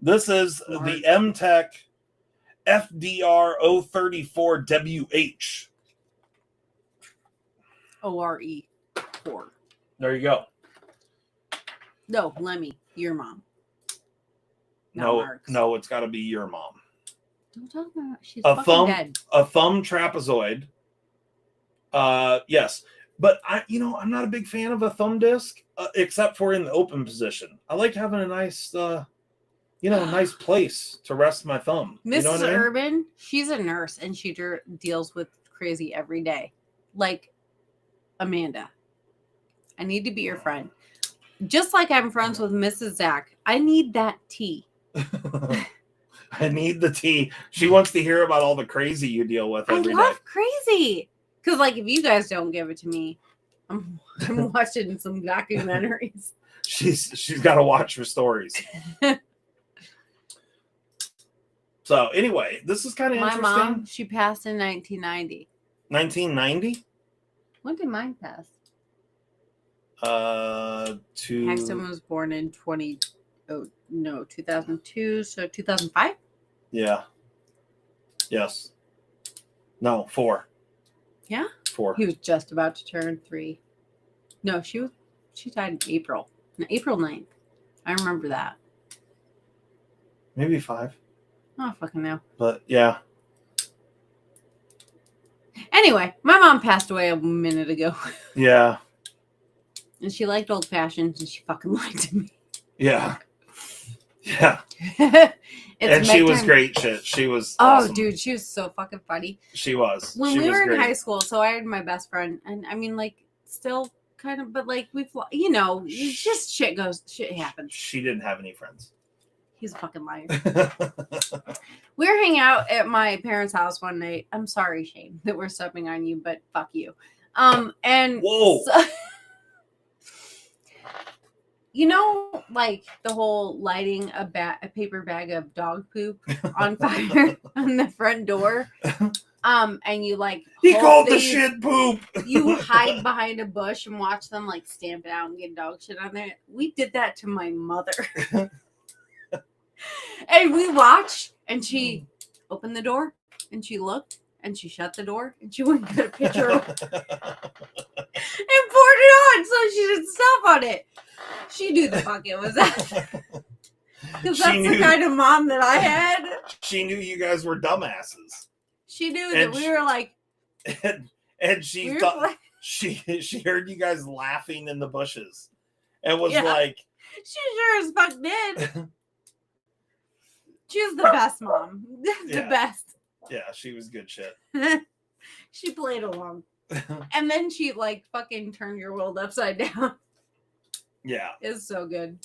This is Smart. the M-Tech FDR 034WH. ORE. Poor. There you go. No, Lemmy, your mom. Not Mark's. No, it's got to be your mom. Don't talk about she's A fucking thumb, dead. a thumb trapezoid. Yes, but I'm not a big fan of a thumb disc, except for in the open position. I like having a nice, nice place to rest my thumb. Mrs. You know what I mean? Urban, she's a nurse and she deals with crazy every day. Like Amanda. I need to be your friend. Just like I'm friends with Mrs. Zach. I need that tea. I need the tea. She wants to hear about all the crazy you deal with I every day. love crazy. Because, like, if you guys don't give it to me, I'm watching some documentaries. she's got to watch her stories. So anyway, this is kind of interesting. My mom, she passed in 1990. 1990? When did mine pass? Paxton was born in 2002, so 2005? Yeah. Yes. No, 4. Yeah? 4. He was just about to turn 3. No, she died in April. April 9th. I remember that. Maybe 5. Oh, fucking no. But yeah. Anyway, my mom passed away a minute ago. Yeah. And she liked old fashions and she fucking lied to me. Yeah. Yeah. And she was great shit. She was awesome. Dude, she was so fucking funny. She was. When we were in high school, so I had my best friend, and I mean, like, still kind of, but like, just shit happens. She didn't have any friends. He's a fucking liar. We were hanging out at my parents' house one night. I'm sorry, Shane, that we're stepping on you, but fuck you. And whoa. So, like the whole lighting a paper bag of dog poop on fire on the front door. And you like he called the shit poop. You hide behind a bush and watch them like stamp it out and get dog shit on there. We did that to my mother. And we watched, and she opened the door, and she looked, and she shut the door, and she went and got a picture and poured it on so she didn't step on it. She knew the fuck it was that. Because that's the kind of mom that I had. She knew you guys were dumbasses. She knew that we were like... And she thought... She heard you guys laughing in the bushes. And was like... She sure as fuck did. She was the best mom. The best. Yeah, she was good shit. She played along. And then she like fucking turned your world upside down. Yeah. It's so good.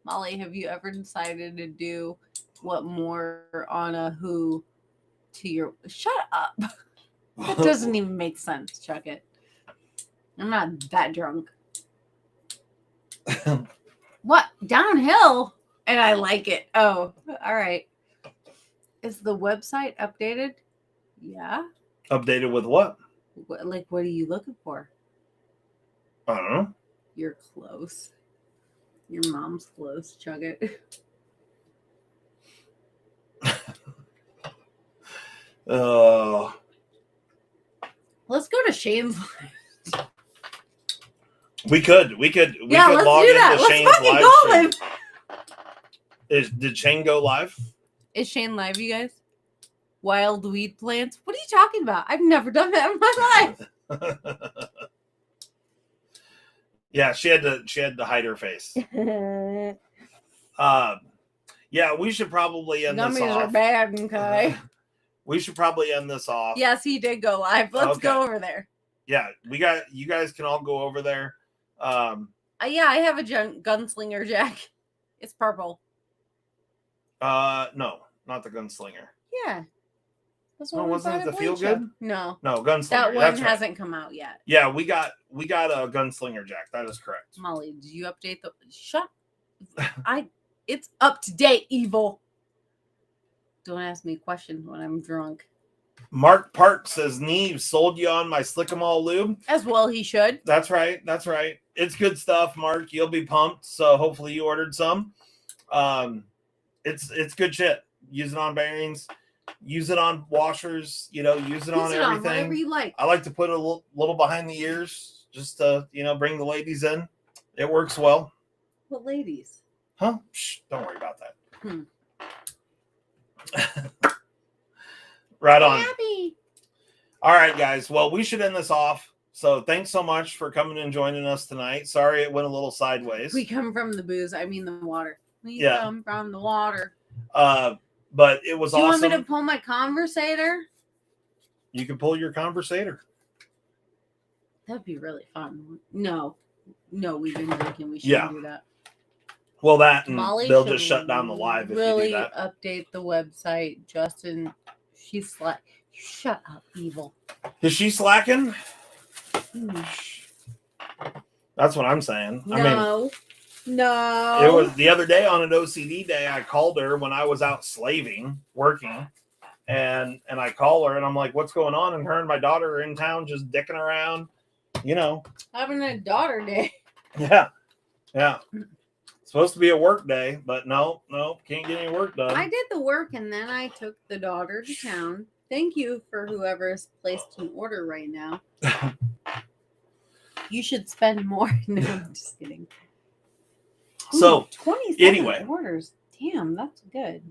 Molly, have you ever decided to do what more on a who to your... Shut up. That doesn't even make sense, Chuck it. I'm not that drunk. What? Downhill? And I like it. Oh, all right. Is the website updated? Yeah. Updated with what? What are you looking for? I don't know. You're close. Your mom's close. Chug it. Let's go to Shane's live. We could log let's into do that. Shane's let's fucking live go stream. live. Did Shane go live? Is Shane live, you guys? Wild weed plants? What are you talking about? I've never done that in my life. Yeah, she had to hide her face. Yeah, we should probably end this off. Gummies are bad, okay? We should probably end this off. Yes, he did go live. Let's go over there. Yeah, you guys can all go over there. Yeah, I have a gunslinger jack. It's purple. No, not the gunslinger. Yeah. Wasn't it the feel good? No. No, gunslinger. That one hasn't come out yet. Yeah, we got a gunslinger jack. That is correct. Molly, did you update the... Shut... It's up to date, evil. Don't ask me questions when I'm drunk. Mark Park says, Neve, sold you on my Slick-em-all lube. As well he should. That's right. It's good stuff, Mark. You'll be pumped. So hopefully you ordered some. It's good shit. Use it on bearings. Use it on washers. Use it on everything. Whatever you like. I like to put a little behind the ears just to, bring the ladies in. It works well. What ladies? Huh? Shh, don't worry about that. Right on. Happy. All right, guys. Well, we should end this off. So thanks so much for coming and joining us tonight. Sorry it went a little sideways. We come from the booze. I mean the water. We come from the water. But it was awesome. Do you want me to pull my conversator? You can pull your conversator. That'd be really fun. No, we've been drinking. We shouldn't do that. Well, that and Molly they'll just shut down the live if really you do that. Update the website. Justin, she's slack. Shut up, evil. Is she slacking? That's what I'm saying. No. I mean, No. it was the other day on an OCD day. I called her when I was out slaving, working, and I call her and I'm like, "What's going on?" And her and my daughter are in town just dicking around, you know, having a daughter day. Yeah. Supposed to be a work day, but no, can't get any work done. I did the work and then I took the daughter to town. Thank you for whoever's placed an order right now. You should spend more. No, I'm just kidding. So 27 anyway, orders. Damn, that's good.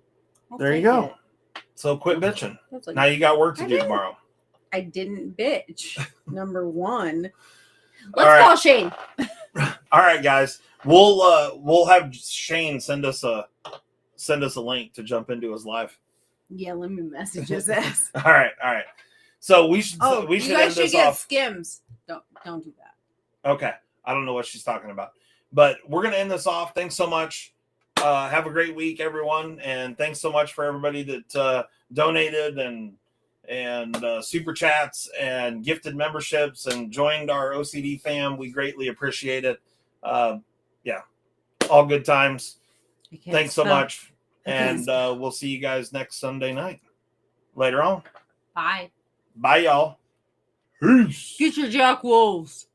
There you go. So quit bitching. Now you got work to do tomorrow. I didn't bitch. Number one. Let's call Shane. All right, guys. We'll have Shane send us a link to jump into his live. Yeah, let me message his ass. All right. So we should you should guys end should this get off. Skims. Don't do that. Okay. I don't know what she's talking about. But we're gonna end this off. Thanks so much. Have a great week, everyone, and thanks so much for everybody that donated and super chats and gifted memberships and joined our OCD fam. We greatly appreciate it. Yeah, all good times. Thanks so much, and we'll see you guys next Sunday night. Later on. Bye, y'all. Peace. Get your Jack Wolves.